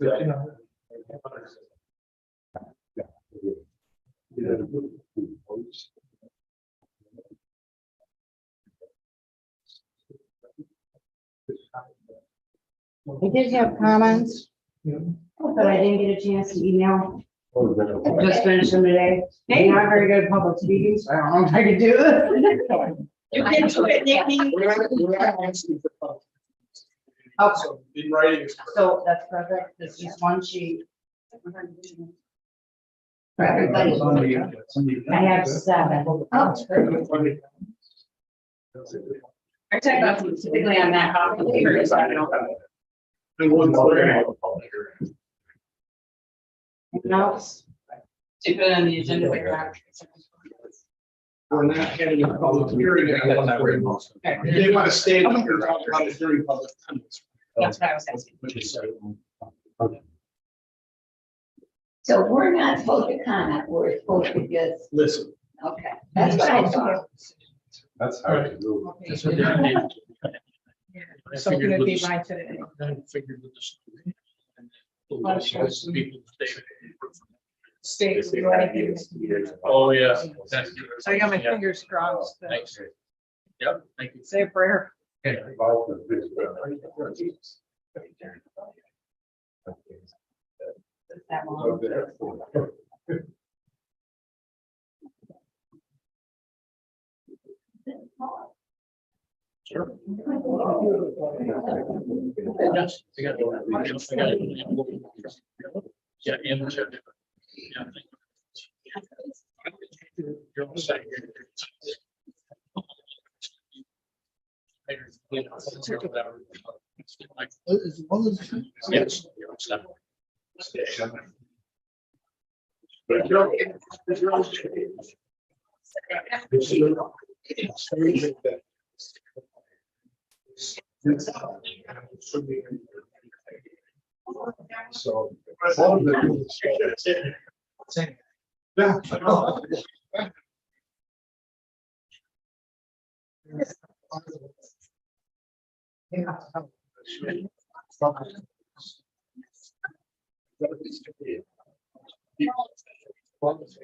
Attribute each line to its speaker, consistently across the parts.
Speaker 1: I did have comments, but I didn't get a chance to email. Just finished them today. Hey, not very good at public speaking, so I don't know if I could do it.
Speaker 2: You can do it, Nikki.
Speaker 3: We're not asking for public.
Speaker 1: Okay.
Speaker 3: So in writing is.
Speaker 1: So that's perfect. This is one sheet. For everybody. I have 7. Oh,
Speaker 2: I talking about specifically on that copy of paper, so I don't know.
Speaker 3: And one more.
Speaker 1: notes.
Speaker 2: To put on the agenda.
Speaker 3: We're not having a public hearing. They want to stay here on the hearing public comments.
Speaker 2: That's what I was asking.
Speaker 4: So we're not supposed to comment, we're supposed to just,
Speaker 3: Listen.
Speaker 4: okay, that's what I thought.
Speaker 5: That's hard to do.
Speaker 6: Something that they might today.
Speaker 3: I figured that this.
Speaker 6: State.
Speaker 7: Oh, yeah.
Speaker 6: So I got my fingers crossed.
Speaker 7: Thanks. Yep, thank you.
Speaker 6: Say a prayer.
Speaker 1: That one.
Speaker 7: Sure. Yes, I got it. Yeah, and check it. Yeah. You're all set. Yes.
Speaker 5: So.
Speaker 3: Yeah.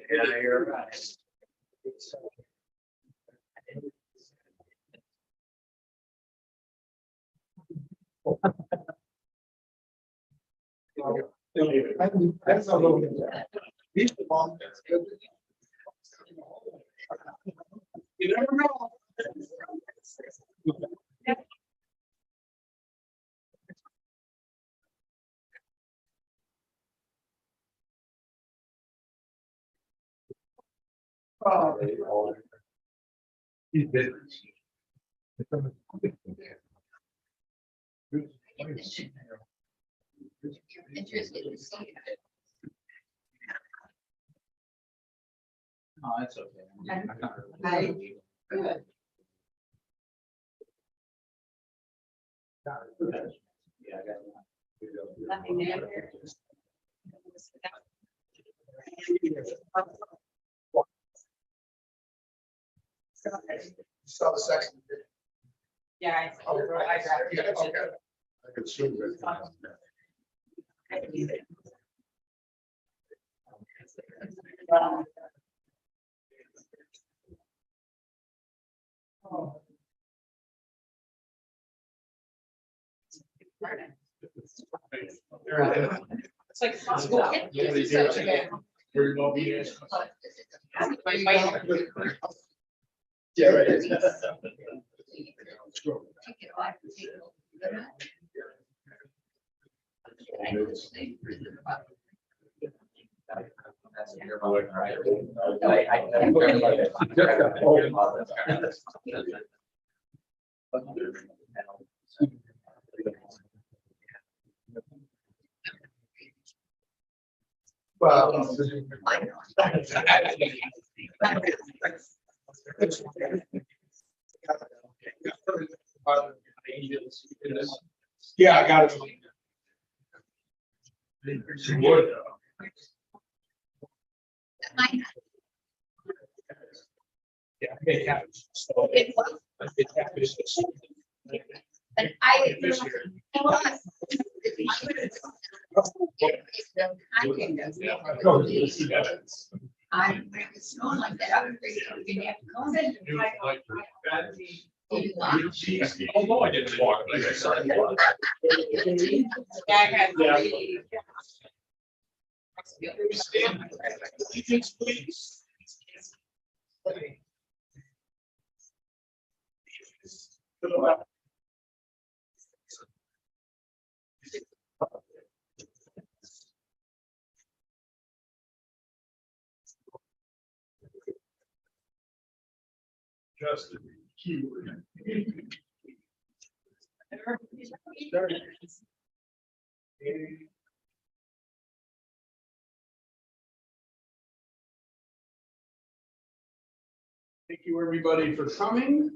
Speaker 7: Yeah, you're right.
Speaker 3: You never know.
Speaker 5: He's busy.
Speaker 7: Oh, that's okay.
Speaker 4: Good.
Speaker 7: Yeah, I got it.
Speaker 2: Nothing there.
Speaker 3: Saw the section.
Speaker 2: Yeah, I grabbed it.
Speaker 3: Okay.
Speaker 5: I could assume that.
Speaker 2: It's like school.
Speaker 3: Yeah, they do. Very well be here. Yeah, right. Well. Yeah, I got it. Yeah. So
Speaker 4: It was,
Speaker 3: it happens.
Speaker 4: and I, it was. can go. I'm, when it's snowing like that, I'm afraid I'm gonna have to come in.
Speaker 7: Although I didn't walk, but I started walking.
Speaker 3: Please. Just the keyword. Thank you, everybody, for coming.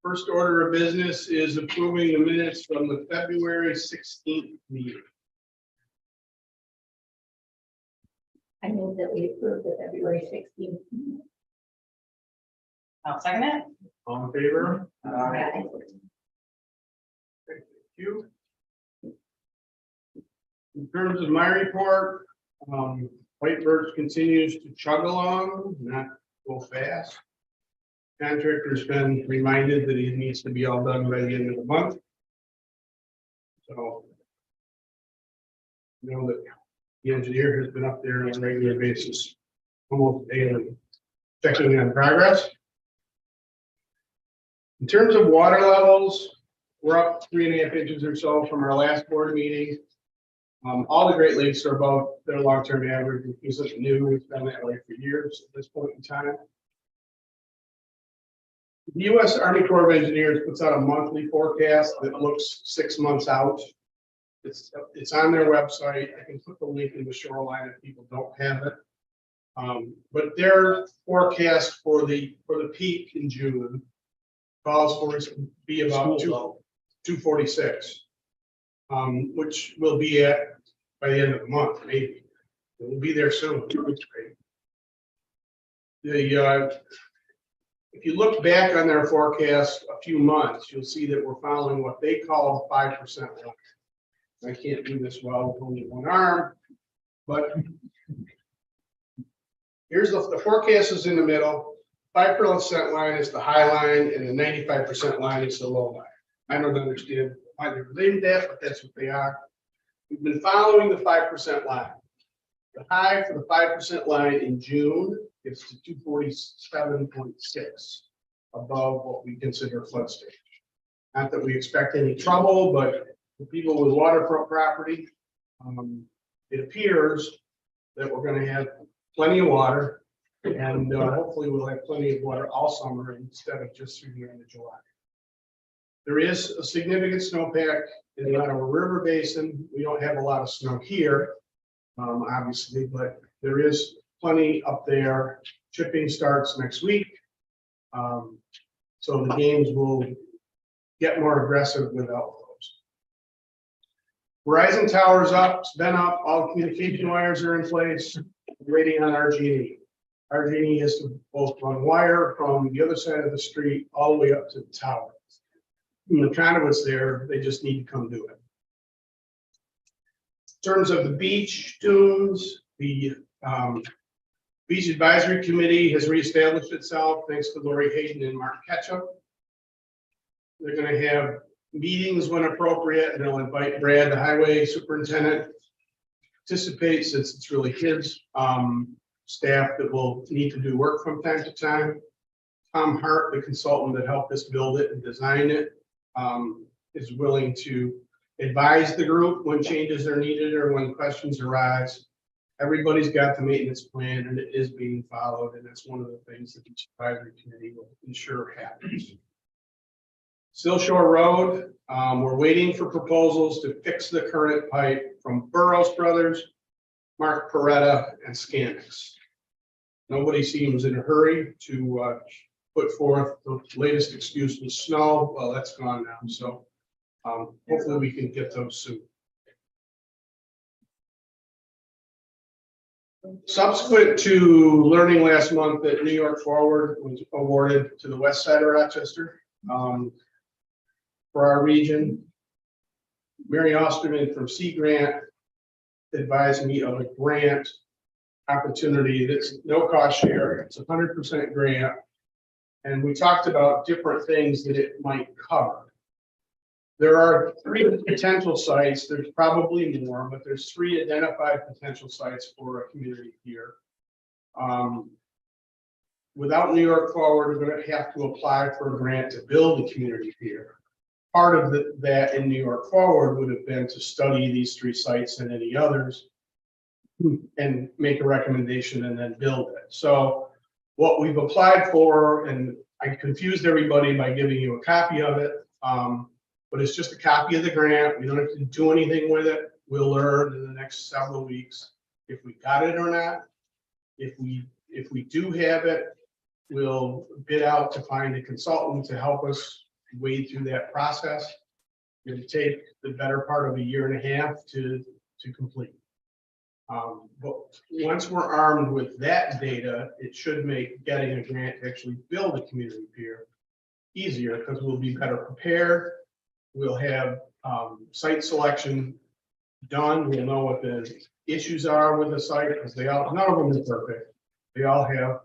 Speaker 3: First order of business is approving the minutes from the February 16th meeting.
Speaker 4: I move that we approve the February 16th.
Speaker 2: I'll second it.
Speaker 3: All in favor?
Speaker 4: Aye.
Speaker 3: Thank you. In terms of my report, White Birch continues to chug along, not go fast. Contractor's been reminded that he needs to be all done by the end of the month. So, you know that the engineer has been up there on a regular basis, almost daily, checking on progress. In terms of water levels, we're up 3.5 inches or so from our last board meeting. All the Great Lakes are above their long-term average. It's isn't new, it's been that way for years at this point in time. The U.S. Army Corps of Engineers puts out a monthly forecast that looks 6 months out. It's on their website. I can put the link in the shoreline if people don't have it. But their forecast for the peak in June calls for it to be about 246, which will be at by the end of the month, maybe. It will be there soon. If you look back on their forecast a few months, you'll see that we're following what they call the 5% line. I can't do this well with only one arm, but here's the forecast is in the middle. 5% line is the high line, and the 95% line is the low line. I don't understand why they're related that, but that's what they are. We've been following the 5% line. The high for the 5% line in June is to 247.6, above what we consider flood stage. Not that we expect any trouble, but for people with waterfront property, it appears that we're going to have plenty of water, and hopefully we'll have plenty of water all summer instead of just through the end of July. There is a significant snowpack in the Ottawa River Basin. We don't have a lot of snow here, obviously, but there is plenty up there. Chipping starts next week. So the games will get more aggressive with outflows. Verizon tower's up, it's been up, all communication wires are in place, waiting on RG&E. RG&E has to both run wire from the other side of the street all the way up to the tower. And the conduit's there, they just need to come do it. In terms of the beach dunes, the Beach Advisory Committee has reestablished itself thanks to Lori Hayden and Mark Ketchum. They're going to have meetings when appropriate, and they'll invite Brad, the highway superintendent, to participate, since it's really his staff that will need to do work from time to time. Tom Hart, the consultant that helped us build it and design it, is willing to advise the group when changes are needed or when questions arise. Everybody's got the maintenance plan, and it is being followed, and that's one of the things that the advisory committee will ensure happens. Still Shore Road, we're waiting for proposals to fix the current pipe from Burroughs Brothers, Mark Peretta, and Scanix. Nobody seems in a hurry to put forth the latest excuse with snow. Well, that's gone now, so hopefully we can get those soon. Subsequent to learning last month that New York Forward was awarded to the west side of Rochester for our region, Mary Osterman from Sea Grant advised me of a grant opportunity that's no cost share. It's 100% grant. And we talked about different things that it might cover. There are 3 potential sites. There's probably more, but there's 3 identified potential sites for a community here. Without New York Forward, we're going to have to apply for a grant to build a community here. Part of that in New York Forward would have been to study these 3 sites and any others and make a recommendation and then build it. So what we've applied for, and I confused everybody by giving you a copy of it, but it's just a copy of the grant. We don't have to do anything with it. We'll learn in the next several weeks if we got it or not. If we do have it, we'll bid out to find a consultant to help us wade through that process. It'll take the better part of a year and a half to complete. But once we're armed with that data, it should make getting a grant to actually build a community pier easier because we'll be better prepared. We'll have site selection done. We'll know what the issues are with the site because none of them is perfect. They all have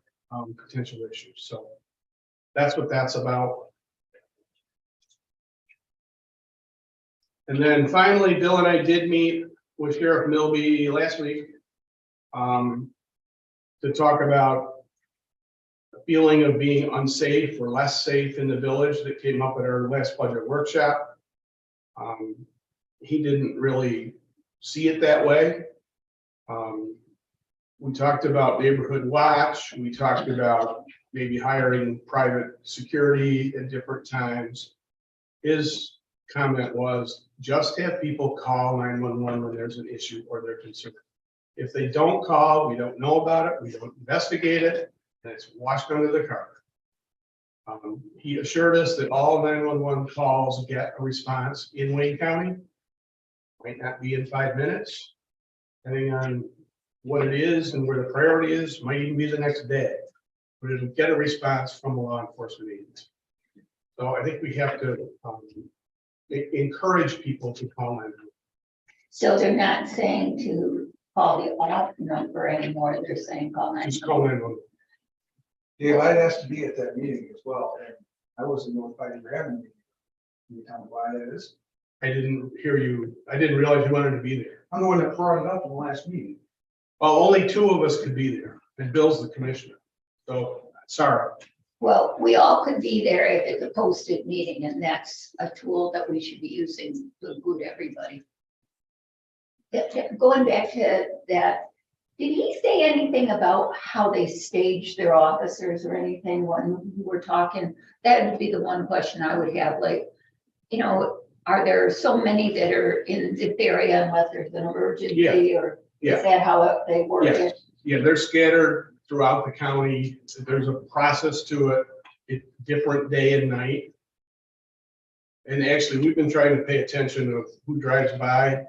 Speaker 3: potential issues. So that's what that's about. And then finally, Bill and I did meet with Sheriff Milby last week to talk about the feeling of being unsafe or less safe in the village that came up at our last budget workshop. He didn't really see it that way. We talked about neighborhood watch. We talked about maybe hiring private security at different times. His comment was just have people call 911 when there's an issue or they're concerned. If they don't call, we don't know about it, we don't investigate it, and it's washed under the carpet. He assured us that all 911 calls get a response in Wayne County. Might not be in 5 minutes, depending on what it is and where the priority is, might even be the next day, but it'll get a response from a law enforcement agency. So I think we have to encourage people to call in.
Speaker 4: So they're not saying to call the off number anymore, they're saying call
Speaker 3: Just
Speaker 4: 911.
Speaker 3: call in.
Speaker 8: Dave, I'd asked to be at that meeting as well, and I wasn't notified you were having a meeting. Can you tell me why that is?
Speaker 3: I didn't hear you. I didn't realize you wanted to be there.
Speaker 8: I'm the one that brought it up in the last meeting.
Speaker 3: Well, only 2 of us could be there, and Bill's the commissioner. So, sorry.
Speaker 4: Well, we all could be there if it's a posted meeting, and that's a tool that we should be using to include everybody. Going back to that, did he say anything about how they stage their officers or anything when we were talking? That would be the one question I would have, like, you know, are there so many that are in this area unless there's an emergency, or is that how they work
Speaker 3: Yes.
Speaker 4: it?
Speaker 3: Yeah, they're scattered throughout the county. There's a process to it. It's different day and night. And actually, we've been trying to pay attention of who drives by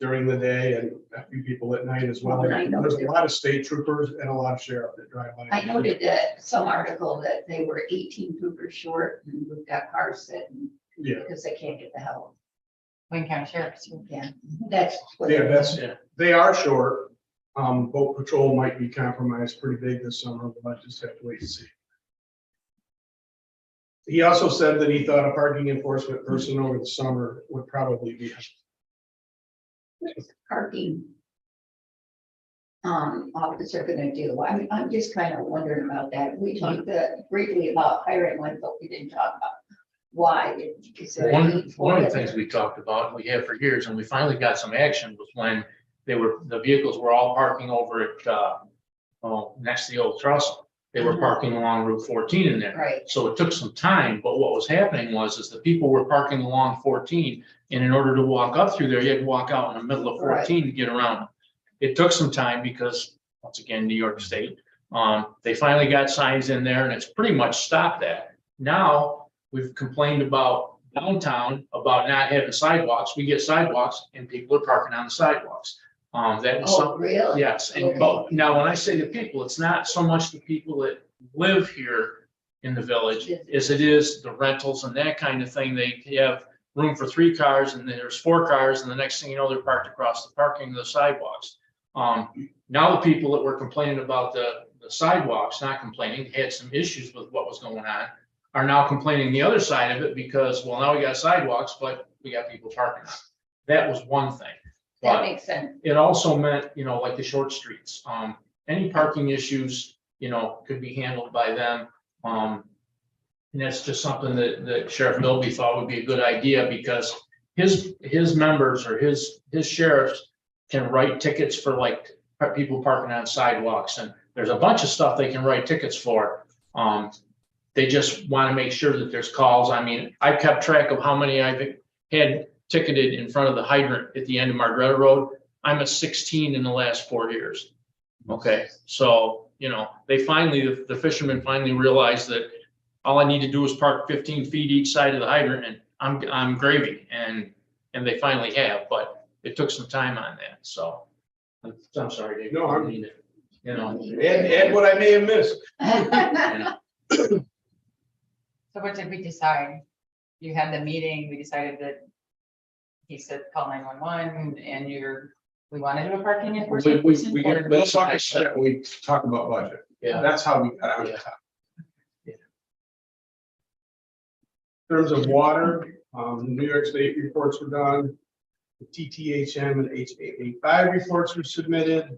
Speaker 3: during the day and a few people at night as well.
Speaker 4: Well, I know
Speaker 3: There's a
Speaker 4: that-
Speaker 3: lot of state troopers and a lot of sheriff that drive by.
Speaker 4: I noted that some article that they were 18 troopers short, and we've got cars sitting
Speaker 3: Yeah,
Speaker 4: because they can't get the help.
Speaker 6: Wayne County Sheriff's.
Speaker 4: Yeah, that's. what-
Speaker 3: yeah,
Speaker 7: Yeah.
Speaker 3: they are short. Boat patrol might be compromised pretty big this summer, but I just have to wait and see. He also said that he thought a parking enforcement person over the summer would probably be.
Speaker 4: Parking officer gonna do? I'm just kind of wondering about that. We talked briefly about hiring one, but we didn't talk about why. Is there a
Speaker 7: One
Speaker 4: need for
Speaker 7: of the
Speaker 4: it?
Speaker 7: things we talked about, and we have for years, and we finally got some action, was when the vehicles were all parking over at, next to the old trestle. They were
Speaker 4: Mhm.
Speaker 7: parking along Route 14 in there.
Speaker 4: Right,
Speaker 7: So it took some time, but what was happening was the people were parking along 14, and in order to walk up through there, you had to walk out in the middle of 14 to get around. It took some time because, once again, New York State, they finally got signs in there, and it's pretty much stopped that. Now, we've complained about downtown about not having sidewalks. We get sidewalks and people are parking on the sidewalks. That was
Speaker 4: oh,
Speaker 7: something.
Speaker 4: really?
Speaker 7: Yes, and
Speaker 4: Okay.
Speaker 7: but now when I say the people, it's not so much the people that live here in the village as it is the rentals and that kind of thing. They have room for 3 cars, and then there's 4 cars, and the next thing you know, they're parked across the parking of the sidewalks. Now the people that were complaining about the sidewalks, not complaining, had some issues with what was going on, are now complaining the other side of it because, well, now we got sidewalks, but we got people parking. That was one thing.
Speaker 4: That
Speaker 7: But
Speaker 4: makes sense.
Speaker 7: it also meant, like the short streets, any parking issues, could be handled by them. And that's just something that Sheriff Milby thought would be a good idea because his members or his sheriffs can write tickets for like people parking on sidewalks, and there's a bunch of stuff they can write tickets for. They just want to make sure that there's calls. I mean, I kept track of how many I've had ticketed in front of the hydrant at the end of Margaretta Road. I'm at 16 in the last 4 years. Okay, so, the fishermen finally realized that all I need to do is park 15 feet each side of the hydrant and I'm gravy, and they finally have, but it took some time on that, so. I'm sorry, Dave.
Speaker 3: No, I'm-
Speaker 7: Need it,
Speaker 3: Add what I may have missed.
Speaker 6: So what did we decide? You had the meeting, we decided that he said call 911 and we want to do a parking enforcement. person?
Speaker 5: Let's talk about budget.
Speaker 7: Yeah.
Speaker 5: That's how we got out of town.
Speaker 3: In terms of water, New York State reports were done. The TTHM and H885 reports were submitted.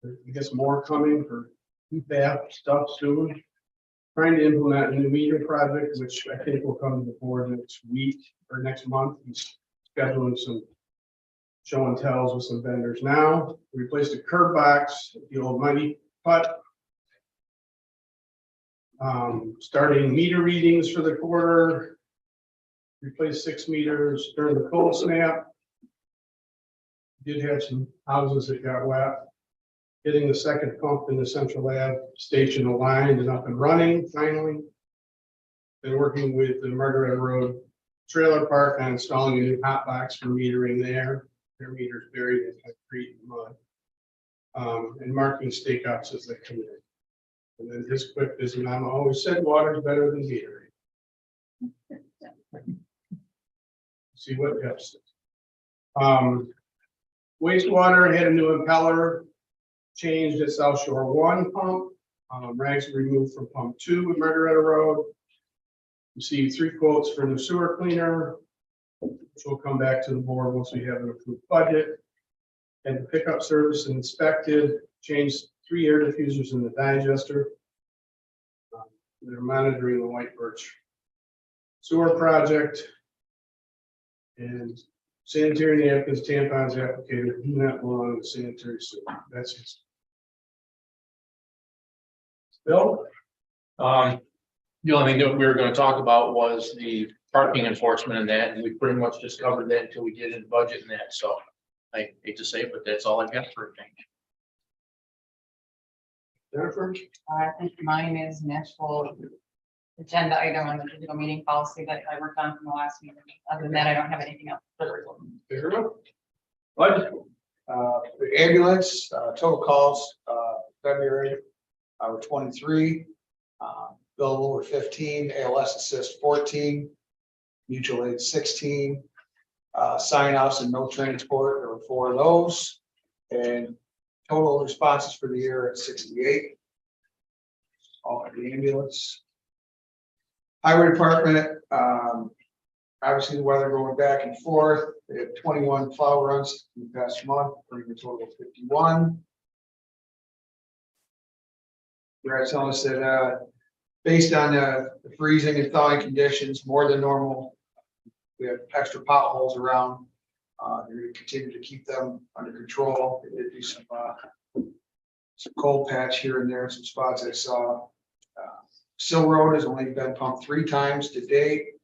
Speaker 3: I guess more coming for PFAS stuff soon. Trying to implement a new meter project, which I think will come to the board next week or next month. He's scheduling some show and tells with some vendors now. We replaced a curb box at the old Mighty Putt. Starting meter readings for the quarter. Replaced 6 meters during the cold snap. Did have some houses that got wet. Getting the second pump in the Central Lab station aligned and up and running finally. Been working with the Margaretta Road Trailer Park on installing a new hot box for metering there. Their meters buried in concrete and mud. And marking stakeouts as they come in. And then his quick is, Mama always said water's better than metering. See what helps. Wastewater had a new impeller changed at South Shore 1 pump. Rags removed from pump 2 at Margaretta Road. Received 3 quotes for new sewer cleaner, which will come back to the board once we have an approved budget. And the pickup service inspected, changed 3 air diffusers in the digester. They're monitoring the White Birch sewer project. And sanitary napkins, tampons, applicator, do not belong in the sanitary sewer. That's it. Bill?
Speaker 7: The only thing that we were gonna talk about was the parking enforcement and that, and we pretty much just covered that until we did in the budget and that, so. I hate to say it, but that's all I've got for a change.
Speaker 3: Jennifer?
Speaker 6: I think mine is an actual agenda item on the digital meeting policy that I worked on from the last meeting. Other than that, I don't have anything else.
Speaker 3: Fair enough. Budget.
Speaker 8: The ambulance, total calls, February, were 23. Billable were 15, ALS assist 14, mutual aid 16. Sign offs and no transport, there were 4 of those. And total responses for the year at 68. All of the ambulance. Highway department, obviously the weather going back and forth. They had 21 plow runs in the past month, bringing the total of 51. Brad telling us that based on the freezing and thawing conditions, more than normal, we have extra potholes around. They're going to continue to keep them under control. They did do some cold patch here and there, some spots I saw. Sill Road has only been pumped 3 times to date.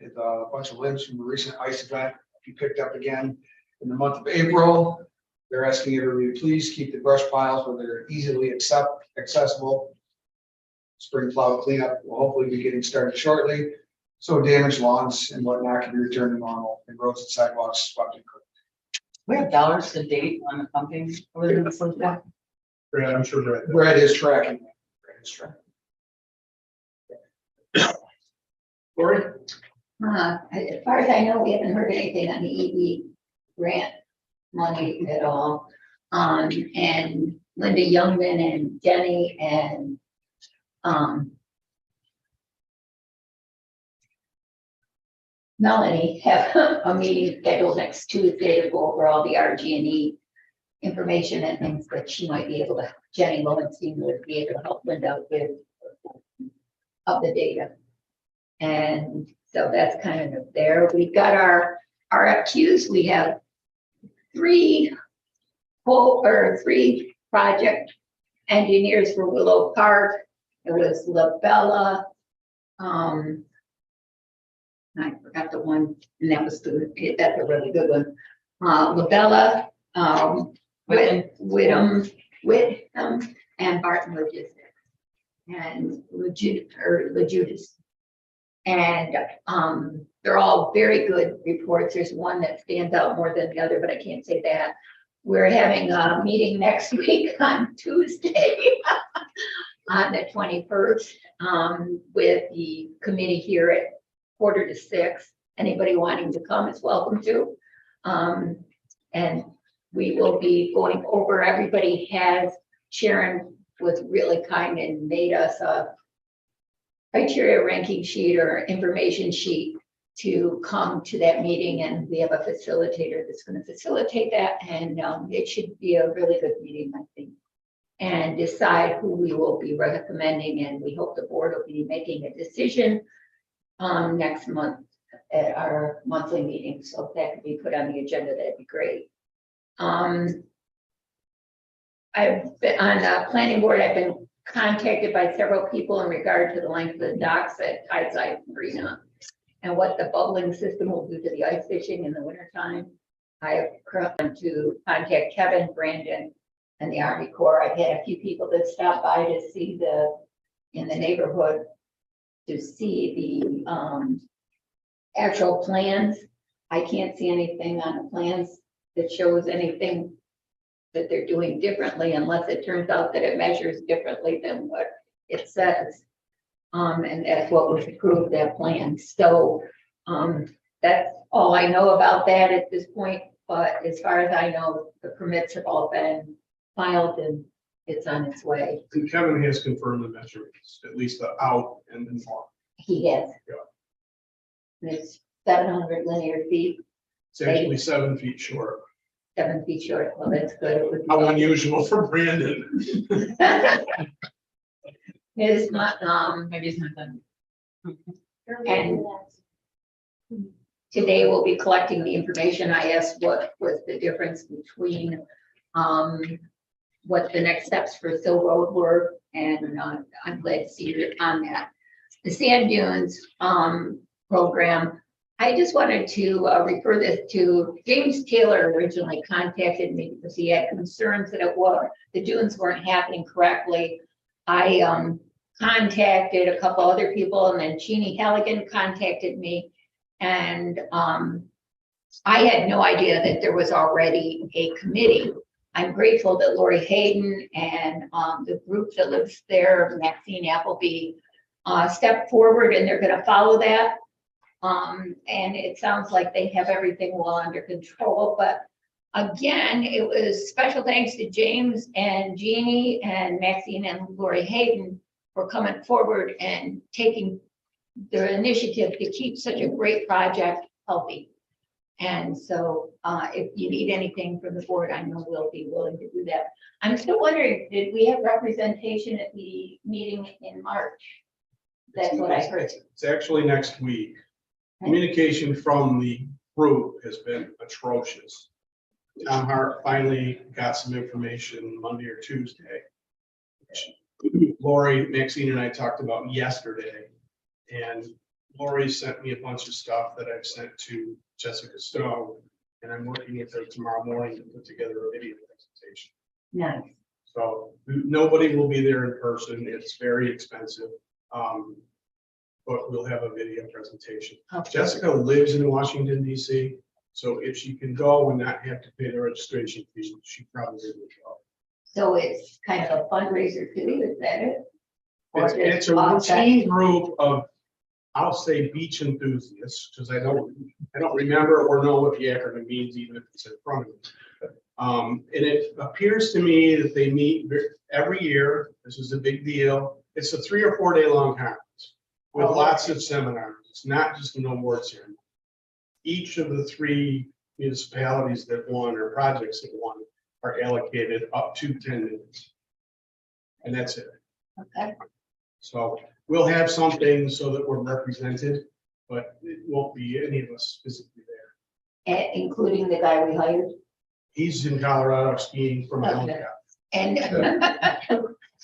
Speaker 8: A bunch of limbs from a recent ice event be picked up again in the month of April. They're asking everybody to please keep the brush piles where they're easily accessible. Spring plow cleanup will hopefully be getting started shortly. So damaged lawns and whatnot can be returned to normal and roads and sidewalks swept and cooked.
Speaker 6: We have dollars to date on the pumping.
Speaker 3: Brad, I'm sure Brad.
Speaker 8: Brad is tracking.
Speaker 3: Lori?
Speaker 4: As far as I know, we haven't heard anything on the EV grant money at all. And Linda Youngman and Jenny and, Melanie have a meeting scheduled next Tuesday to go over all the RG&E information and things that she might be able to, Jenny Lowenstein would be able to help Linda with of the data. And so that's kind of there. We've got our RFQs. We have three project engineers for Willow Park. It was LaBella. I forgot the one, and that's a really good one. LaBella, Whittam, and Barton Logistics. And Legudis. And they're all very good reports. There's one that stands out more than the other, but I can't say that. We're having a meeting next week on Tuesday, on the 21st, with the committee here at 5:45. Anybody wanting to come is welcome to. And we will be going over, everybody has, Sharon was really kind and made us a criteria ranking sheet or information sheet to come to that meeting, and we have a facilitator that's going to facilitate that, and it should be a really good meeting, I think, and decide who we will be recommending, and we hope the board will be making a decision next month at our monthly meeting, so if that could be put on the agenda, that'd be great. I've been on the planning board, I've been contacted by several people in regard to the length of the docks at Tideside Marina and what the bubbling system will do to the ice fishing in the wintertime. I have currently to contact Kevin, Brandon, and the Army Corps. I've had a few people that stop by to see in the neighborhood, to see the actual plans. I can't see anything on the plans that shows anything that they're doing differently, unless it turns out that it measures differently than what it says. And that's what was approved, that plan. So that's all I know about that at this point. But as far as I know, the permits have all been filed and it's on its way.
Speaker 3: And Kevin has confirmed the measurements, at least the out and the north.
Speaker 4: He has. And it's 700 linear feet,
Speaker 3: It's actually 7 feet short.
Speaker 4: 7 feet short. Well, that's good. It would be-
Speaker 3: How unusual for Brandon.
Speaker 4: His,
Speaker 6: Maybe it's not done.
Speaker 4: and today we'll be collecting the information. I asked what was the difference between what the next steps for Sill Road were, and I'm glad to see you on that. The sand dunes program, I just wanted to refer this to James Taylor. Originally contacted me because he had concerns that the dunes weren't happening correctly. I contacted a couple other people, and then Jeannie Halligan contacted me, and I had no idea that there was already a committee. I'm grateful that Lori Hayden and the group that lives there, Maxine Appleby, stepped forward, and they're going to follow that. And it sounds like they have everything well under control. But again, it was special thanks to James and Jeannie and Maxine and Lori Hayden for coming forward and taking the initiative to keep such a great project healthy. And so if you need anything from the board, I know we'll be willing to do that. I'm still wondering, did we have representation at the meeting in March? That's what I heard.
Speaker 3: It's actually next week. Communication from the group has been atrocious. Tom Hart finally got some information Monday or Tuesday. Lori, Maxine, and I talked about yesterday, and Lori sent me a bunch of stuff that I've sent to Jessica Stone, and I'm working with her tomorrow morning to put together a video presentation.
Speaker 4: Nice.
Speaker 3: So nobody will be there in person. It's very expensive. But we'll have a video presentation.
Speaker 4: Okay.
Speaker 3: Jessica lives in Washington, DC. So if she can go and not have to pay the registration fee, she probably would go.
Speaker 4: So it's kind of a fundraiser too, is that it? Or
Speaker 3: It's a
Speaker 4: just offset?
Speaker 3: routine group of I'll say beach enthusiasts, because I don't remember or know what the acronym means, even if it's in front of me. And it appears to me that they meet every year. This is a big deal. It's a 3 or 4 day long conference with
Speaker 4: Oh.
Speaker 3: lots of seminars. It's not just an award ceremony. Each of the 3 municipalities that won or projects that won are allocated up to 10 minutes. And that's it.
Speaker 4: Okay,
Speaker 3: So we'll have something so that we're represented, but it won't be any of us physically there.
Speaker 4: including the guy we hired
Speaker 3: He's in Colorado skiing from a
Speaker 4: Okay.
Speaker 3: helicopter.
Speaker 4: and.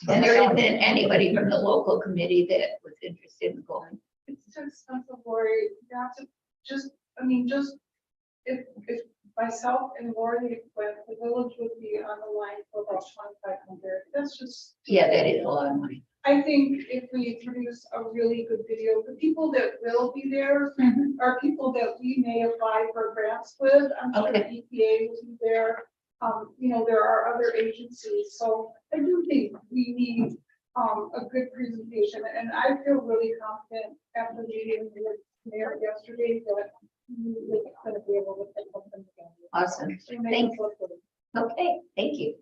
Speaker 4: And there isn't anybody from the local committee that was interested in going.
Speaker 2: It's too expensive, Lori, you have to just, I mean, just, if myself and Lori went, the village would be on the line for about 2,500. That's just,
Speaker 4: Yeah, that is a lot of money.
Speaker 2: I think if we produce a really good video, the people that will be there are people that we may apply for grants with. I'm sure the
Speaker 4: Okay.
Speaker 2: EPA will be there. You know, there are other agencies, so I do think we need a good presentation, and I feel really confident after meeting with Mayor yesterday that we're gonna be able to put something together.
Speaker 4: Awesome.
Speaker 2: And make
Speaker 4: Thanks.
Speaker 2: it look good.
Speaker 4: Okay, thank you.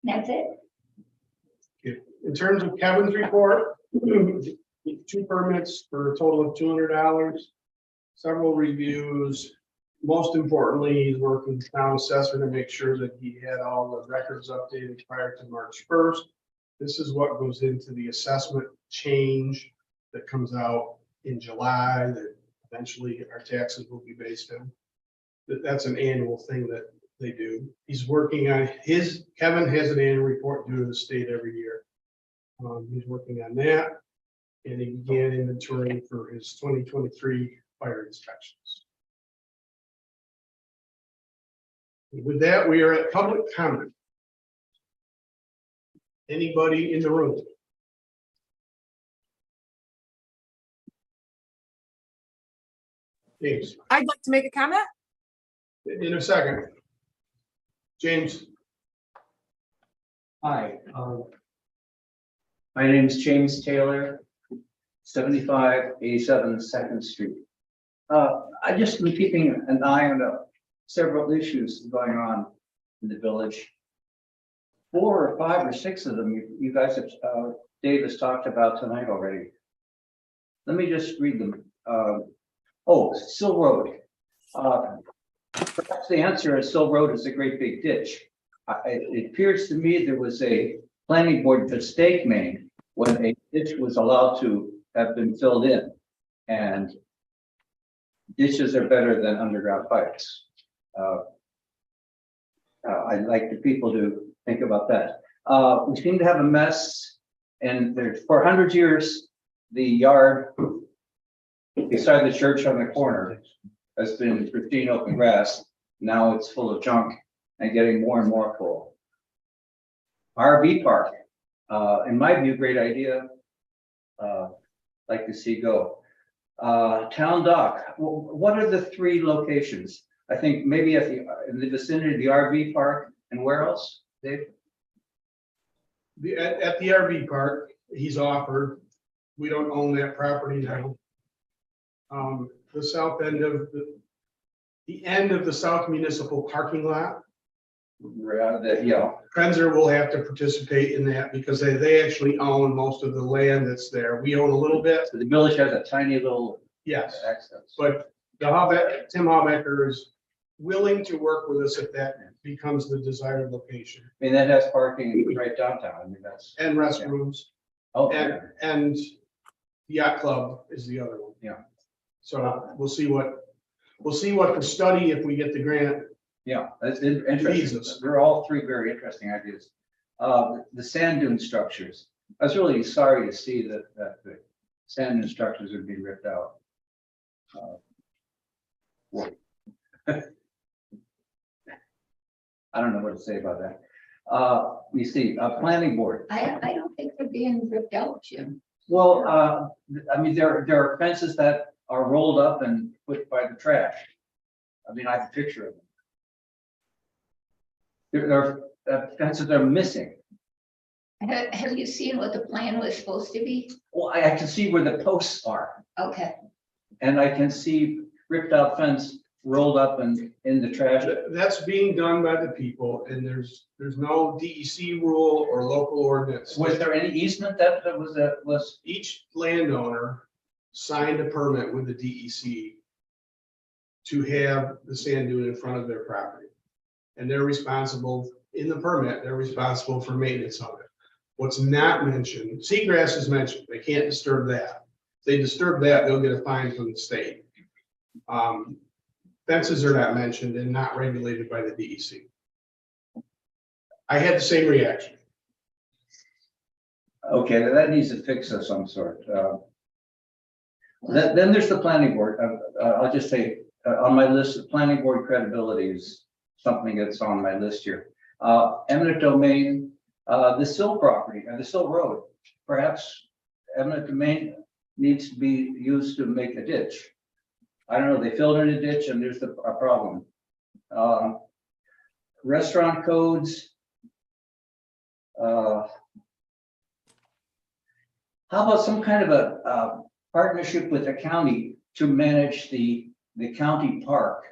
Speaker 4: That's it.
Speaker 3: In terms of Kevin's report, 2 permits for a total of $200, several reviews. Most importantly, he's working with the town assessor to make sure that he had all the records updated prior to March 1st. This is what goes into the assessment change that comes out in July, that eventually our taxes will be based on. That's an annual thing that they do. He's working on Kevin has an annual report due to the state every year. He's working on that, and he began inventory for his 2023 fire inspections. With that, we are at public comment. Anybody in the room? James,
Speaker 9: I'd like to make a comment.
Speaker 3: in a second. James,
Speaker 10: Hi, my name is James Taylor, 7587 Second Street. I just been keeping an eye on several issues going on in the village. 4 or 5 or 6 of them you guys have, Dave has talked about tonight already. Let me just read them. Sill Road. Perhaps the answer is Sill Road is a great big ditch. It appears to me there was a planning board mistake made when a ditch was allowed to have been filled in. And ditches are better than underground pipes. I'd like the people to think about that. We seem to have a mess, and there's for 100 years, the yard beside the church on the corner has been pristine open grass. Now it's full of junk and getting more and more full. RV park, in my view, great idea. Like to see go. Town dock, what are the 3 locations? I think maybe at in the vicinity of the RV park, and where else, Dave?
Speaker 3: at the RV park, he's offered, we don't own that property now. The south end of the end of the south municipal parking lot. Krenzer will have to participate in that because they actually own most of the land that's there. We own a little bit.
Speaker 10: So the village has a tiny little
Speaker 3: Yes,
Speaker 10: access.
Speaker 3: but Tim Haubecker is willing to work with us if that becomes the desired location.
Speaker 10: I mean, that has parking right downtown. I mean, that's.
Speaker 3: And restrooms,
Speaker 10: Oh,
Speaker 3: and the yacht club is the other one.
Speaker 10: Yeah.
Speaker 3: So we'll see what the study, if we get the grant.
Speaker 10: yeah, that's interesting.
Speaker 3: Jesus.
Speaker 10: They're all 3 very interesting ideas. The sand dune structures. I was really sorry to see that the sand dune structures are being ripped out. I don't know what to say about that. You see, planning board.
Speaker 4: I don't think they're being ripped out, Jim.
Speaker 10: Well, I mean, there are fences that are rolled up and put by the trash. I mean, I have a picture of them. There are fences that are missing.
Speaker 4: Have you seen what the plan was supposed to be?
Speaker 10: Well, I can see where the posts are,
Speaker 4: Okay,
Speaker 10: and I can see ripped out fence rolled up and in the trash.
Speaker 3: That's being done by the people, and there's no DEC rule or local ordinance.
Speaker 10: Was there any easement that was?
Speaker 3: Each landowner signed a permit with the DEC to have the sand dune in front of their property. And they're responsible, in the permit, they're responsible for maintenance of it. What's not mentioned, seagrass is mentioned, they can't disturb that. If they disturb that, they'll get a fine from the state. Fences are not mentioned and not regulated by the DEC. I had the same reaction.
Speaker 10: Okay, that needs a fix of some sort. Then there's the planning board. I'll just say, on my list, the planning board credibility is something that's on my list here. Eminent domain, the Sill property, the Sill Road, perhaps eminent domain needs to be used to make a ditch. I don't know, they filled in a ditch and there's a problem. Restaurant codes. How about some kind of a partnership with the county to manage the county park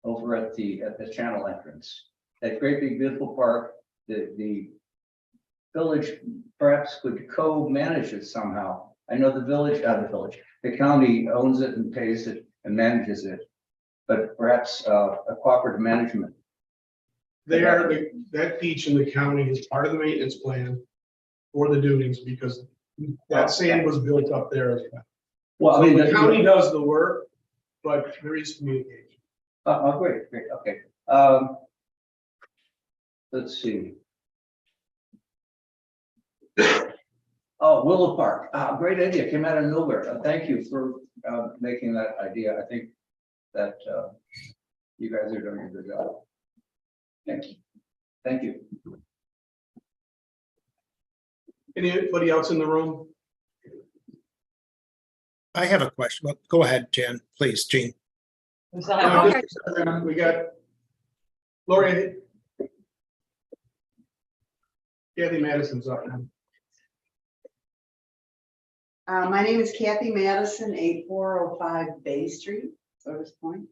Speaker 10: over at the channel entrance? That great big beautiful park, the village perhaps could co-manage it somehow. I know the county owns it and pays it and manages it, but perhaps a cooperative management.
Speaker 3: That beach in the county is part of the maintenance plan for the dunes because that sand was built up there as well.
Speaker 10: Well, I
Speaker 3: So
Speaker 10: mean,
Speaker 3: the county does the work, but there is communication.
Speaker 10: oh, great, okay. Let's see. Oh, Willow Park, great idea, came out of nowhere. Thank you for making that idea. I think that you guys are doing a good job. Thank you. Thank you.
Speaker 3: Anybody else in the room?
Speaker 9: I have a question. Well, go ahead, Jan, please, Jean.
Speaker 3: We got Lori. Kathy Madison's up now.
Speaker 1: My name is Kathy Madison, 8405 Bay Street, Silver's Point.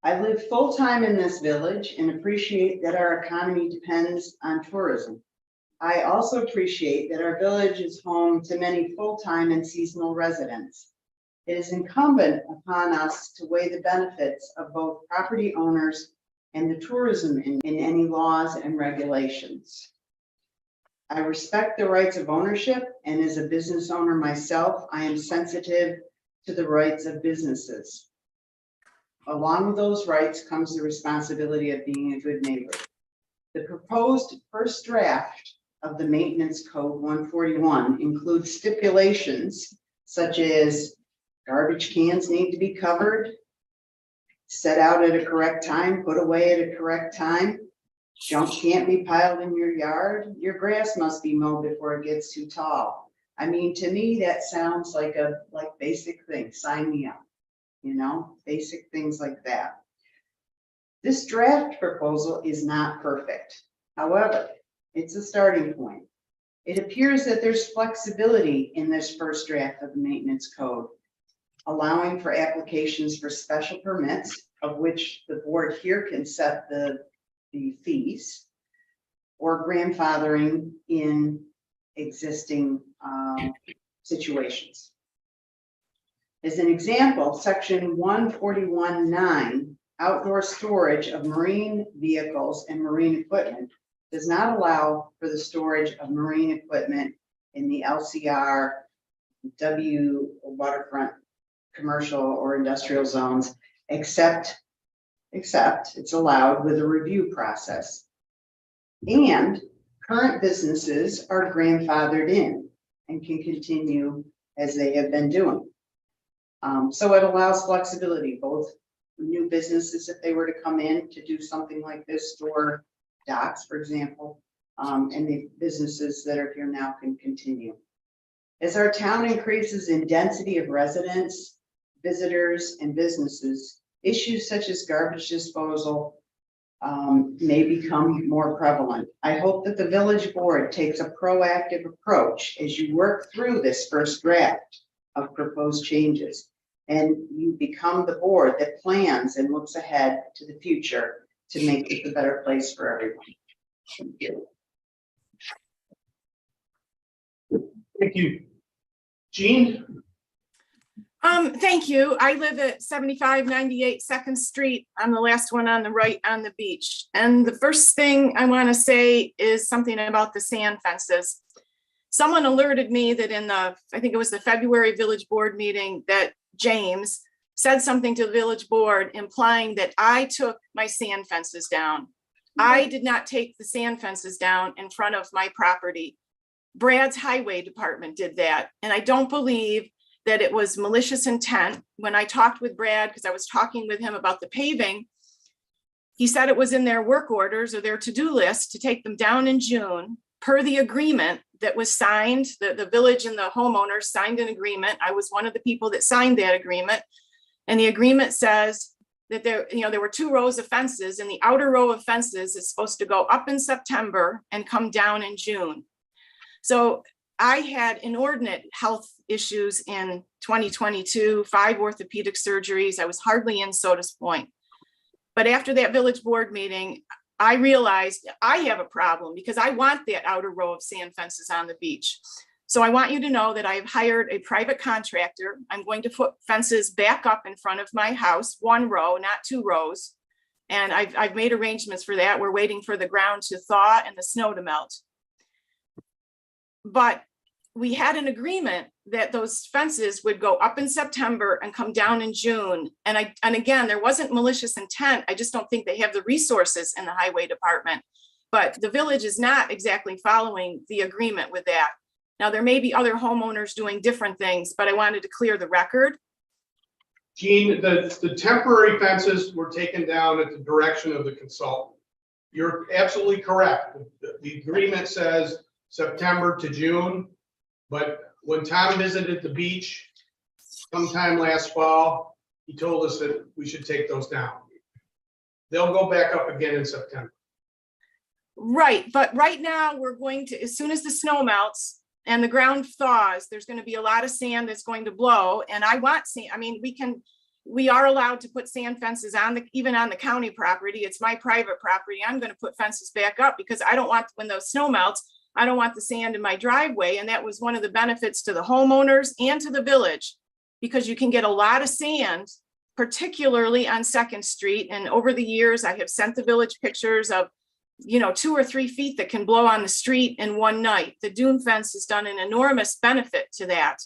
Speaker 1: I live full-time in this village and appreciate that our economy depends on tourism. I also appreciate that our village is home to many full-time and seasonal residents. It is incumbent upon us to weigh the benefits of both property owners and the tourism in any laws and regulations. I respect the rights of ownership, and as a business owner myself, I am sensitive to the rights of businesses. Along with those rights comes the responsibility of being a good neighbor. The proposed first draft of the Maintenance Code 141 includes stipulations such as garbage cans need to be covered, set out at a correct time, put away at a correct time, junk can't be piled in your yard, your grass must be mowed before it gets too tall. I mean, to me, that sounds like basic things. Sign me up, basic things like that. This draft proposal is not perfect. However, it's a starting point. It appears that there's flexibility in this first draft of the maintenance code, allowing for applications for special permits, of which the board here can set the fees, or grandfathering in existing situations. As an example, section 141.9, outdoor storage of marine vehicles and marine equipment, does not allow for the storage of marine equipment in the LCR, waterfront, commercial or industrial zones, except it's allowed with a review process. And current businesses are grandfathered in and can continue as they have been doing. So it allows flexibility, both new businesses, if they were to come in to do something like this, store docks, for example, and the businesses that are here now can continue. As our town increases in density of residents, visitors, and businesses, issues such as garbage disposal may become more prevalent. I hope that the village board takes a proactive approach as you work through this first draft of proposed changes. And you become the board that plans and looks ahead to the future to make it a better place for everyone. Thank you.
Speaker 3: Thank you. Jean?
Speaker 11: Thank you. I live at 7598 Second Street. I'm the last one on the right on the beach. And the first thing I want to say is something about the sand fences. Someone alerted me that in the, I think it was the February village board meeting, that James said something to the village board implying that I took my sand fences down. I did not take the sand fences down in front of my property. Brad's highway department did that. And I don't believe that it was malicious intent. When I talked with Brad, because I was talking with him about the paving, he said it was in their work orders or their to-do list to take them down in June per the agreement that was signed. The village and the homeowners signed an agreement. I was one of the people that signed that agreement. And the agreement says that there were 2 rows of fences, and the outer row of fences is supposed to go up in September and come down in June. So I had inordinate health issues in 2022, 5 orthopedic surgeries. I was hardly in Sodas Point. But after that village board meeting, I realized I have a problem because I want that outer row of sand fences on the beach. So I want you to know that I've hired a private contractor. I'm going to put fences back up in front of my house, 1 row, not 2 rows. And I've made arrangements for that. We're waiting for the ground to thaw and the snow to melt. But we had an agreement that those fences would go up in September and come down in June. And again, there wasn't malicious intent. I just don't think they have the resources in the highway department. But the village is not exactly following the agreement with that. Now, there may be other homeowners doing different things, but I wanted to clear the record.
Speaker 3: Jean, the temporary fences were taken down at the direction of the consultant. You're absolutely correct. The agreement says September to June, but when Tom visited the beach sometime last fall, he told us that we should take those down. They'll go back up again in September.
Speaker 11: Right, but right now we're going to, as soon as the snow melts and the ground thaws, there's going to be a lot of sand that's going to blow. And I want sand. I mean, we are allowed to put sand fences on even on the county property. It's my private property. I'm going to put fences back up because I don't want, when the snow melts, I don't want the sand in my driveway. And that was one of the benefits to the homeowners and to the village, because you can get a lot of sand, particularly on Second Street. And over the years, I have sent the village pictures of, 2 or 3 feet that can blow on the street in one night. The dune fence has done an enormous benefit to that.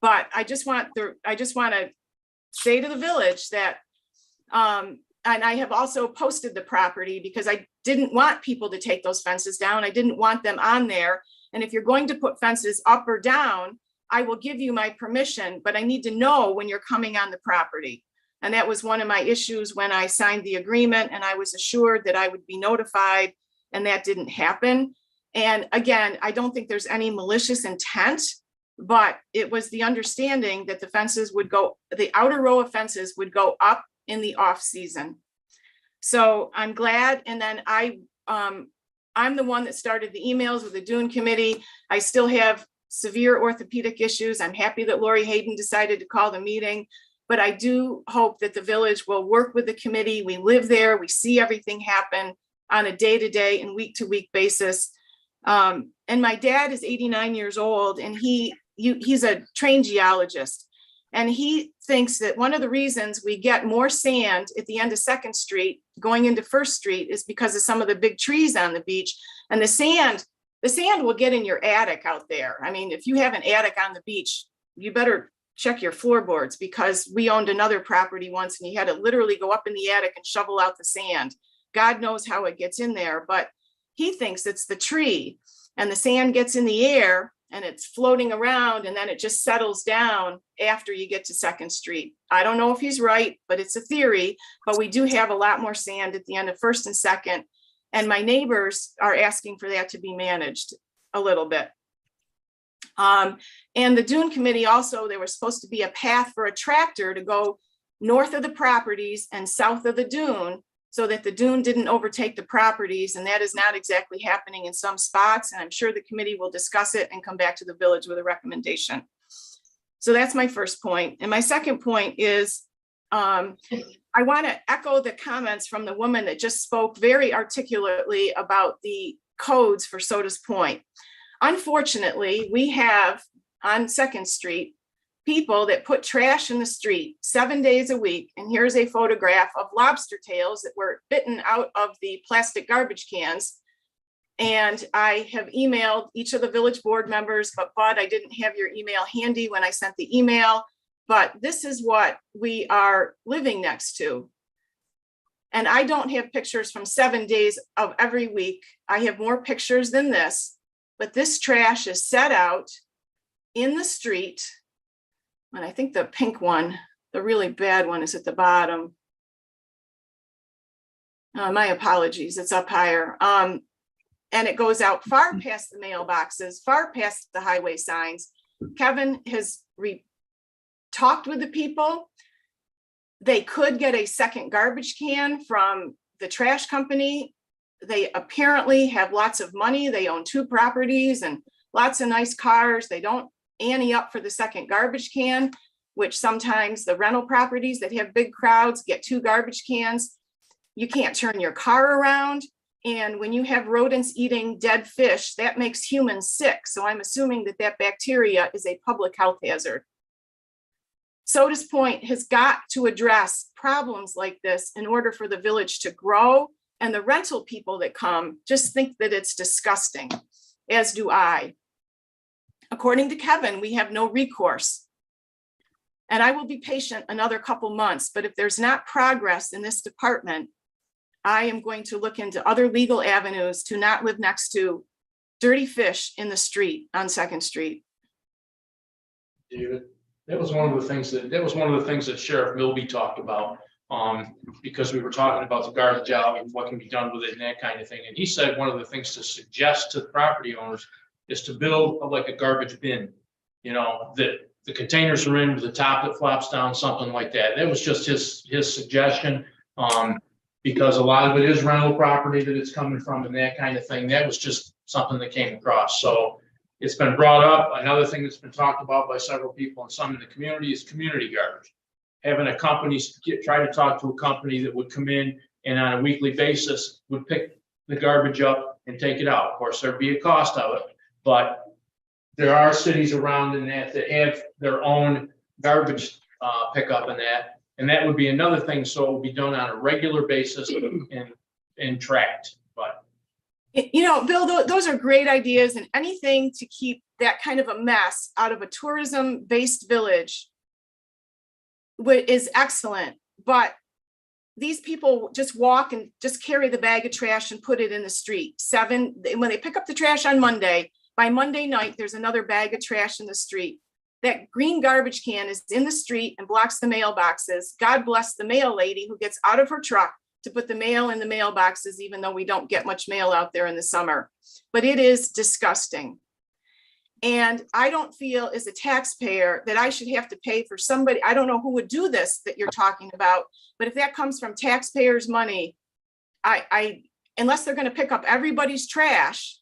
Speaker 11: But I just want to say to the village that, and I have also posted the property because I didn't want people to take those fences down. I didn't want them on there. And if you're going to put fences up or down, I will give you my permission, but I need to know when you're coming on the property. And that was one of my issues when I signed the agreement, and I was assured that I would be notified, and that didn't happen. And again, I don't think there's any malicious intent, but it was the understanding that the outer row of fences would go up in the off season. So I'm glad. And then I'm the one that started the emails with the Dune Committee. I still have severe orthopedic issues. I'm happy that Lori Hayden decided to call the meeting, but I do hope that the village will work with the committee. We live there. We see everything happen on a day-to-day and week-to-week basis. And my dad is 89 years old, and he's a trained geologist. And he thinks that one of the reasons we get more sand at the end of Second Street going into First Street is because of some of the big trees on the beach. And the sand will get in your attic out there. I mean, if you have an attic on the beach, you better check your floorboards, because we owned another property once and you had to literally go up in the attic and shovel out the sand. God knows how it gets in there, but he thinks it's the tree, and the sand gets in the air and it's floating around, and then it just settles down after you get to Second Street. I don't know if he's right, but it's a theory. But we do have a lot more sand at the end of First and Second, and my neighbors are asking for that to be managed a little bit. And the Dune Committee also, there was supposed to be a path for a tractor to go north of the properties and south of the dune so that the dune didn't overtake the properties, and that is not exactly happening in some spots, and I'm sure the committee will discuss it and come back to the village with a recommendation. So that's my first point. And my second point is, I want to echo the comments from the woman that just spoke very articulately about the codes for Sodas Point. Unfortunately, we have on 2nd Street, people that put trash in the street 7 days a week. And here's a photograph of lobster tails that were bitten out of the plastic garbage cans. And I have emailed each of the village board members, but Bud, I didn't have your email handy when I sent the email, but this is what we are living next to. And I don't have pictures from 7 days of every week. I have more pictures than this, but this trash is set out in the street. And I think the pink one, the really bad one, is at the bottom. My apologies, it's up higher. And it goes out far past the mailboxes, far past the highway signs. Kevin has talked with the people. They could get a second garbage can from the trash company. They apparently have lots of money. They own 2 properties and lots of nice cars. They don't ante up for the second garbage can, which sometimes the rental properties that have big crowds get 2 garbage cans. You can't turn your car around. And when you have rodents eating dead fish, that makes humans sick. So I'm assuming that that bacteria is a public health hazard. Sodas Point has got to address problems like this in order for the village to grow. And the rental people that come just think that it's disgusting, as do I. According to Kevin, we have no recourse. And I will be patient another couple months, but if there's not progress in this department, I am going to look into other legal avenues to not live next to dirty fish in the street on 2nd Street.
Speaker 7: David, that was one of the things that Sheriff Milby talked about. Because we were talking about the garbage out and what can be done with it and that kind of thing. And he said one of the things to suggest to the property owners is to build like a garbage bin, you know, that the containers are in with the top that flops down, something like that. That was just his suggestion. Because a lot of it is rental property that it's coming from and that kind of thing. That was just something that came across. So it's been brought up. Another thing that's been talked about by several people and some in the community is community garbage. Having a company try to talk to a company that would come in and on a weekly basis would pick the garbage up and take it out. Of course, there'd be a cost of it, but there are cities around in that have their own garbage pickup and that would be another thing. So it would be done on a regular basis and tracked. But
Speaker 11: You know, Bill, those are great ideas, and anything to keep that kind of a mess out of a tourism-based village is excellent. But these people just walk and just carry the bag of trash and put it in the street. When they pick up the trash on Monday, by Monday night, there's another bag of trash in the street. That green garbage can is in the street and blocks the mailboxes. God bless the mail lady who gets out of her truck to put the mail in the mailboxes, even though we don't get much mail out there in the summer. But it is disgusting. And I don't feel as a taxpayer that I should have to pay for somebody. I don't know who would do this that you're talking about, but if that comes from taxpayers' money, unless they're going to pick up everybody's trash,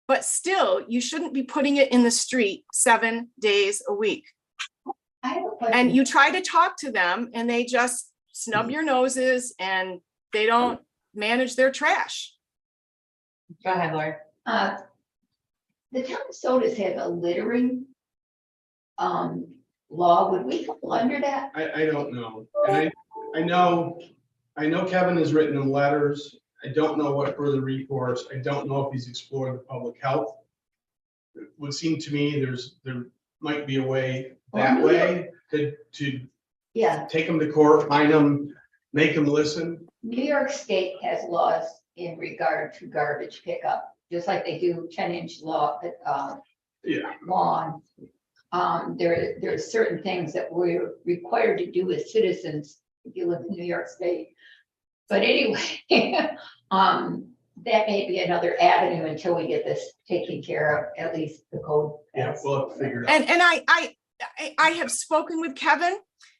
Speaker 11: but still, you shouldn't be putting it in the street 7 days a week.
Speaker 4: I have a question.
Speaker 11: And you try to talk to them and they just snub your noses and they don't manage their trash.
Speaker 6: Go ahead, Lori.
Speaker 4: The town of Sodas has a littering law. Would we fall under that?
Speaker 3: I don't know. And I know Kevin has written them letters. I don't know what further recourse. I don't know if he's explored the public health. It would seem to me there might be a way that way to
Speaker 4: Yeah,
Speaker 3: take them to court, find them, make them listen.
Speaker 4: New York State has laws in regard to garbage pickup, just like they do 10-inch law,
Speaker 3: Yeah.
Speaker 4: lawn. There are certain things that we're required to do as citizens if you live in New York State. But anyway, that may be another avenue until we get this taken care of, at least the code.
Speaker 3: Yeah, we'll have to figure it out.
Speaker 11: And I have spoken with Kevin,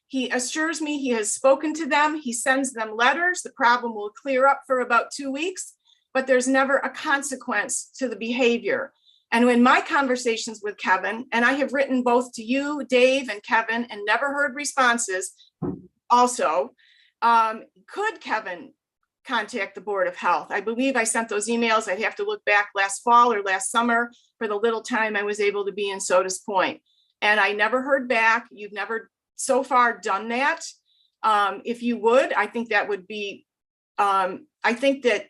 Speaker 11: He assures me he has spoken to them. He sends them letters. The problem will clear up for about 2 weeks, but there's never a consequence to the behavior. And in my conversations with Kevin, and I have written both to you, Dave, and Kevin, and never heard responses also, could Kevin contact the Board of Health? I believe I sent those emails. I'd have to look back last fall or last summer for the little time I was able to be in Sodas Point. And I never heard back. You've never so far done that. If you would, I think that would be, I think that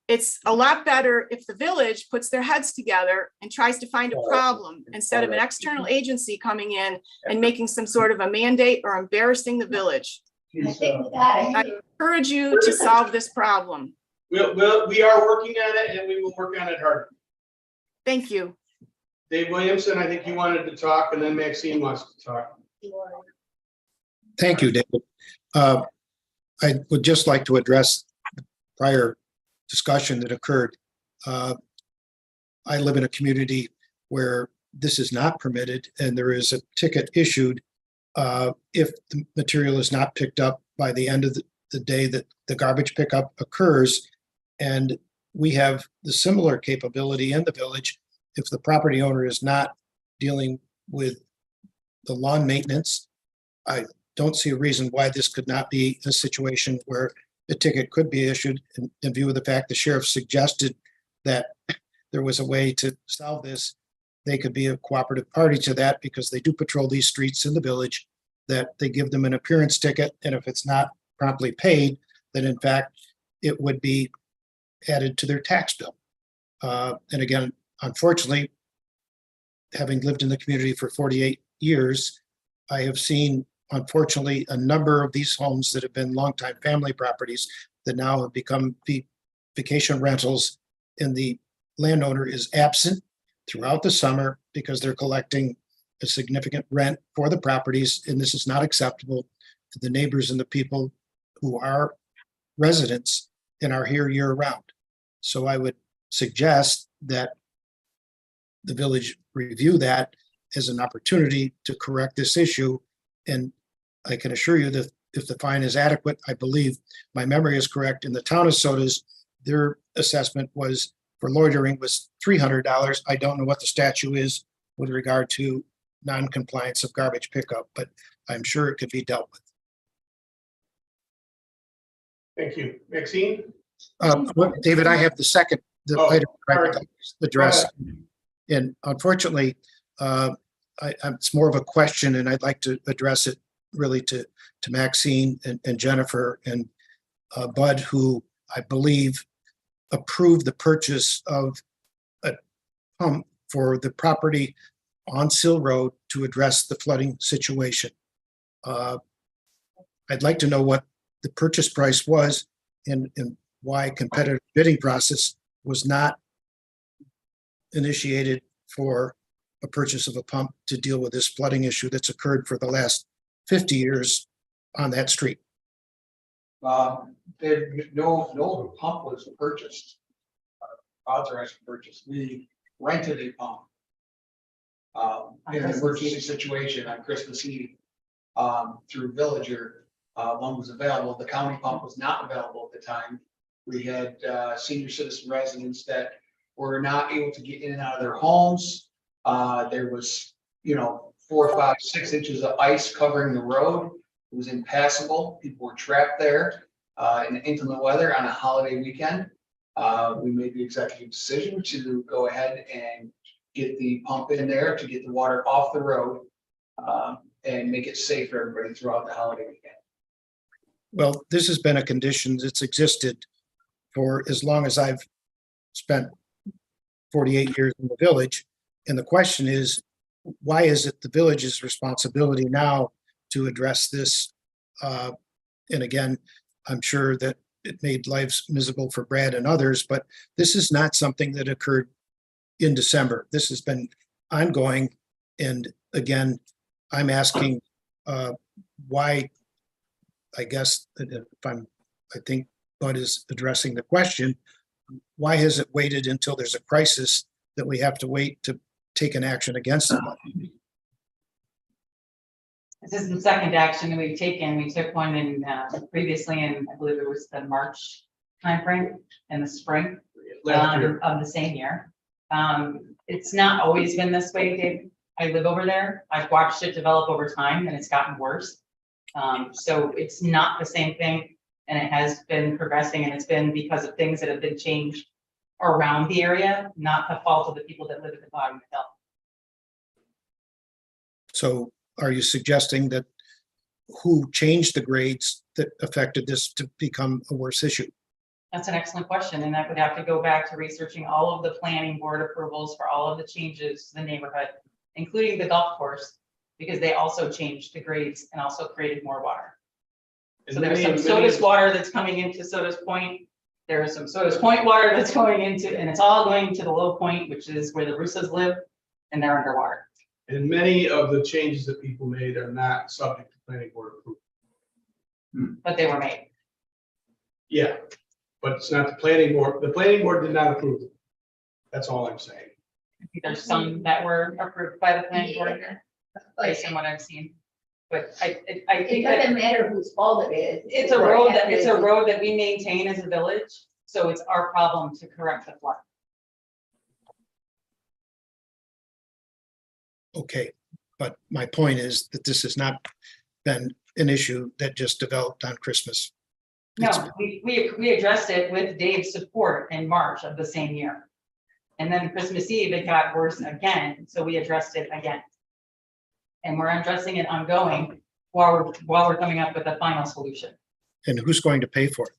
Speaker 11: it's a lot better if the village puts their heads together and tries to find a problem instead of an external agency coming in and making some sort of a mandate or embarrassing the village.
Speaker 4: I think with that,
Speaker 11: I encourage you to solve this problem.
Speaker 3: We are working on it and we will work on it hard.
Speaker 11: Thank you.
Speaker 3: Dave Williamson, I think you wanted to talk, and then Maxine wants to talk.
Speaker 9: Thank you, David. I would just like to address the prior discussion that occurred. I live in a community where this is not permitted and there is a ticket issued if the material is not picked up by the end of the day that the garbage pickup occurs. And we have the similar capability in the village. If the property owner is not dealing with the lawn maintenance, I don't see a reason why this could not be a situation where the ticket could be issued in view of the fact the sheriff suggested that there was a way to solve this. They could be a cooperative party to that because they do patrol these streets in the village, that they give them an appearance ticket. And if it's not promptly paid, then in fact, it would be added to their tax bill. And again, unfortunately, having lived in the community for 48 years, I have seen, unfortunately, a number of these homes that have been longtime family properties that now have become vacation rentals, and the landowner is absent throughout the summer because they're collecting a significant rent for the properties, and this is not acceptable to the neighbors and the people who are residents and are here year round. So I would suggest that the village review that as an opportunity to correct this issue. And I can assure you that if the fine is adequate, I believe my memory is correct, in the town of Sodas, their assessment was for loitering was $300. I don't know what the statute is with regard to non-compliance of garbage pickup, but I'm sure it could be dealt with.
Speaker 3: Thank you. Maxine?
Speaker 9: David, I have the second, the
Speaker 3: Oh,
Speaker 9: item I would
Speaker 3: sorry.
Speaker 9: like to address. And unfortunately, it's more of a question, and I'd like to address it really to Maxine and Jennifer and Bud, who I believe approved the purchase of a pump for the property on Sill Road to address the flooding situation. I'd like to know what the purchase price was and why competitive bidding process was not initiated for a purchase of a pump to deal with this flooding issue that's occurred for the last 50 years on that street.
Speaker 8: No pump was purchased, authorized to purchase. We rented a pump. In an emergency situation on Christmas Eve, through Villager, one was available. The county pump was not available at the time. We had senior citizen residents that were not able to get in and out of their homes. There was, 4, 5, 6 inches of ice covering the road. It was impassable. People were trapped there in inclement weather on a holiday weekend. We made the executive decision to go ahead and get the pump in there to get the water off the road and make it safe for everybody throughout the holiday weekend.
Speaker 9: Well, this has been a condition that's existed for as long as I've spent 48 years in the village. And the question is, why is it the village's responsibility now to address this? And again, I'm sure that it made lives miserable for Brad and others, but this is not something that occurred in December. This has been ongoing. And again, I'm asking why, I guess, I think Bud is addressing the question, why has it waited until there's a crisis that we have to wait to take an action against it?
Speaker 6: This is the second action that we've taken. We took one in, previously in, I believe it was the March timeframe in the spring.
Speaker 3: Last year.
Speaker 6: Of the same year. It's not always been this way, Dave. I live over there. I've watched it develop over time and it's gotten worse. So it's not the same thing and it has been progressing and it's been because of things that have been changed around the area, not the fault of the people that live at the bottom of the hill.
Speaker 9: So are you suggesting that who changed the grades that affected this to become a worse issue?
Speaker 6: That's an excellent question, and that would have to go back to researching all of the planning board approvals for all of the changes to the neighborhood, including the golf course, because they also changed the grades and also created more water.
Speaker 3: And
Speaker 6: So there's some
Speaker 3: many
Speaker 6: Sodas water that's coming into Sodas Point. There is some Sodas Point water that's going into, and it's all going to the low point, which is where the Russos live, and they're underwater.
Speaker 3: And many of the changes that people made are not subject to planning board approval.
Speaker 6: But they were made.
Speaker 3: Yeah, but it's not the planning board. The planning board did not approve it. That's all I'm saying.
Speaker 6: There's some that were approved by the planning board, based on what I've seen. But I
Speaker 4: It
Speaker 6: think that
Speaker 4: doesn't matter whose fault it is.
Speaker 6: it's a road that, it's a road that we maintain as a village, so it's our problem to correct the flood.
Speaker 9: Okay, but my point is that this has not been an issue that just developed on Christmas. It's-
Speaker 6: No, we addressed it with Dave's support in March of the same year. And then Christmas Eve, it got worse again, so we addressed it again. And we're addressing it ongoing while we're coming up with a final solution.
Speaker 9: And who's going to pay for it?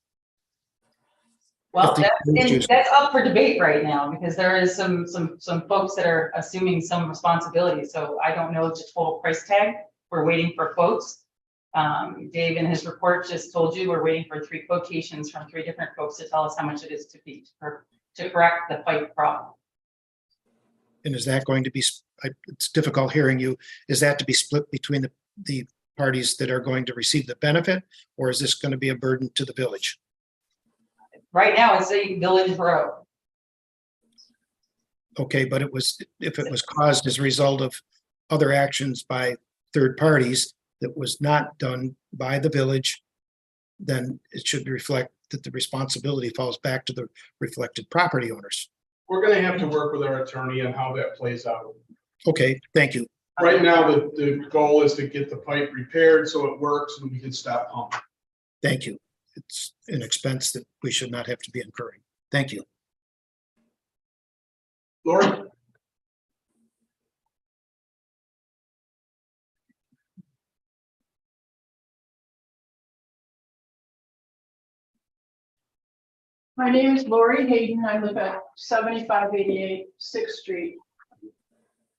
Speaker 6: Well,
Speaker 9: If the issues-
Speaker 6: that's up for debate right now, because there is some folks that are assuming some responsibility, so I don't know the total price tag. We're waiting for quotes. Dave in his report just told you, we're waiting for 3 quotations from 3 different folks to tell us how much it is to correct the pipe problem.
Speaker 9: And is that going to be, it's difficult hearing you, is that to be split between the parties that are going to receive the benefit? Or is this going to be a burden to the village?
Speaker 6: Right now, it's a village road.
Speaker 9: Okay, but if it was caused as a result of other actions by third parties that was not done by the village, then it should reflect that the responsibility falls back to the reflected property owners.
Speaker 3: We're gonna have to work with our attorney on how that plays out.
Speaker 9: Okay, thank you.
Speaker 3: Right now, the goal is to get the pipe repaired so it works and we can stop pumping.
Speaker 9: Thank you. It's an expense that we should not have to be incurring. Thank you.
Speaker 3: Lori?
Speaker 2: My name is Lori Hayden. I live at 7588 6th Street.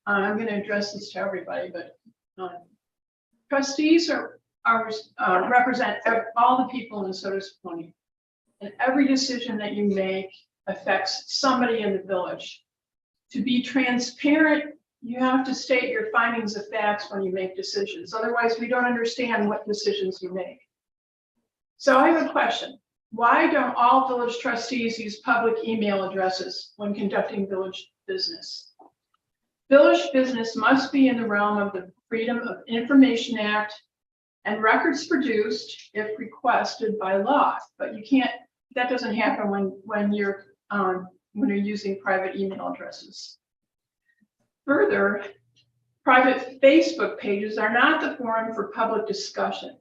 Speaker 2: I'm going to address this to everybody, but trustees represent all the in Sodas Point. And every decision that you make affects somebody in the village. To be transparent, you have to state your findings of facts when you make decisions. Otherwise, we don't understand what decisions you make. So I have a question. Why don't all village trustees use public email addresses when conducting village business? Village business must be in the realm of the Freedom of Information Act and records produced if requested by law. But you can't, that doesn't happen when you're using private email addresses. Further, private Facebook pages are not the forum for public discussion.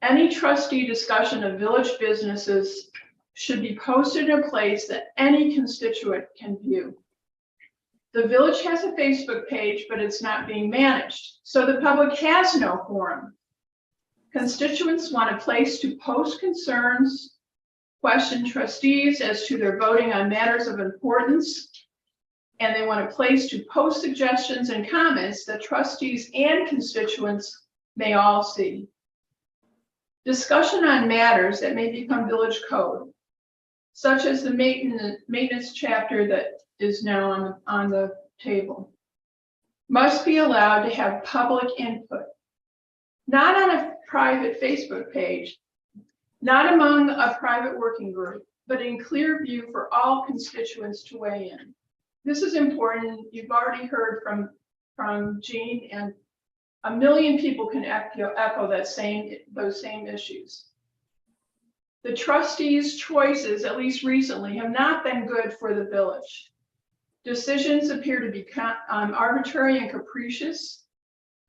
Speaker 2: Any trustee discussion of village businesses should be posted in a place that any constituent can view. The village has a Facebook page, but it's not being managed, so the public has no forum. Constituents want a place to post concerns, question trustees as to their voting on matters of importance, and they want a place to post suggestions and comments that trustees and constituents may all see. Discussion on matters that may become village code, such as the maintenance chapter that is now on the table, must be allowed to have public input, not on a private Facebook page, not among a private working group, but in clear view for all constituents to weigh in. This is important. You've already heard from Jean and A million people can echo those same issues. The trustees' choices, at least recently, have not been good for the village. Decisions appear to be arbitrary and capricious.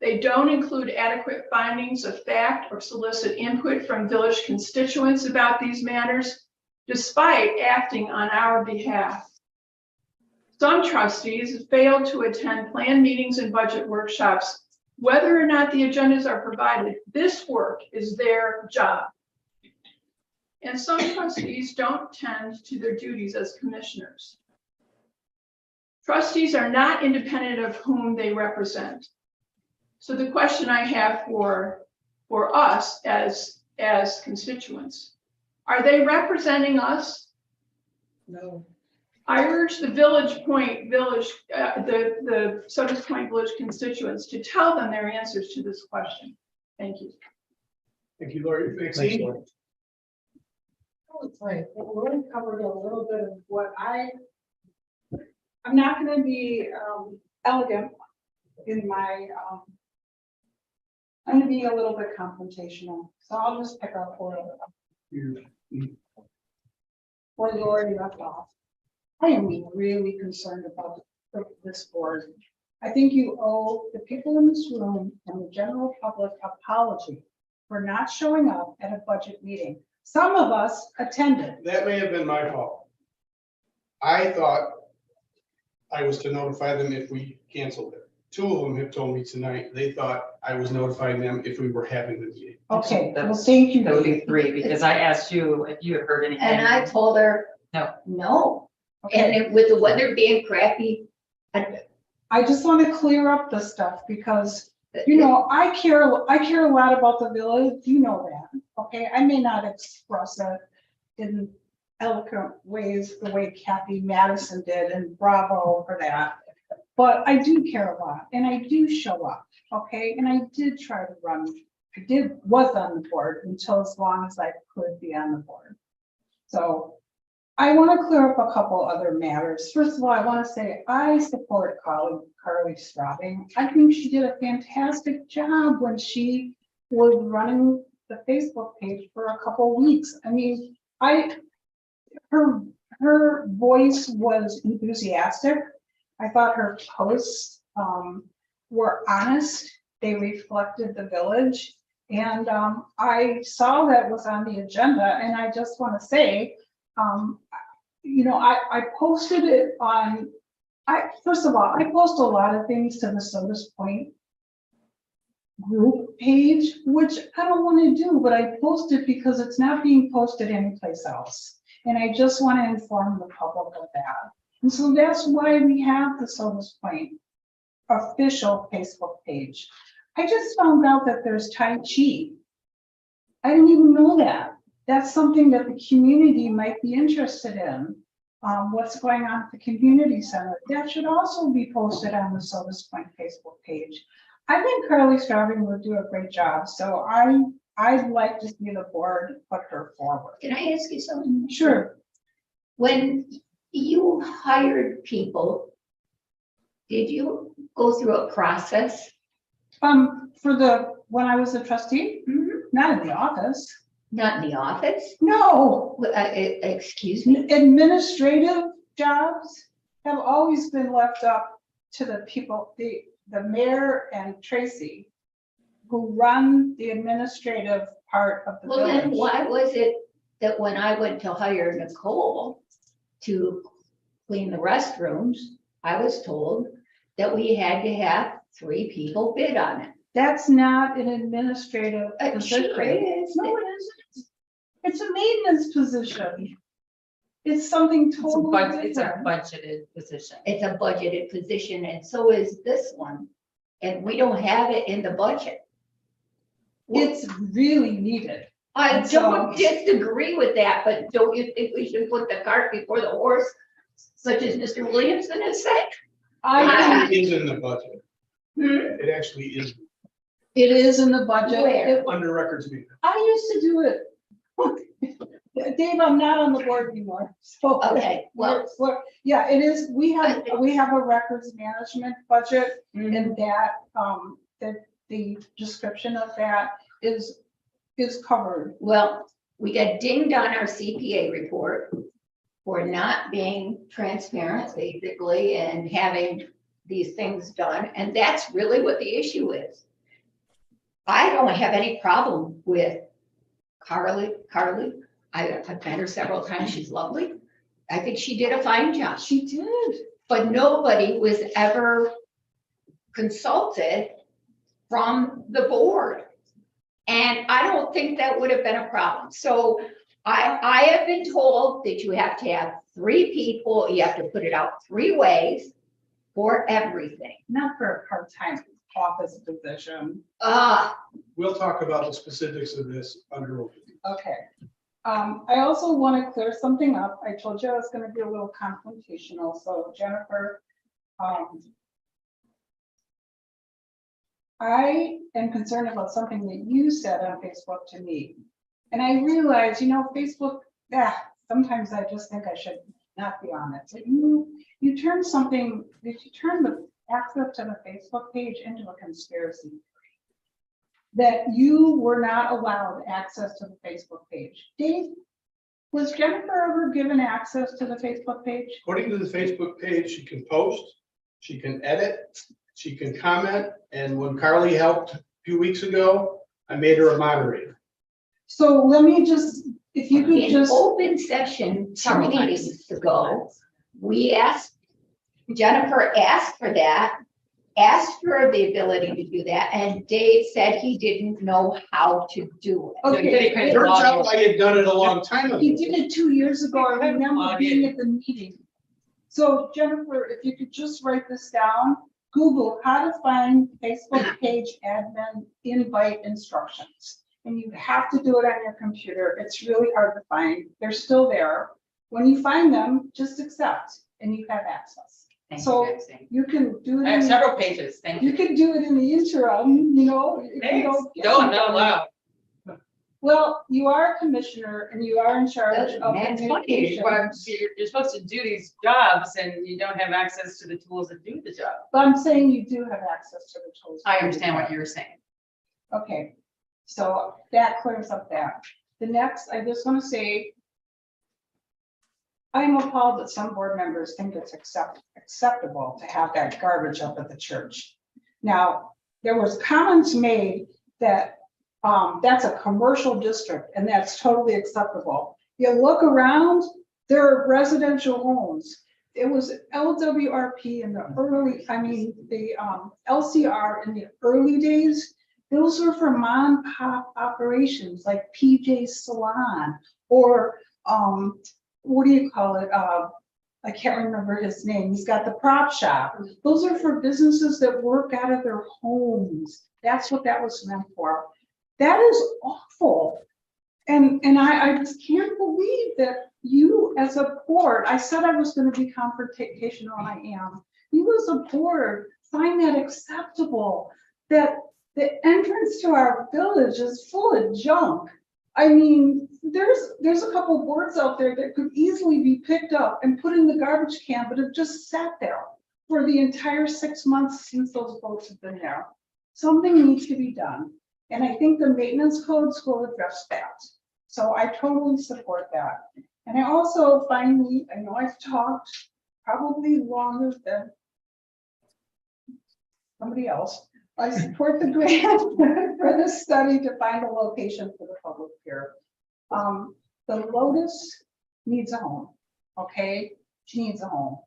Speaker 2: They don't include adequate findings of fact or solicit input from village constituents about these matters, despite acting on our behalf. Some trustees failed to attend planned meetings and budget workshops. Whether or not the agendas are provided, this work is their job. And some trustees don't tend to their duties as commissioners. Trustees are not independent of whom they represent. So the question I have for us as constituents, are they representing us?
Speaker 1: No.
Speaker 2: I urge the Village Point Village, the Sodus Point Village constituents to tell them their answers to this question. Thank you.
Speaker 3: Thank you, Lori.
Speaker 7: Thanks,
Speaker 3: Maxine?
Speaker 7: Lori.
Speaker 12: Right, well, Lori covered a little bit of what I'm not gonna be elegant in my, I'm gonna be a little bit confrontational, so I'll just pick up where Lori left off. I am really concerned about this board. I think you owe the people in this room and the general public apology for not showing up at a budget meeting. Some of us attended.
Speaker 3: That may have been my fault. I thought I was to notify them if we canceled it. Two of them have told me tonight, they thought I was notifying them if we were having the meeting.
Speaker 12: Okay, well,
Speaker 6: That's-
Speaker 12: thank you.
Speaker 6: That would be 3, because I asked you if you had heard anything.
Speaker 4: And I told her,
Speaker 6: No.
Speaker 4: no.
Speaker 12: Okay.
Speaker 4: And with the weather being crappy,
Speaker 12: I just want to clear up the stuff because, you know, I care a lot about the village, you know that, okay? I may not express it in eloquent ways the way Kathy Madison did, and bravo for that. But I do care a lot and I do show up, okay? And I did try to run, was on the board until as long as I could be on the board. So I want to clear up a couple other matters. First of all, I want to say I support Carly Straubing. I think she did a fantastic job when she was running the Facebook page for a couple weeks. I mean, her voice was enthusiastic. I thought her posts were honest. They reflected the village. And I saw that was on the agenda, and I just want to say, you know, I posted it on, first of all, I post a lot of things to the Sodus Point group page, which I don't want to do, but I post it because it's not being posted anyplace else. And I just want to inform the public of that. And so that's why we have the Sodus Point official Facebook page. I just found out that there's Tai Chi. I didn't even know that. That's something that the community might be interested in. What's going on at the community center. That should also be posted on the Sodus Point Facebook page. I think Carly Straubing would do a great job. So I'd like to see the board put her forward.
Speaker 4: can I ask you something?
Speaker 12: Sure.
Speaker 4: When you hired people, did you go through a process?
Speaker 12: When I was a trustee, not in the office.
Speaker 4: Not in the office?
Speaker 12: No,
Speaker 4: Excuse me?
Speaker 12: administrative jobs have always been left up to the people, the mayor and Tracy, who run the administrative part of the
Speaker 4: Well, then
Speaker 12: village.
Speaker 4: why was it that when I went to hire Nicole to clean the restrooms, I was told that we had to have 3 people bid on it?
Speaker 12: That's not an administrative position.
Speaker 4: Sure it is.
Speaker 12: No, it isn't. It's a maintenance position. It's something
Speaker 6: It's a
Speaker 12: totally
Speaker 6: it's a
Speaker 12: different.
Speaker 6: budgeted position.
Speaker 4: It's a budgeted position, and so is this one. And we don't have it in the budget.
Speaker 12: It's really needed.
Speaker 4: I
Speaker 12: And so-
Speaker 4: don't disagree with that, but don't you think we should put the cart before the horse, such as Mr. Williamson has said?
Speaker 12: I,
Speaker 3: It is in the budget.
Speaker 4: Hmm?
Speaker 3: It actually is
Speaker 12: it is in the budget.
Speaker 4: Where?
Speaker 3: under records meeting.
Speaker 12: I used to do it. Dave, I'm not on the board anymore, so.
Speaker 4: Okay, well-
Speaker 12: Yeah, it is, we have a records management budget
Speaker 4: Mhm.
Speaker 12: and that the description of that is covered.
Speaker 4: Well, we got dinged on our CPA report for not being transparent, basically, and having these things done, and that's really what the issue is. I don't have any problem with Carly. I've met her several times. She's lovely. I think she did a fine job.
Speaker 12: She did.
Speaker 4: But nobody was ever consulted from the board. And I don't think that would have been a problem. So I have been told that you have to have 3 people, you have to put it out 3 ways for everything.
Speaker 12: Not for a part-time office position.
Speaker 3: We'll talk about the specifics of this under open.
Speaker 12: Okay. I also want to clear something up. I told you I was going to be a little confrontational, so Jennifer, I am concerned about something that you said on Facebook to me. And I realized, Facebook, sometimes I just think I should not be on it. So you turn the access to the Facebook page into a conspiracy theory. That you were not allowed access to the Facebook page. Dave, was Jennifer ever given access to the Facebook page?
Speaker 3: According to the Facebook page, she can post, she can edit, she can comment, and when Carly helped a few weeks ago, I made her a moderator.
Speaker 12: So let me just, if you could
Speaker 4: In
Speaker 12: just.
Speaker 4: open session 2 meetings ago, Jennifer asked for that, asked for the ability to do that, and Dave said he didn't know how to do it.
Speaker 12: Okay,
Speaker 3: It turns out I had done it a long time ago.
Speaker 12: he did it 2 years ago. I remember being at the meeting. So Jennifer, if you could just write this down, Google how to find Facebook page admin invite instructions. And you have to do it on your computer. It's really hard to find. They're still there. When you find them, just accept and you have access.
Speaker 6: Thank you,
Speaker 12: So
Speaker 6: Betsy.
Speaker 12: you can do
Speaker 6: I have
Speaker 12: it.
Speaker 6: several pages, thank
Speaker 12: You
Speaker 6: you.
Speaker 12: can do it in the interim, if you
Speaker 6: Thanks.
Speaker 12: don't get
Speaker 6: No, I'm
Speaker 12: it
Speaker 6: not
Speaker 12: done.
Speaker 6: allowed.
Speaker 12: Well, you are a commissioner and you are in charge of
Speaker 4: That's
Speaker 6: It's funny,
Speaker 12: communications.
Speaker 6: but you're supposed to do these jobs and you don't have access to the tools that do the job.
Speaker 12: But I'm saying you do have access to the tools.
Speaker 6: I understand what you're saying.
Speaker 12: Okay, so that clears up that. The next, I just want to say, I'm appalled that some board members think it's acceptable to have that garbage up at the church. Now, there was comments made that that's a commercial district and that's totally acceptable. You look around, there are residential homes. It was LWRP in the early, the LCR in the early days. Those were for mom and pop operations like PJ's Salon or what do you call it? I can't remember his name. He's got the prop shop. Those are for businesses that work out of their homes. That's what that was meant for. That is awful. And I just can't believe that you as a board, I said I was going to be confrontational and I am. You as a board find that acceptable, that the entrance to our village is full of junk. I mean, there's a couple boards out there that could easily be picked up and put in the garbage can, but have just sat there for the entire 6 months since those boats have been there. Something needs to be done. And I think the maintenance codes will address that. So I totally support that. And I also finally, I know I've talked probably longer than somebody else. I support the grant for this study to find a location for the public here. The Lotus needs a home, okay? She needs a home.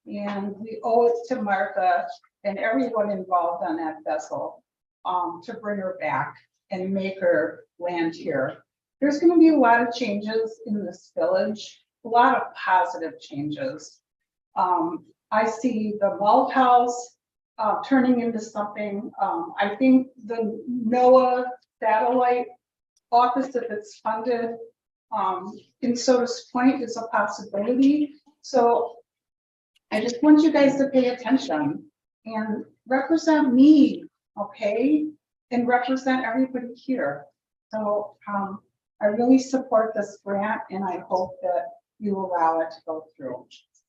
Speaker 12: And we owe it to Martha and everyone involved on that vessel to bring her back and make her land here. There's going to be a lot of changes in this village, a lot of positive changes. I see the Malt House turning into something. I think the NOAA satellite office, if it's funded in Sodas Point, is a possibility. So I just want you guys to pay attention and represent me, okay? And represent everybody here. So I really support this grant and I hope that you allow it to go through.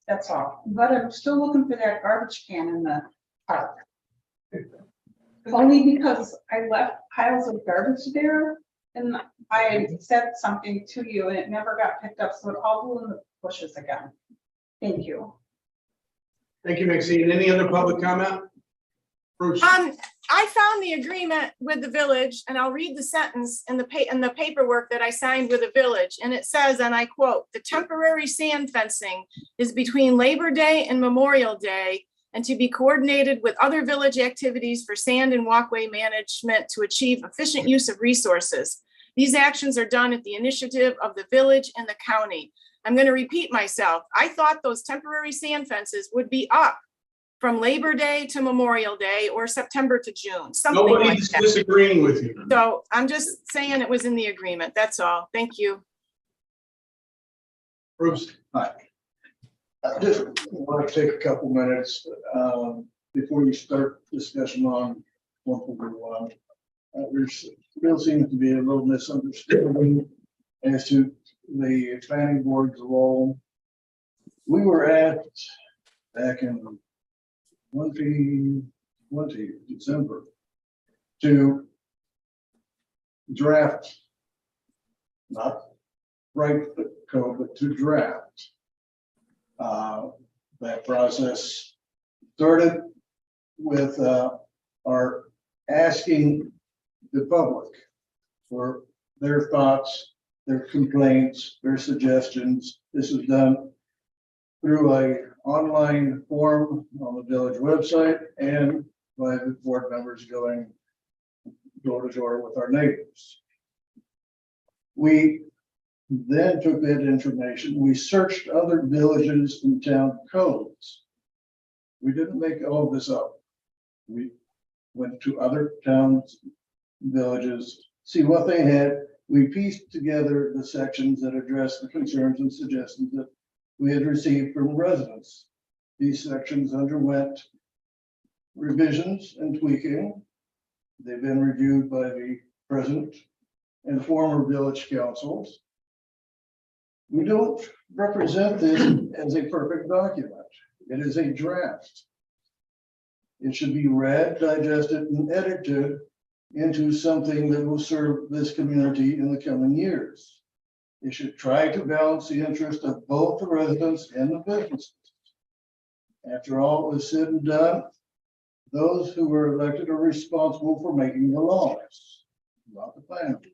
Speaker 12: That's all. But I'm still looking for that garbage can in the park. only because I left piles of garbage there. And I said something to you and it never got picked up, so it all blew in the bushes again. Thank you.
Speaker 3: Thank you, Maxine. Any other public comment? Bruce?
Speaker 11: I found the agreement with the village, and I'll read the sentence in the paperwork that I signed with the village, and it says, and I quote, "The temporary sand fencing is between Labor Day and Memorial Day, and to be coordinated with other village activities for sand and walkway management to achieve efficient use of resources. These actions are done at the initiative of the village and the county." I'm going to repeat myself. I thought those temporary sand fences would be up from Labor Day to Memorial Day or September to June, something like
Speaker 3: Nobody's
Speaker 11: that.
Speaker 3: disagreeing with you.
Speaker 11: So I'm just saying it was in the agreement. That's all. Thank you.
Speaker 3: Bruce?
Speaker 13: I just want to take a couple minutes before you start discussion on 141. There's still seems to be a little misunderstanding as to the planning board's role. We were asked back in 2020, December, to draft, not write the code, but to draft. That process started with our asking the public for their thoughts, their complaints, their suggestions. This is done through a online form on the village website and by the board members going door to door with our neighbors. We then took that information, we searched other villages and town codes. We didn't make all of this up. We went to other towns, villages, see what they had. We pieced together the sections that address the concerns and suggestions that we had received from residents. These sections underwent revisions and tweaking. They've been reviewed by the present and former village councils. We don't represent this as a perfect document. It is a draft. It should be read, digested, and edited into something that will serve this community in the coming years. It should try to balance the interest of both the residents and the businesses. After all is said and done, those who were elected are responsible for making the laws, not the planning.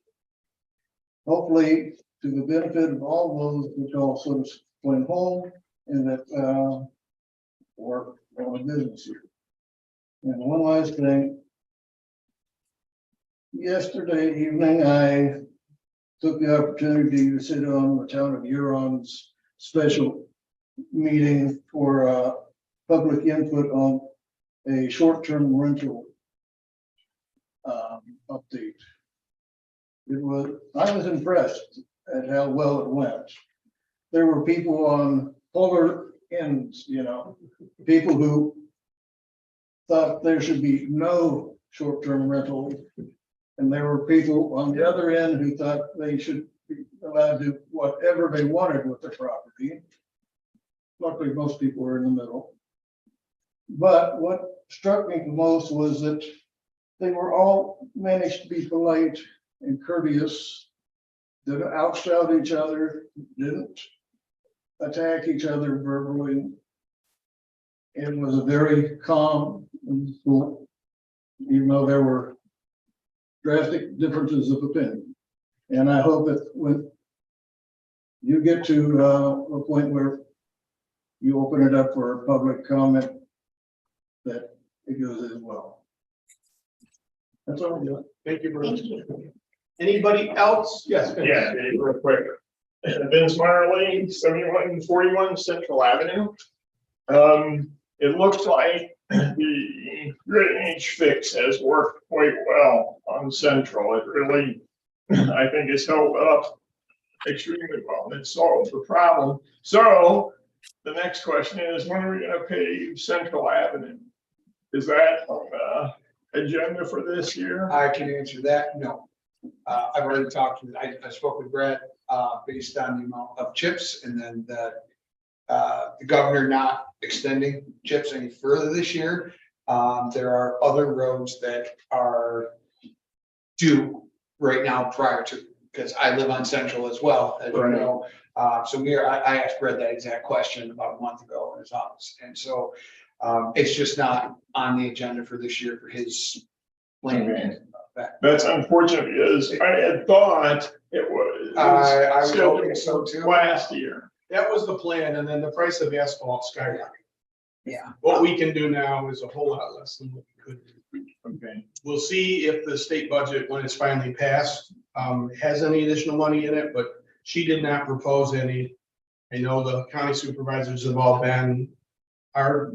Speaker 13: Hopefully, to the benefit of all those which also went home and that or on a business here. And one last thing. Yesterday evening, I took the opportunity to sit on the town of Huron's special meeting for public input on a short-term rental update. I was impressed at how well it went. There were people on polar ends, people who thought there should be no short-term rental. And there were people on the other end who thought they should be allowed to do whatever they wanted with their property. Luckily, most people were in the middle. But what struck me the most was that they were all managed to be polite and courteous, didn't outshout each other, didn't attack each other verbally. It was a very calm and cool, even though there were drastic differences of opinion. And I hope that when you get to a point where you open it up for public comment, that it goes as well. That's all I'm doing.
Speaker 3: Thank you, Bruce. Anybody else? Yes.
Speaker 14: Yeah, real quick. Vince Marley, 7141 Central Avenue. It looks like the drainage fix has worked quite well on Central. It really, I think, has held up extremely well. It solved the problem. So the next question is, when are we going to pave Central Avenue? Is that on the agenda for this year?
Speaker 8: I can answer that, no. I've already talked to, I spoke with Brett, based on the amount of chips and then the governor not extending chips any further this year. There are other roads that are due right now prior to, because I live on Central as well, as you
Speaker 14: Right.
Speaker 8: know. So I asked Brett that exact question about a month ago in his office. And so it's just not on the agenda for this year for his plan.
Speaker 14: That's unfortunate because I had thought it was.
Speaker 8: I was
Speaker 14: scheduled
Speaker 8: hoping so too.
Speaker 14: Last year.
Speaker 3: That was the plan, and then the price of asphalt skyrocketed.
Speaker 8: Yeah.
Speaker 3: What we can do now is a whole lot less than what we could do.
Speaker 14: Okay.
Speaker 3: We'll see if the state budget, when it's finally passed, has any additional money in it, but she did not propose any. I know the county supervisors have all been, our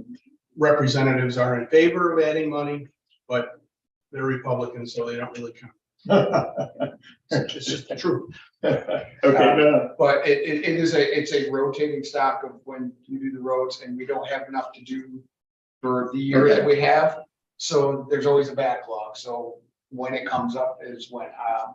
Speaker 3: representatives are in favor of adding money, but they're Republicans, so they don't really count. It's just the truth.
Speaker 14: Okay, no.
Speaker 8: But it's a rotating stock of when you do the roads and we don't have enough to do for the year that we have. So there's always a backlog. So when it comes up is when,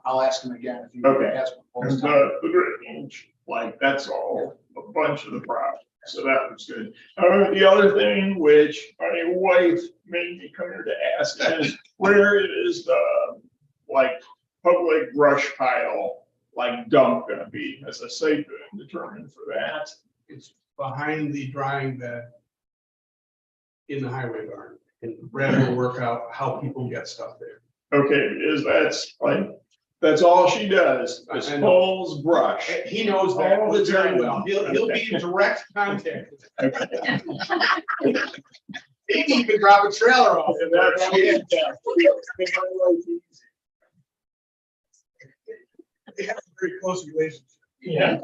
Speaker 8: I'll ask him again if he
Speaker 14: Okay.
Speaker 8: has proposed time.
Speaker 14: The drainage, like, that's all, a bunch of the problem, so that was good. The other thing which my wife made me come here to ask is, where is the, like, public brush pile, like, dump gonna be? Has a site been determined for that?
Speaker 3: It's behind the drying bed in the highway barn. And Brad will work out how people get stuff there.
Speaker 14: Okay, is that's like, that's all she does, is
Speaker 3: I know.
Speaker 14: pulls brush.
Speaker 3: He knows that
Speaker 14: All the
Speaker 3: very
Speaker 14: time.
Speaker 3: well. He'll be in direct contact.
Speaker 14: Okay.
Speaker 3: Maybe even drop a trailer off.
Speaker 14: And that's-
Speaker 3: They have a very close relationship.
Speaker 14: Yeah.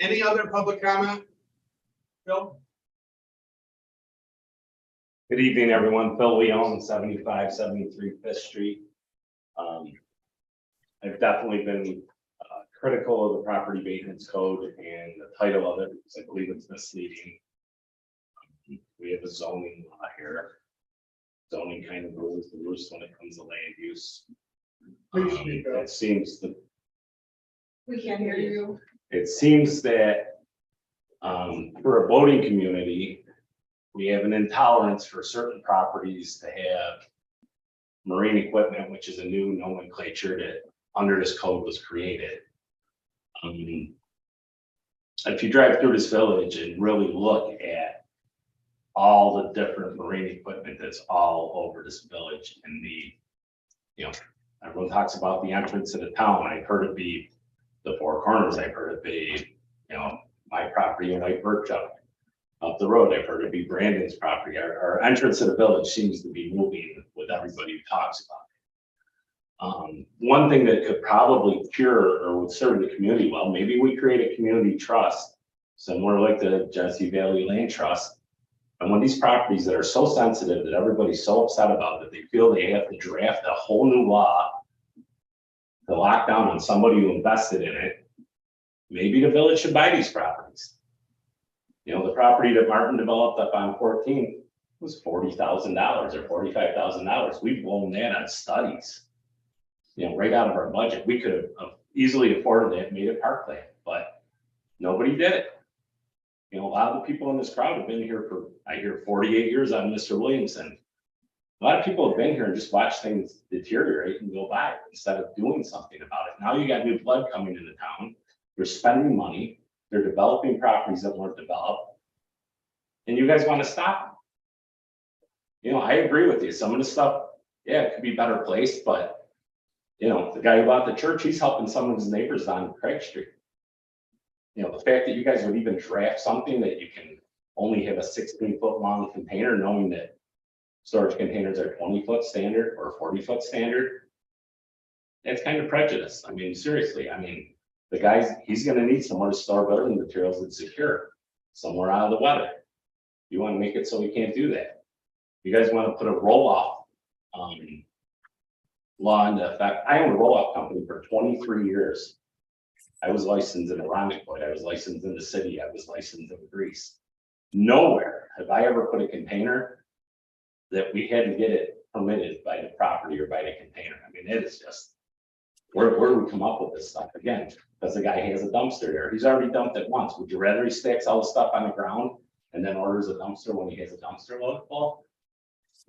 Speaker 3: Any other public comment? Phil?
Speaker 15: Good evening, everyone. Phil Leon, 7573 Fifth Street. I've definitely been critical of the property maintenance code and the title of it, because I believe it's misleading. We have a zoning law here. Zoning kind of rules the roost when it comes to land use. It seems that
Speaker 2: We can't hear you.
Speaker 15: it seems that for a boating community, we have an intolerance for certain properties to have marine equipment, which is a new nomenclature that under this code was created. If you drive through this village and really look at all the different marine equipment that's all over this village and everyone talks about the entrance to the town. I've heard it be the Four Corners. I've heard it be, my property in White Birch up the road. I've heard it be Brandon's property. Our entrance to the village seems to be moving with everybody who talks about it. One thing that could probably cure or would serve the community well, maybe we create a community trust, similar like the Genesee Valley Land Trust. And when these properties that are so sensitive that everybody's so upset about that they feel they have to draft a whole new law to lock down on somebody who invested in it, maybe the village should buy these properties. The property that Martin developed up on 14 was $40,000 or $45,000. We've blown that on studies, right out of our budget. We could have easily afforded that, made it parkland, but nobody did it. A lot of the people in this crowd have been here for, I hear 48 years on Mr. Williamson. A lot of people have been here and just watched things deteriorate and go by instead of doing something about it. Now you got new blood coming into town. They're spending money. They're developing properties that weren't developed. And you guys want to stop them. I agree with you. Some of the stuff, yeah, it could be better placed, but the guy who bought the church, he's helping some of his neighbors on Craig Street. The fact that you guys would even draft something that you can only have a 16-foot long container, knowing that storage containers are 20-foot standard or 40-foot standard, that's kind of prejudice. Seriously, the guy's, he's gonna need somewhere to store building materials that's secure, somewhere out of the weather. You wanna make it so we can't do that. You guys wanna put a roll-off law into effect. I owned a roll-off company for 23 years. I was licensed in Irondequoit. I was licensed in the city. I was licensed in Greece. Nowhere have I ever put a container that we had to get it permitted by the property or by the container. It is just, where do we come up with this stuff? Again, because the guy has a dumpster there. He's already dumped it once. Would you rather he stacks all the stuff on the ground and then orders a dumpster when he has a dumpster load full.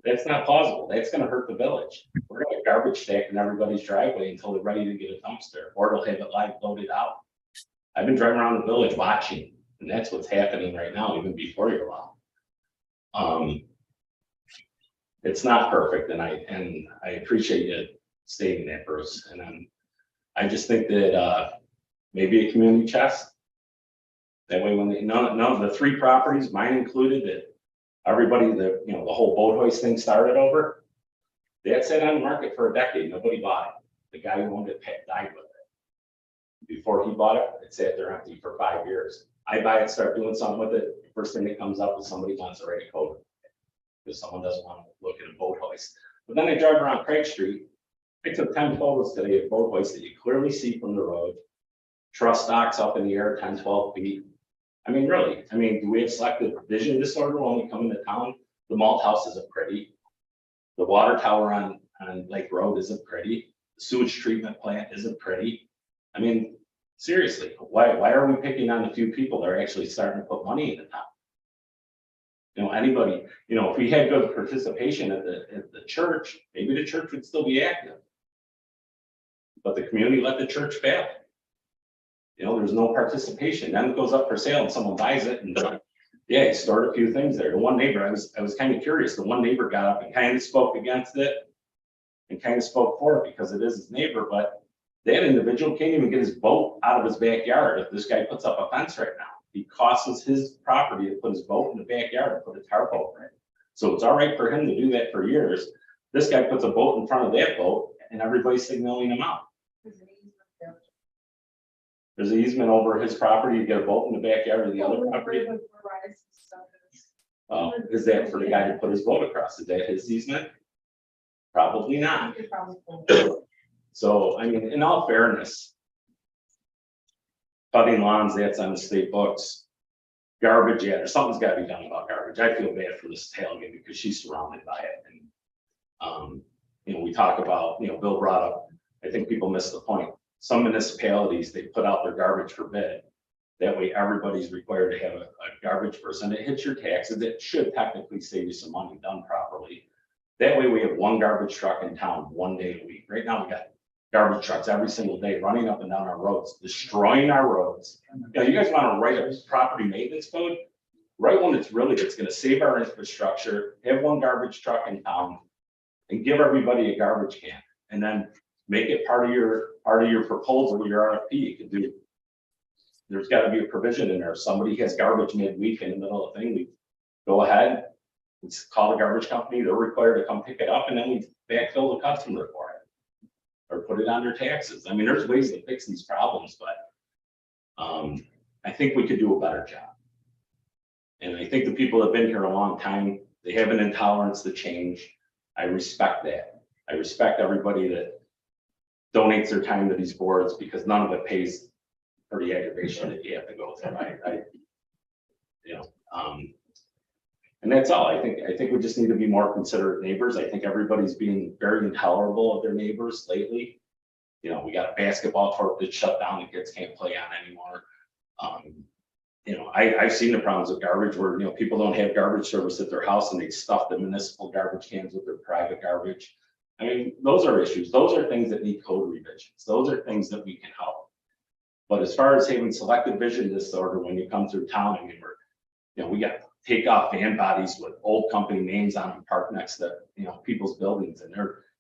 Speaker 15: That's not plausible. That's gonna hurt the village. We're gonna have garbage stacked in everybody's driveway until they're ready to get a dumpster, or they'll have it live loaded out. I've been driving around the village watching, and that's what's happening right now, even before you're out. It's not perfect, and I appreciate you stating that, Bruce, and I just think that, maybe a community chest. That way, when none of the 3 properties, mine included, that everybody, the whole boat hoist thing started over. They had sat on the market for a decade, nobody bought it. The guy who owned it died with it. Before he bought it, it sat there empty for 5 years. I buy it, start doing something with it, first thing that comes up is somebody wants to write a code. Because someone doesn't want to look at a boat hoist. But then I drive around Craig Street, I took 10 photos today of boat hoists that you clearly see from the road. Truss stocks up in the air, 10, 12 feet. I mean, really, do we have selective vision disorder when we come into town? The malt house isn't pretty. The water tower on Lake Road isn't pretty. The sewage treatment plant isn't pretty. I mean, seriously, why are we picking on the few people that are actually starting to put money into town? Anybody, if we had good participation at the church, maybe the church would still be active. But the community let the church fail. There's no participation. Then it goes up for sale and someone buys it and yeah, he stored a few things there. The one neighbor, I was kind of curious. The one neighbor got up and kind of spoke against it and kind of spoke for it because it is his neighbor, but that individual can't even get his boat out of his backyard if this guy puts up a fence right now. He costs his property to put his boat in the backyard and put a tarp over it. So it's all right for him to do that for years. This guy puts a boat in front of that boat and everybody's signaling him out. There's an easement over his property to get a boat in the backyard of the other property. Is that for the guy to put his boat across? Is that his easement? Probably not. So, in all fairness, cutting lawns, that's on the state books. Garbage, yeah, something's got to be done about garbage. I feel bad for this tailgate because she's surrounded by it. And we talk about, Bill brought up, I think people miss the point. Some municipalities, they put out their garbage for bid. That way everybody's required to have a garbage person. It hits your taxes. It should technically save you some money done properly. That way we have one garbage truck in town 1 day a week. Right now we got garbage trucks every single day running up and down our roads, destroying our roads. You guys want to write a property maintenance code? Write one that's going to save our infrastructure, have one garbage truck in town, and give everybody a garbage can. And then make it part of your proposal, your RFP. You can do. There's got to be a provision in there. If somebody has garbage midweek in the middle of the thing, we go ahead, let's call the garbage company. They're required to come pick it up, and then we backfill the customer for it, or put it on their taxes. There's ways to fix these problems, but I think we could do a better job. And I think the people that have been here a long time, they have an intolerance to change. I respect that. I respect everybody that donates their time to these boards because none of it pays for the aggravation that you have to go through. And that's all. I think we just need to be more considerate neighbors. I think everybody's being very intolerable of their neighbors lately. We got a basketball court that's shut down, the kids can't play on anymore. I've seen the problems with garbage where, people don't have garbage service at their house and they stuff the municipal garbage cans with their private garbage. Those are issues. Those are things that need code revisions. Those are things that we can help. But as far as having selective vision disorder, when you come through town, we got take off van bodies with old company names on them parked next to, people's buildings. And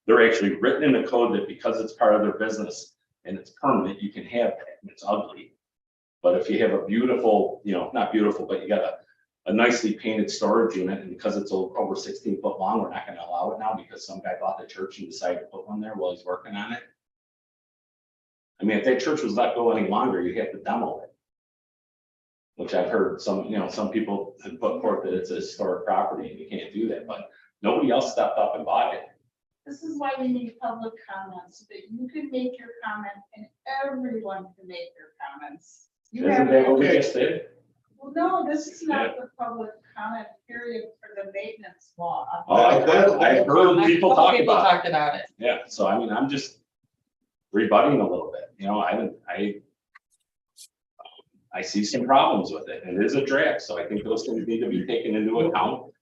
Speaker 15: they're actually written in the code that because it's part of their business and it's permanent, you can have that and it's ugly. But if you have a beautiful, not beautiful, but you got a nicely painted storage unit, and because it's over 16 foot long, we're not going to allow it now because some guy bought the church and decided to put one there while he's working on it. If that church was let go any longer, you'd have to demo it. Which I've heard some people have put forth that it's a historic property and you can't do that, but nobody else stepped up and bought it.
Speaker 2: This is why we need public comments, so that you can make your comment and everyone can make their comments.
Speaker 15: Isn't that what we just did?
Speaker 2: Well, no, this is not the public comment period for the maintenance law.
Speaker 15: I've heard people talk about
Speaker 6: talked about it.
Speaker 15: it. Yeah, so I'm just rebutting a little bit, I see some problems with it, and it is a draft, so I think those things need to be taken into account.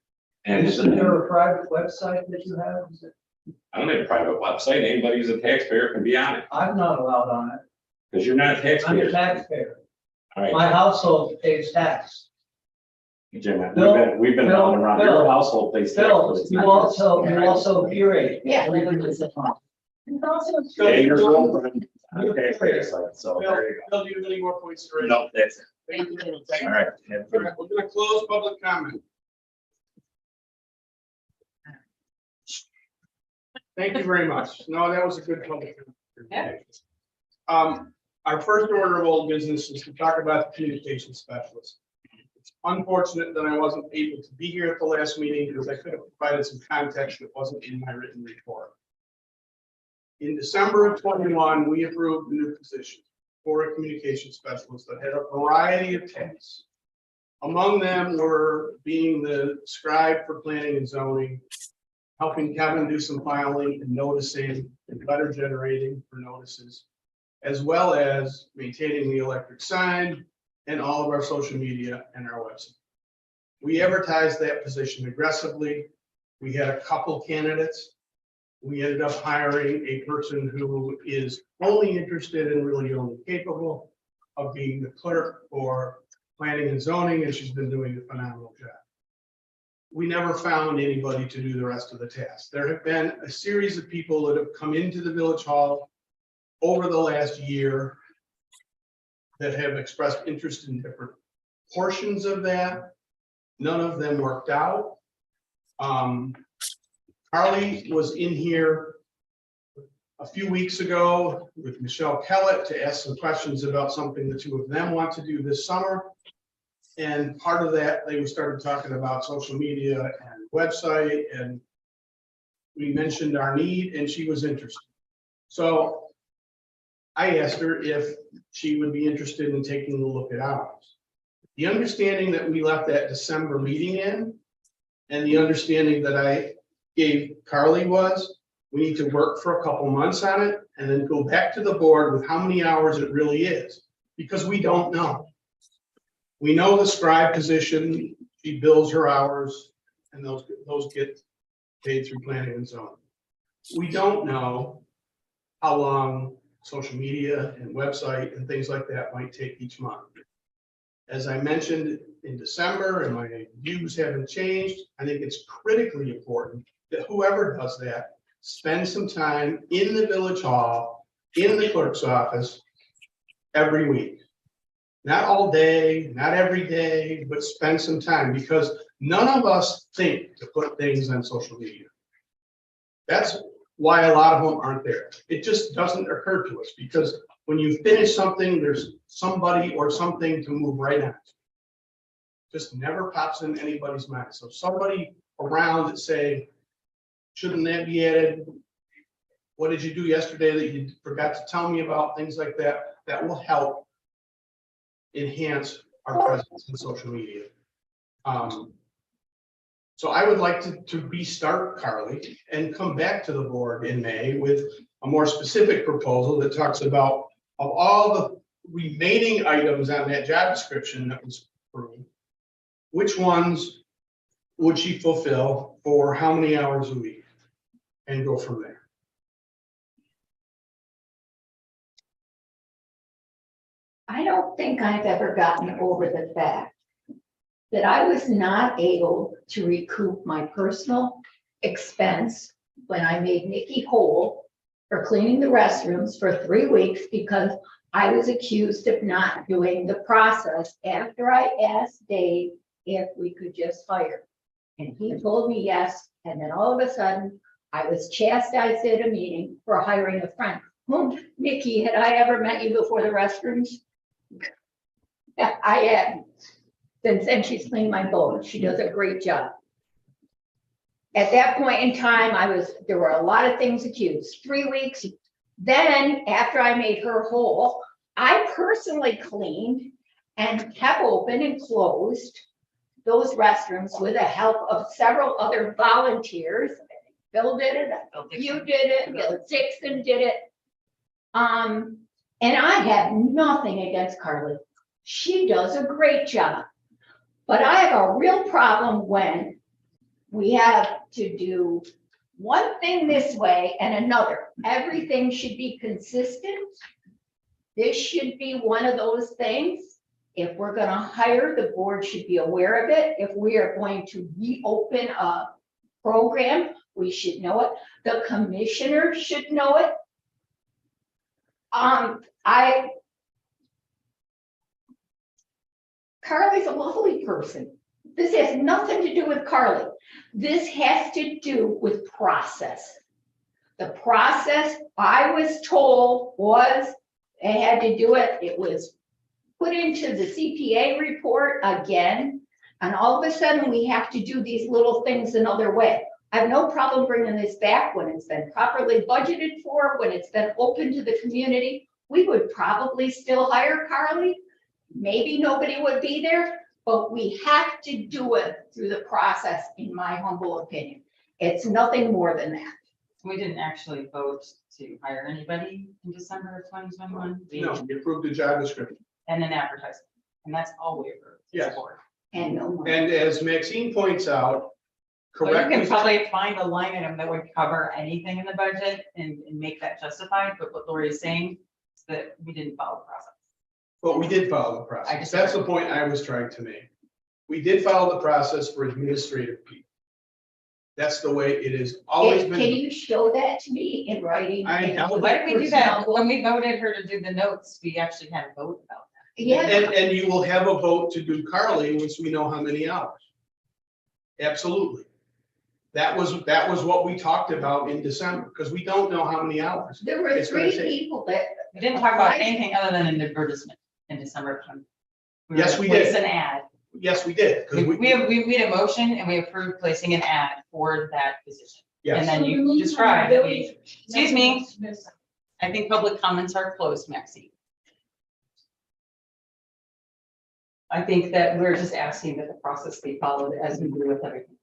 Speaker 15: And
Speaker 10: Isn't there a private website that you have? Is it-
Speaker 15: I don't have a private website, anybody who's a taxpayer can be on it,
Speaker 10: I'm not allowed on it.
Speaker 15: because you're not a
Speaker 10: I'm
Speaker 15: taxpayer.
Speaker 10: a taxpayer.
Speaker 15: All right,
Speaker 10: My household pays tax.
Speaker 15: Jim,
Speaker 10: Bill,
Speaker 15: we've been
Speaker 10: Bill,
Speaker 15: rolling around, your
Speaker 10: Bill,
Speaker 15: household pays tax.
Speaker 10: Phil,
Speaker 15: but it's
Speaker 10: you
Speaker 15: not
Speaker 10: also curate.
Speaker 4: Yeah.
Speaker 15: Yeah, your girlfriend on the taxpayer side, so there you
Speaker 3: Bill, do you have any more points to
Speaker 15: go.
Speaker 3: raise?
Speaker 15: No, that's it.
Speaker 3: Thank you.
Speaker 15: All right. have a
Speaker 3: All
Speaker 15: good-
Speaker 3: right, we're gonna close public comment. Thank you very much. No, that was a good public. comment. Our first order of old business is to talk about the communication specialist. It's unfortunate that I wasn't able to be here at the last meeting because I could have provided some context that wasn't in my written report. In December of 21, we approved a new position for a communication specialist that had a variety of tasks. Among them were being the scribe for planning and zoning, helping Kevin do some filing and noticing and letter generating for notices, as well as maintaining the electric sign and all of our social media and our website. We advertised that position aggressively. We had a couple candidates. We ended up hiring a person who is only interested and really only capable of being the clerk for planning and zoning, and she's been doing a phenomenal job. We never found anybody to do the rest of the tasks. There have been a series of people that have come into the village hall over the last year that have expressed interest in different portions of that. None of them worked out. Carly was in here a few weeks ago with Michelle Kellett to ask some questions about something the two of them want to do this summer. And part of that, they started talking about social media and website, and we mentioned our need, and she was interested. So I asked her if she would be interested in taking a look at ours. The understanding that we left that December meeting in, and the understanding that I gave Carly was, we need to work for a couple months on it and then go back to the board with how many hours it really is, because we don't know. We know the scribe position, she bills her hours, and those get paid through planning and zoning. We don't know how long social media and website and things like that might take each month. As I mentioned in December, and my views haven't changed, I think it's critically important that whoever does that spend some time in the village hall, in the clerk's office every week. Not all day, not every day, but spend some time, because none of us think to put things on social media. That's why a lot of them aren't there. It just doesn't occur to us, because when you finish something, there's somebody or something to move right on. Just never pops in anybody's mind. So somebody around that say, shouldn't that be added? What did you do yesterday that you forgot to tell me about? Things like that, that will help enhance our presence in social media. So I would like to restart Carly and come back to the board in May with a more specific proposal that talks about, of all the remaining items on that job description that was approved, which ones would she fulfill for how many hours a week, and go from there.
Speaker 4: I don't think I've ever gotten over the fact that I was not able to recoup my personal expense when I made Nikki whole for cleaning the restrooms for 3 weeks because I was accused of not doing the process after I asked Dave if we could just hire. And he told me yes, and then all of a sudden, I was chastised at a meeting for hiring a friend. Nikki, had I ever met you before the restrooms? I hadn't. Since then, she's cleaned my boat. She does a great job. At that point in time, there were a lot of things accused. 3 weeks. Then, after I made her whole, I personally cleaned and kept open and closed those restrooms with the help of several other volunteers. Bill did it, you did it, Bill Dixon did it. And I have nothing against Carly. She does a great job. But I have a real problem when we have to do one thing this way and another. Everything should be consistent. This should be one of those things. If we're gonna hire, the board should be aware of it. If we are going to reopen a program, we should know it. The commissioner should know it. Carly's a lovely person. This has nothing to do with Carly. This has to do with process. The process I was told was, they had to do it, it was put into the CPA report again, and all of a sudden we have to do these little things another way. I have no problem bringing this back when it's been properly budgeted for, when it's been open to the community. We would probably still hire Carly. Maybe nobody would be there, but we have to do it through the process, in my humble opinion. It's nothing more than that.
Speaker 6: We didn't actually vote to hire anybody in December of 2021.
Speaker 3: No, we approved the job description.
Speaker 6: And an advertisement, and that's all we approved. as a
Speaker 3: Yes.
Speaker 6: board.
Speaker 4: And no more.
Speaker 3: And as Maxine points out,
Speaker 6: But you can
Speaker 3: correctly,
Speaker 6: probably find a line item that would cover anything in the budget and make that justified, but what Lori is saying is that we didn't follow the process.
Speaker 3: but we did follow the
Speaker 6: I
Speaker 3: process.
Speaker 6: just-
Speaker 3: That's the point I was trying to make. We did follow the process for administrative people. That's the way it has always
Speaker 4: Can
Speaker 3: been.
Speaker 4: you show that to me in writing?
Speaker 6: Why did we do that? When we voted her to do the notes, we actually had a vote about that.
Speaker 4: Yeah,
Speaker 3: And you will have a vote to do Carly once we know how many hours. Absolutely. That was what we talked about in December, because we don't know how many hours.
Speaker 4: there were
Speaker 3: It's gonna
Speaker 4: 3
Speaker 3: take-
Speaker 4: people that.
Speaker 6: We didn't talk about anything other than an advertisement in December of 2020.
Speaker 3: Yes, we
Speaker 6: were gonna
Speaker 3: did.
Speaker 6: place an ad.
Speaker 3: Yes, we did. 'Cause
Speaker 6: We made a motion and we approved placing an ad for that position. And
Speaker 3: Yes,
Speaker 6: then you described, excuse me, I think public comments are closed, Maxine. I think that we're just asking that the process be followed as we do with everything.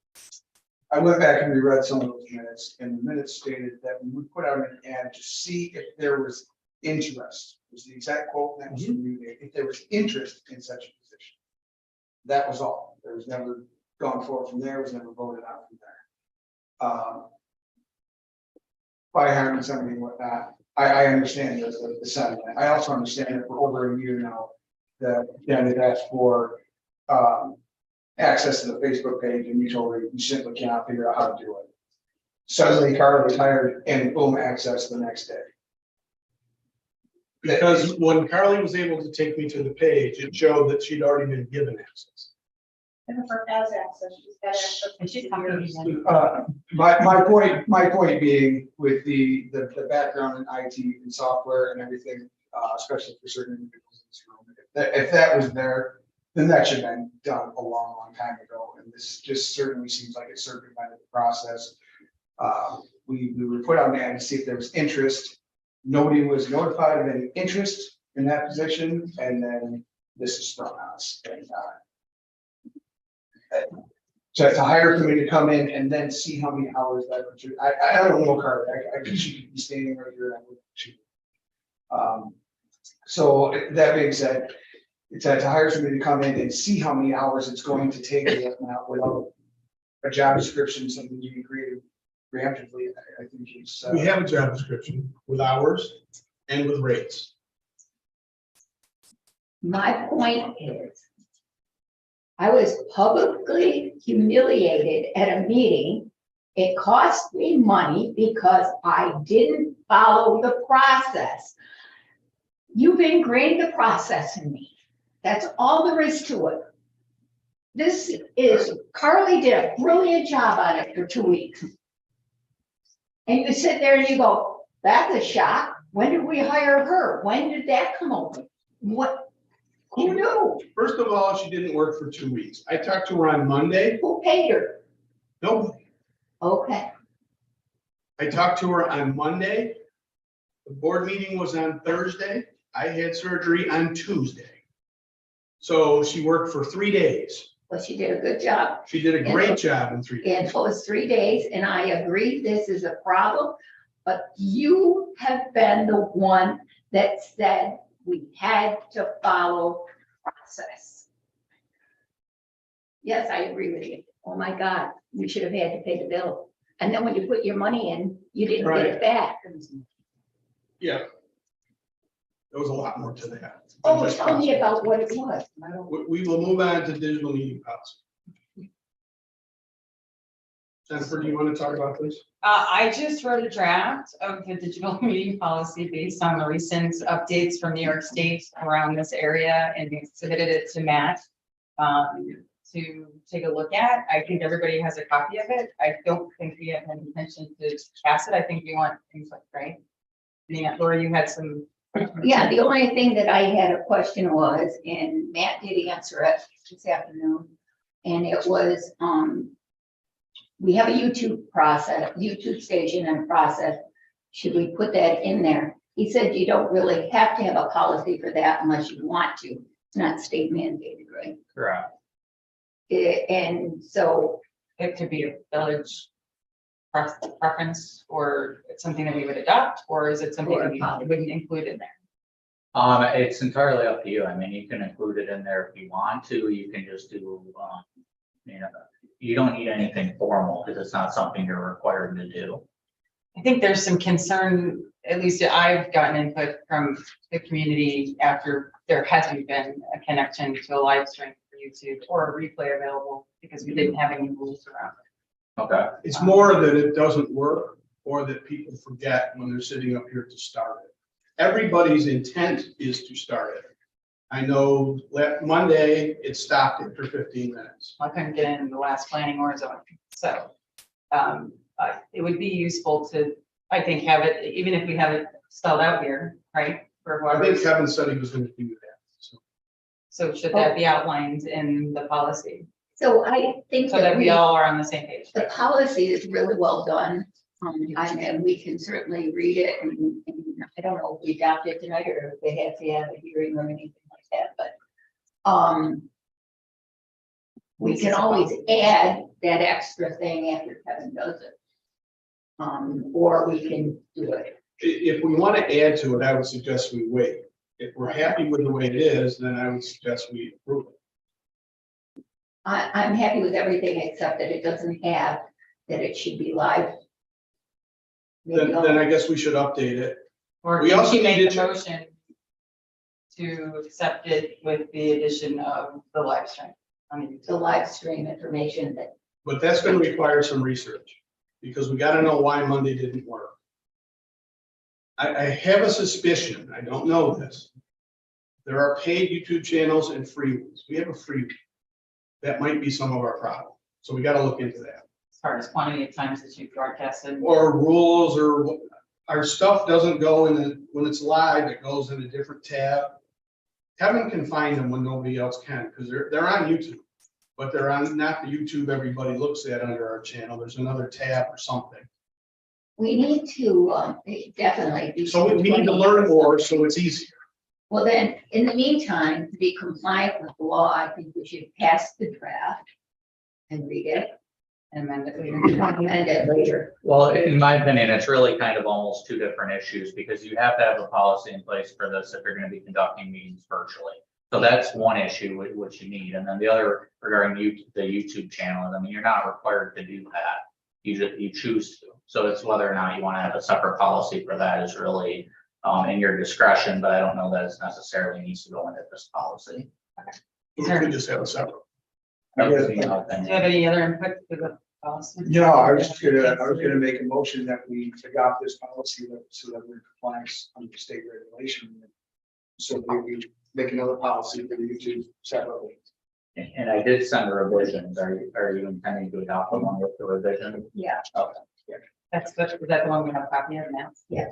Speaker 8: I went back and reread some of those minutes, and the minutes stated that we would put out an ad to see if there was interest. Was the exact quote that was from you, Dave, if there was interest in such a position. That was all. There was never gone forward from there, was never voted out from there. By hiring somebody and whatnot, I understand the sentiment. I also understand that for over a year now, that Janet asked for access to the Facebook page, and you told her you simply cannot figure out how to do it. Suddenly Carla was hired and boom, access the next day.
Speaker 3: because when Carly was able to take me to the page, it showed that she'd already been given access.
Speaker 2: And her has access, she's got access.
Speaker 6: And she's coming in.
Speaker 8: My point being with the background in IT and software and everything, especially for certain individuals in this room, if that was there, then that should have been done a long time ago. And this just certainly seems like it circumvented the process. We were put on the ad to see if there was interest. Nobody was notified of any interest in that position, and then this is thrown at us. So to hire somebody to come in and then see how many hours that would do. I don't know, Carly, I think she could be standing right here. I would she. So that being said, it's to hire somebody to come in and see how many hours it's going to take without a job description, something you can create preemptively. I think it's.
Speaker 3: We have a job description with hours and with rates.
Speaker 4: My point is, I was publicly humiliated at a meeting. It cost me money because I didn't follow the process. You've ingrained the process in me. That's all there is to it. This is, Carly did a brilliant job on it for 2 weeks. And you sit there and you go, that's a shock. When did we hire her? When did that come over? What? Who knew?
Speaker 3: First of all, she didn't work for 2 weeks. I talked to her on Monday.
Speaker 4: Who paid her?
Speaker 3: Nobody.
Speaker 4: Okay.
Speaker 3: I talked to her on Monday. The board meeting was on Thursday. I had surgery on Tuesday. So she worked for 3 days.
Speaker 4: But she did a good job
Speaker 3: She did a great job in 3 days.
Speaker 4: in those 3 days, and I agree this is a problem. But you have been the one that said we had to follow process. Yes, I agree with you. Oh my God, you should have had to pay the bill. And then when you put your money in, you didn't get it back.
Speaker 3: Yeah. There was a lot more to that.
Speaker 4: Oh, tell me about what it was.
Speaker 3: We will move on to digital meeting policy. Jennifer, do you want to talk about this?
Speaker 6: I just wrote a draft of the digital meeting policy based on the recent updates from New York State around this area, and we submitted it to Matt to take a look at. I think everybody has a copy of it. I don't think we have any intention to pass it. I think we want things like, right? Yeah, Laura, you had some.
Speaker 4: Yeah, the only thing that I had a question was, and Matt did answer it this afternoon, and it was, we have a YouTube station and process. Should we put that in there? He said you don't really have to have a policy for that unless you want to. It's not state mandated, right?
Speaker 10: Correct.
Speaker 4: And so,
Speaker 6: It could be a village preference, or it's something that we would adopt, or is it something that we wouldn't include in there?
Speaker 10: It's entirely up to you. I mean, you can include it in there if you want to. You can just do, you know, you don't need anything formal because it's not something you're required to do.
Speaker 6: I think there's some concern, at least I've gotten input from the community after there hasn't been a connection to a live stream for YouTube or a replay available because we didn't have any rules around it.
Speaker 10: Okay.
Speaker 3: It's more that it doesn't work or that people forget when they're sitting up here to start it. Everybody's intent is to start it. I know Monday, it stopped after 15 minutes.
Speaker 6: I couldn't get in the last planning or zoning, so it would be useful to, I think, have it, even if we have it spelled out here, right? For
Speaker 3: I
Speaker 6: whoever.
Speaker 3: think Kevin said he was going to do that.
Speaker 6: So should that be outlined in the policy
Speaker 4: so I think
Speaker 6: so that we all are on the same page?
Speaker 4: the policy is really well done. And we can certainly read it, and I don't know if we adopt it tonight or if they have to have a hearing or anything like that, but we can always add that extra thing after Kevin does it. Or we can do it.
Speaker 3: If we want to add to it, I would suggest we wait. If we're happy with the way it is, then I would suggest we approve it.
Speaker 4: I'm happy with everything except that it doesn't have that it should be live.
Speaker 3: Then I guess we should update it.
Speaker 6: Or
Speaker 3: We
Speaker 6: can
Speaker 3: also
Speaker 6: she make
Speaker 3: need
Speaker 6: the
Speaker 3: to-
Speaker 6: motion to accept it with the addition of the live stream? I mean,
Speaker 4: The live stream information that,
Speaker 3: But that's going to require some research because we got to know why Monday didn't work. I have a suspicion, I don't know this. There are paid YouTube channels and free ones. We have a free one. That might be some of our problem. So we got to look into that.
Speaker 6: as far as quantity of times that you've broadcasted.
Speaker 3: Or rules or our stuff doesn't go in the, when it's live, it goes in a different tab. Kevin can find them when nobody else can because they're on YouTube. But they're on not the YouTube everybody looks at under our channel. There's another tab or something.
Speaker 4: we need to definitely. be
Speaker 3: So we need to learn more so it's easier.
Speaker 4: Well, then, in the meantime, to be compliant with the law, I think we should pass the draft and read it.
Speaker 6: And amend it later.
Speaker 4: Amend it later.
Speaker 10: Well, in my opinion, it's really kind of almost two different issues because you have to have a policy in place for this if you're going to be conducting meetings virtually. So that's one issue which you need. And then the other regarding the YouTube channel, I mean, you're not required to do that. You choose to. So it's whether or not you want to have a separate policy for that is really in your discretion, but I don't know that it necessarily needs to go into this policy.
Speaker 3: We could just have a separate.
Speaker 10: That would be my
Speaker 6: Do you
Speaker 10: opinion.
Speaker 6: have any other input to the policy?
Speaker 8: No, I was gonna make a motion that we adopt this policy so that we're in compliance under state regulation. So we make another policy for YouTube separately.
Speaker 10: And I did send revisions. Are you intending to adopt the one with the revision?
Speaker 4: Yeah.
Speaker 10: Okay.
Speaker 6: That's good. Is that the one we have a copy of now?
Speaker 4: Yes.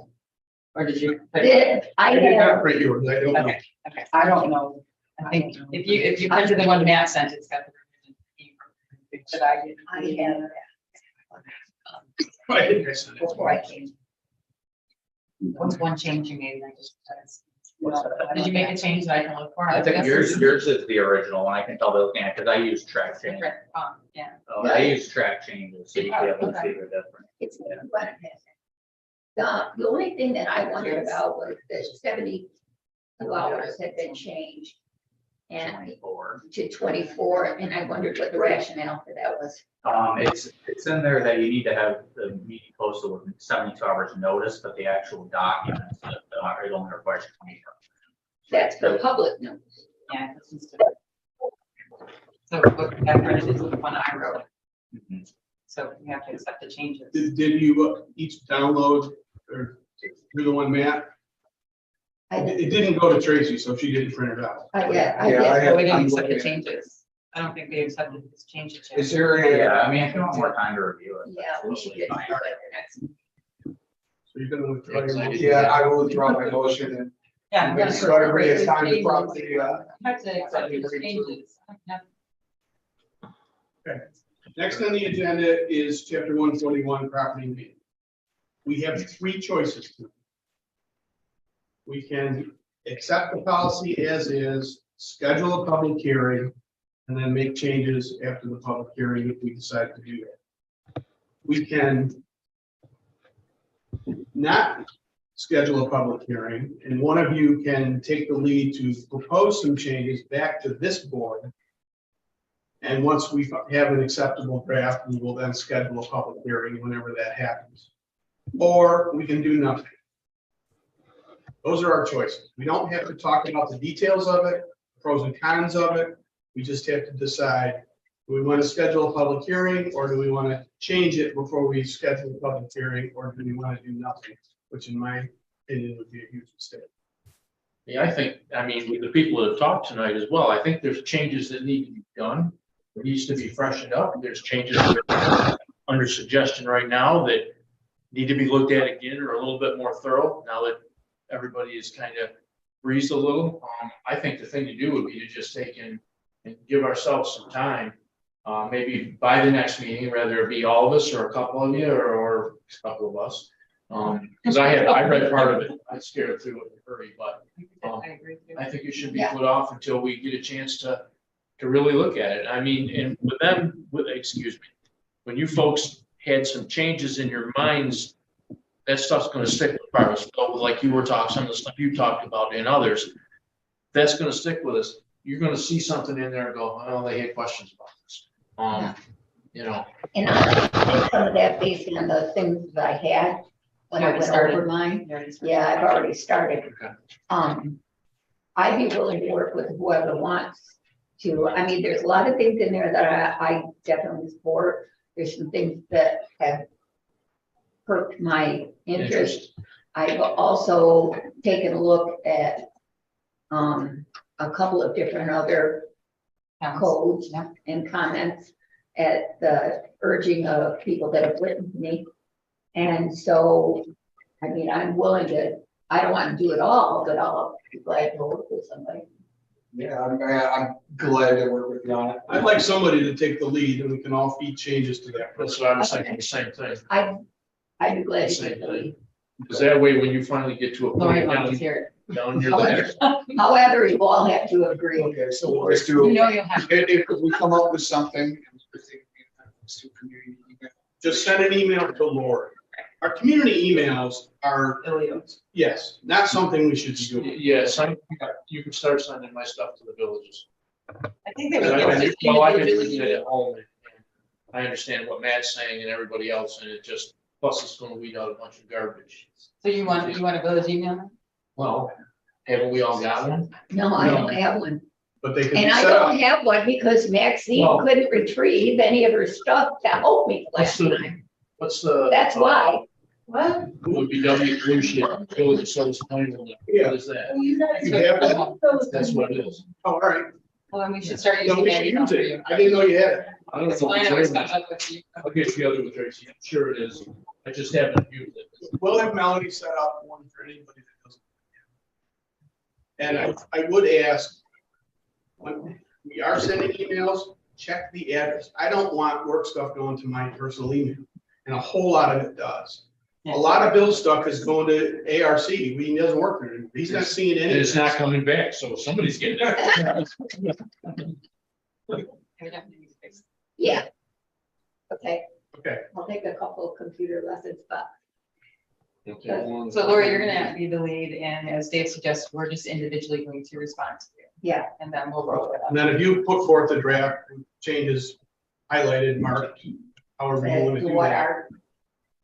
Speaker 6: Or did you?
Speaker 4: I
Speaker 3: did not
Speaker 4: have,
Speaker 3: print yours. I don't know.
Speaker 6: Okay, okay. I don't know. I think if you printed the one Matt sent, it's got the revision. That I did.
Speaker 3: I think I said it.
Speaker 4: before I came.
Speaker 6: What's one change you made? Did you make a change that I can look for?
Speaker 10: I think yours is the original one. I can tell those, because I use track change.
Speaker 6: Different, yeah.
Speaker 10: So I use track changes, so you can be able to see the difference.
Speaker 4: It's one of the only thing that I wondered about was that 72 hours had been changed. and
Speaker 10: 24.
Speaker 4: to 24, and I wondered what the rationale for that was.
Speaker 10: It's in there that you need to have the meeting posted with 72 hours notice, but the actual documents, it only requires 24.
Speaker 4: That's for public notice.
Speaker 6: Yeah. this is different. So what that printed is the one I wrote.
Speaker 10: Mhm.
Speaker 6: So you have to accept the changes.
Speaker 3: Did you each download or through the one Matt?
Speaker 4: I did,
Speaker 3: It didn't go to Tracy, so she didn't print it out.
Speaker 4: I did, I
Speaker 8: Yeah, I
Speaker 4: did.
Speaker 6: So we didn't
Speaker 8: I'm
Speaker 6: accept the
Speaker 8: looking at-
Speaker 6: changes. I don't think they accepted the changes yet.
Speaker 8: Is there a?
Speaker 10: Yeah, I mean, if you want more time to review it.
Speaker 4: Yeah, we should get to it next.
Speaker 3: So you're gonna withdraw your motion?
Speaker 8: Yeah, I will withdraw my motion and.
Speaker 6: Yeah.
Speaker 8: Okay, so everybody has time to probably,
Speaker 6: You have to accept the changes.
Speaker 3: Next on the agenda is chapter 141, property maintenance. We have three choices. We can accept the policy as is, schedule a public hearing, and then make changes after the public hearing if we decide to do that. We can not schedule a public hearing, and one of you can take the lead to propose some changes back to this board. And once we have an acceptable draft, we will then schedule a public hearing whenever that happens. Or we can do nothing. Those are our choices. We don't have to talk about the details of it, pros and cons of it. We just have to decide, do we want to schedule a public hearing, or do we want to change it before we schedule a public hearing, or do we want to do nothing? Which in my opinion would be a huge mistake.
Speaker 7: Yeah, I mean, with the people that have talked tonight as well, I think there's changes that need to be done. It needs to be freshened up. There's changes that are under suggestion right now that need to be looked at again or a little bit more thorough now that everybody is kind of breezed a little. I think the thing to do would be to just take and give ourselves some time. Maybe by the next meeting, whether it be all of us or a couple of you or a couple of us. Because I read part of it. I scared through it in a hurry, but
Speaker 6: I agree too.
Speaker 7: I think it should be
Speaker 4: Yeah.
Speaker 7: put off until we get a chance to really look at it. I mean, and with them, excuse me, when you folks had some changes in your minds, that stuff's gonna stick with us. So like you were talking, some of the stuff you talked about and others, that's gonna stick with us. You're gonna see something in there and go, oh, they had questions about this. You know,
Speaker 4: And I, some of that based on the things that I had when I
Speaker 6: You already
Speaker 4: went
Speaker 6: started.
Speaker 4: over mine.
Speaker 6: You already started.
Speaker 4: Yeah, I've already started.
Speaker 7: Okay.
Speaker 4: I'd be willing to work with whoever wants to, I mean, there's a lot of things in there that I definitely support. There's some things that have perked my interest. I've also taken a look at a couple of different other codes
Speaker 6: Yeah.
Speaker 4: and comments at the urging of people that have written to me. And so, I mean, I'm willing to, I don't want to do it all, but I'll be glad to work with somebody.
Speaker 8: Yeah, I'm glad to work with you on it.
Speaker 3: I'd like somebody to take the lead and we can all feed changes to that.
Speaker 7: that's what I was thinking, the same thing.
Speaker 4: I'd be glad to
Speaker 7: Same
Speaker 4: take the
Speaker 7: thing.
Speaker 4: lead.
Speaker 7: Because that way, when you finally get to a
Speaker 6: Lori
Speaker 7: point
Speaker 6: wants to
Speaker 7: down,
Speaker 6: hear
Speaker 7: down your line,
Speaker 4: However, you all have to agree.
Speaker 8: Okay, so we'll just
Speaker 6: it.
Speaker 8: do,
Speaker 6: You know you'll have.
Speaker 8: if we come up with something. Let's do community email.
Speaker 3: Just send an email to Lori. Our community emails are, yes, not something we should be doing.
Speaker 7: yes, you can start sending my stuff to the villages.
Speaker 6: I think they
Speaker 7: Well,
Speaker 6: would
Speaker 7: I
Speaker 6: get it
Speaker 7: can read
Speaker 6: individually.
Speaker 7: it at home, and I understand what Matt's saying and everybody else, and it just, plus it's gonna weed out a bunch of garbage.
Speaker 6: So you want a village email?
Speaker 7: Well, haven't we all got one?
Speaker 4: No, I don't have one.
Speaker 3: But they can
Speaker 4: And
Speaker 3: be
Speaker 4: I
Speaker 3: set
Speaker 4: don't
Speaker 3: up.
Speaker 4: have one because Maxine
Speaker 7: Well-
Speaker 4: couldn't retrieve any of her stuff to help me last time.
Speaker 7: What's the?
Speaker 4: That's why.
Speaker 6: What?
Speaker 7: It would be W Blue Shit, Village of Silver Spring, what is that?
Speaker 3: You have that?
Speaker 7: That's what it is.
Speaker 3: Oh, all right.
Speaker 6: Well, then we should start
Speaker 3: Then
Speaker 6: using
Speaker 3: we
Speaker 6: that
Speaker 3: should
Speaker 6: email
Speaker 3: use
Speaker 6: for
Speaker 3: it.
Speaker 6: you.
Speaker 3: I didn't know you had it.
Speaker 7: I don't know. if
Speaker 6: I
Speaker 7: it's
Speaker 6: know it's
Speaker 7: very
Speaker 6: not
Speaker 7: much.
Speaker 6: up with you.
Speaker 7: I'll get together with Tracy, I'm sure it is, I just haven't used it.
Speaker 3: We'll have Melody set up one for anybody that doesn't. And I would ask, when we are sending emails, check the address. I don't want work stuff going to my personal email, and a whole lot of it does. A lot of Bill's stuff is going to ARC, he doesn't work there, he's not seeing
Speaker 7: And
Speaker 3: any.
Speaker 7: it's not coming back, so somebody's getting it.
Speaker 6: We definitely need to fix it.
Speaker 4: Yeah. Okay,
Speaker 3: Okay,
Speaker 4: I'll take a couple of computer lessons, but
Speaker 6: So Lori, you're gonna be the lead, and as Dave suggested, we're just individually going to respond to you.
Speaker 4: Yeah.
Speaker 6: And then we'll roll it up.
Speaker 3: And then if you put forth the draft, changes highlighted, marked, however you
Speaker 4: As
Speaker 3: want to
Speaker 4: to
Speaker 3: do
Speaker 4: what
Speaker 3: that.
Speaker 4: our,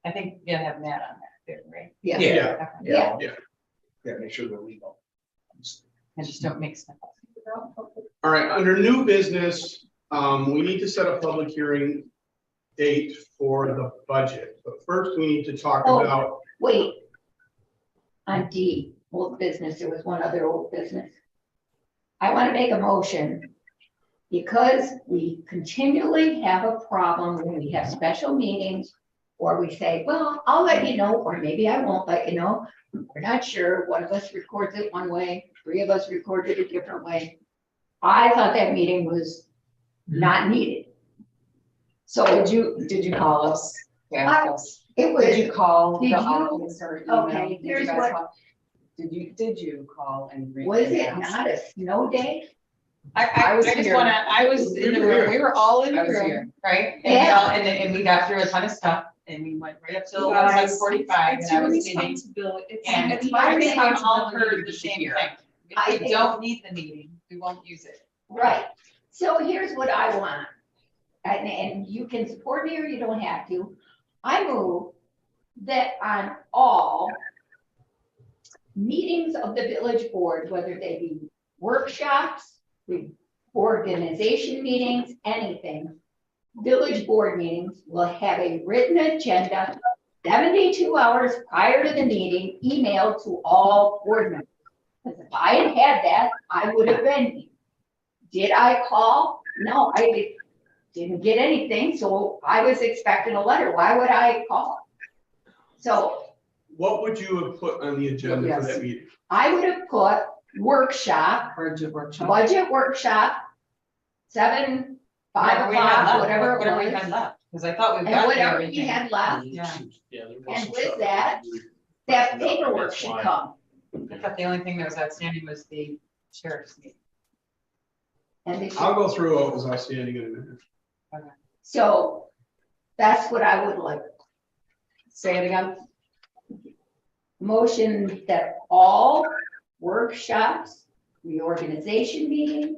Speaker 6: I think you'll have Matt on that, too, right?
Speaker 4: yeah.
Speaker 3: Yeah.
Speaker 4: Yeah.
Speaker 8: Yeah, make sure they're legal.
Speaker 6: And just don't mix them up.
Speaker 3: All right, under new business, we need to set a public hearing date for the budget. But first, we need to talk
Speaker 4: Oh.
Speaker 3: about,
Speaker 4: Wait. On D, old business, there was one other old business. I want to make a motion because we continually have a problem when we have special meetings or we say, well, I'll let you know, or maybe I won't let you know. We're not sure. One of us records it one way, 3 of us record it a different way. I thought that meeting was not needed. So
Speaker 16: Did you call us?
Speaker 4: I- it was.
Speaker 16: Did you call
Speaker 4: Did
Speaker 16: the
Speaker 4: you?
Speaker 16: office or email?
Speaker 4: Okay,
Speaker 16: Did you
Speaker 4: here's
Speaker 16: guys
Speaker 4: what-
Speaker 16: call? Did you call and?
Speaker 4: Was it
Speaker 16: ask?
Speaker 4: not a snow day?
Speaker 6: I
Speaker 16: was
Speaker 6: just
Speaker 16: here.
Speaker 6: wanna, I was in the room, we were all in
Speaker 16: I
Speaker 6: the
Speaker 16: was
Speaker 6: room,
Speaker 16: here.
Speaker 6: right?
Speaker 4: Yeah.
Speaker 6: And we got through a ton of stuff and we went right up till
Speaker 16: Guys,
Speaker 6: 7:45
Speaker 16: It's
Speaker 6: and I
Speaker 16: your
Speaker 6: was sitting.
Speaker 16: responsibility.
Speaker 6: And
Speaker 16: It's my
Speaker 6: I think we all
Speaker 16: responsibility
Speaker 6: heard the
Speaker 16: to
Speaker 6: same
Speaker 16: hear.
Speaker 6: thing.
Speaker 4: I
Speaker 6: If we
Speaker 4: think-
Speaker 6: don't need the meeting, we won't use it.
Speaker 4: Right, so here's what I want. And you can support me or you don't have to. I move that on all meetings of the village board, whether they be workshops, organization meetings, anything, village board meetings will have a written agenda 72 hours prior to the meeting, emailed to all board members. Because if I had had that, I would have been here. Did I call? No, I didn't get anything, so I was expecting a letter. Why would I call? So
Speaker 3: what would you have put on the agenda for
Speaker 16: Yes.
Speaker 3: that meeting?
Speaker 4: I would have put workshop,
Speaker 16: Budget workshop.
Speaker 4: budget workshop, 7, 5
Speaker 6: Whatever we had
Speaker 4: o'clock,
Speaker 6: left,
Speaker 4: whatever
Speaker 6: Whatever we
Speaker 4: it
Speaker 6: had
Speaker 4: was.
Speaker 6: left, because I thought we've
Speaker 4: And
Speaker 6: got
Speaker 4: whatever we
Speaker 6: everything.
Speaker 4: had left,
Speaker 6: Yeah,
Speaker 7: Yeah, there was
Speaker 4: and
Speaker 7: some
Speaker 4: with
Speaker 7: stuff.
Speaker 4: that, that paperwork should come.
Speaker 6: I thought the only thing that was outstanding was the sheriff's meeting.
Speaker 4: And they should-
Speaker 3: I'll go through what was outstanding in a minute.
Speaker 4: So that's what I would like.
Speaker 16: Say it again.
Speaker 4: Motion that all workshops, reorganization meetings,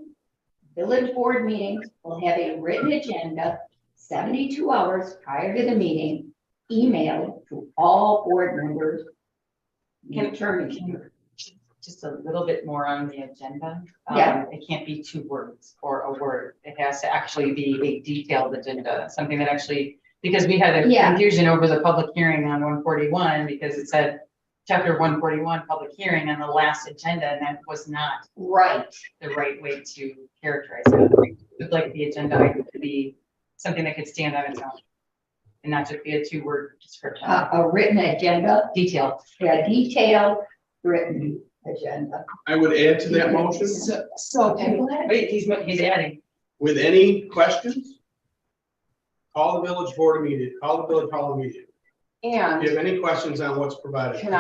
Speaker 4: village board meetings will have a written agenda 72 hours prior to the meeting, emailed to all board members.
Speaker 6: Can just a little bit more on the agenda.
Speaker 4: Yeah.
Speaker 6: It can't be 2 words or a word. It has to actually be a detailed agenda, something that actually, because we had a
Speaker 4: Yeah.
Speaker 6: confusion over the public hearing on 141 because it said chapter 141, public hearing on the last agenda, and that was not
Speaker 4: Right,
Speaker 6: the right way to characterize it. I'd like the agenda item to be something that could stand on its own and not just be a 2-word description.
Speaker 4: a written agenda,
Speaker 6: Detailed.
Speaker 4: a detailed written agenda.
Speaker 3: I would add to that motion,
Speaker 16: So
Speaker 4: Okay, go ahead.
Speaker 6: Wait, he's adding.
Speaker 3: with any questions, call the village board immediately, call the village hall immediately. If
Speaker 16: and
Speaker 3: you have any questions on what's provided.
Speaker 16: can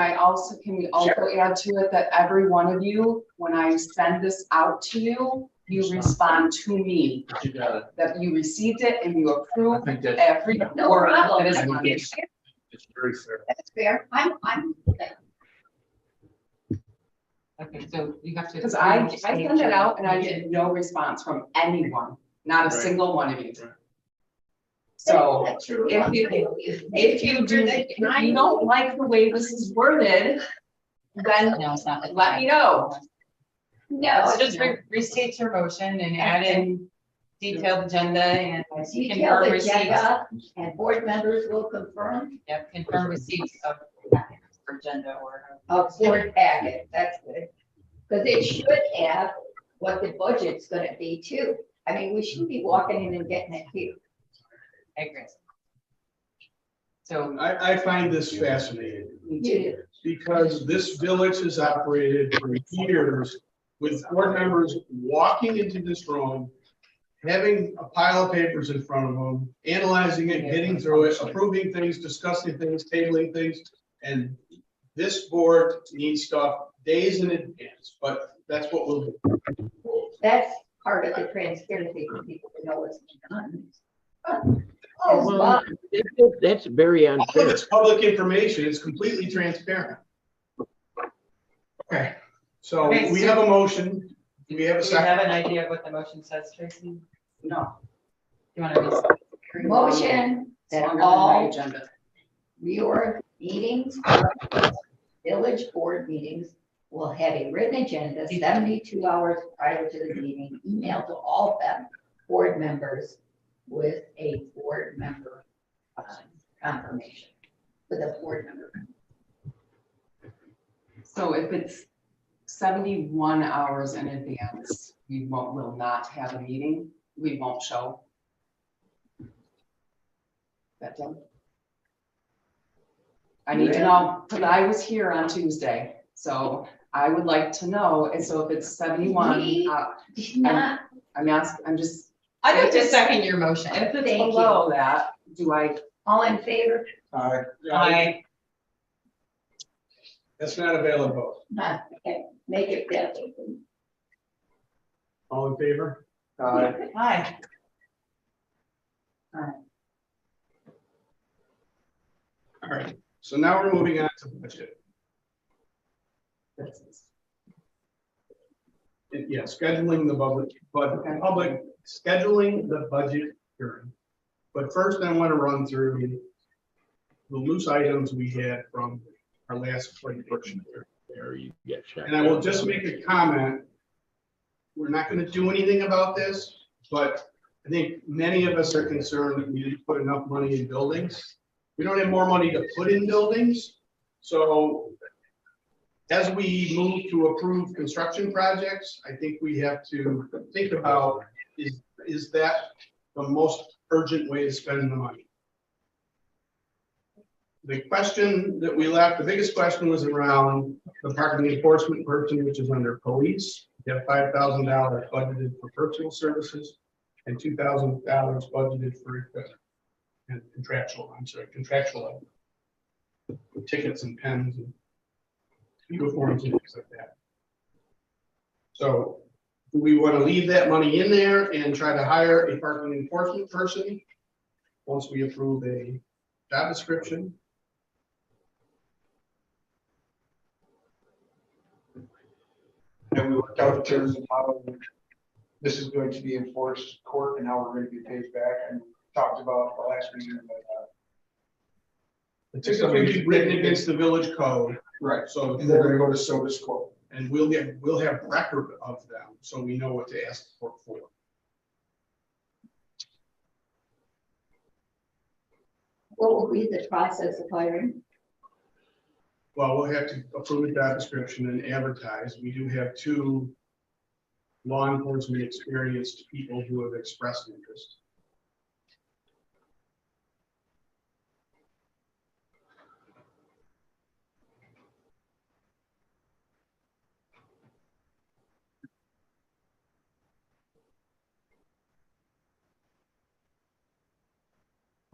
Speaker 16: we also add to it that every one of you, when I send this out to you, you respond to me,
Speaker 7: You got it.
Speaker 16: that you received it and you
Speaker 7: I
Speaker 16: approve
Speaker 7: think that
Speaker 16: every
Speaker 4: No
Speaker 16: word
Speaker 4: problem.
Speaker 16: that is
Speaker 7: I
Speaker 16: on
Speaker 7: think
Speaker 16: it.
Speaker 7: it's very fair.
Speaker 4: That's fair. I'm,
Speaker 6: Okay, so you have to.
Speaker 16: Because I sent it out and I get no response from anyone, not a
Speaker 3: Right.
Speaker 16: single one of you. So
Speaker 4: that's true.
Speaker 16: if you don't like the way this is worded, then
Speaker 6: No, it's not.
Speaker 16: let me know.
Speaker 4: No,
Speaker 6: So just restate your motion and add in detailed agenda and
Speaker 4: detailed
Speaker 6: confirm receipts.
Speaker 4: agenda, and board members will confirm
Speaker 6: Yep, confirm receipts of agenda or.
Speaker 4: a board packet, that's good. Because it should have what the budget's gonna be too. I mean, we shouldn't be walking in and getting it here.
Speaker 6: I agree. So,
Speaker 3: I find this fascinating
Speaker 4: We do.
Speaker 3: because this village has operated for years with board members walking into this room, having a pile of papers in front of them, analyzing it, getting through it, approving things, discussing things, tabling things. And this board needs stuff days in advance, but that's what we'll do.
Speaker 4: That's part of the transparency for people to know what's going on.
Speaker 13: Well, that's very
Speaker 3: All of
Speaker 13: unfair.
Speaker 3: it's public information. It's completely transparent. Okay, so we have a motion Do we have a
Speaker 6: Do we have
Speaker 3: second?
Speaker 6: an idea of what the motion says, Tracy?
Speaker 1: No.
Speaker 6: You want to read?
Speaker 4: Motion that
Speaker 1: Longer than my
Speaker 4: all
Speaker 1: agenda.
Speaker 4: reorg meetings, village board meetings will have a written agenda 72 hours prior to the meeting, emailed to all of them, board members with a board member confirmation, with a board member.
Speaker 16: So if it's 71 hours in advance, will not have a meeting, we won't show. That done? I need to know, because I was here on Tuesday, so I would like to know, and so if it's 71,
Speaker 4: We did not,
Speaker 16: I'm just,
Speaker 6: I'd like to second your motion.
Speaker 16: if it's
Speaker 4: Thank you.
Speaker 16: below that, do I,
Speaker 4: all in favor?
Speaker 6: I,
Speaker 3: That's not available.
Speaker 4: Okay, make it that.
Speaker 3: All in favor?
Speaker 6: aye.
Speaker 3: All right, so now we're moving on to budget. Yeah, scheduling the scheduling the budget hearing. But first, I want to run through the loose items we had from our last planning workshop. And I will just make a comment. We're not going to do anything about this, but I think many of us are concerned that we didn't put enough money in buildings. We don't have more money to put in buildings. So as we move to approve construction projects, I think we have to think about, is that the most urgent way to spend the money? The question that we left, the biggest question was around the parking enforcement person, which is under police. You have $5,000 budgeted for personal services and $2,000 budgeted for equipment and contractual tickets and pens and uniforms and things like that. So do we want to leave that money in there and try to hire a parking enforcement person once we approve a job description?
Speaker 8: And we worked out in terms of how this is going to be enforced in court and how we're going to be paid back, and talked about the last meeting.
Speaker 3: The tickets will be written against the village code.
Speaker 8: Right.
Speaker 3: So
Speaker 8: And they're going to go to SOTUS court.
Speaker 3: and we'll have record of them, so we know what to ask for.
Speaker 4: What will be the process of hiring?
Speaker 3: Well, we'll have to approve a job description and advertise. We do have 2 law enforcement experienced people who have expressed interest.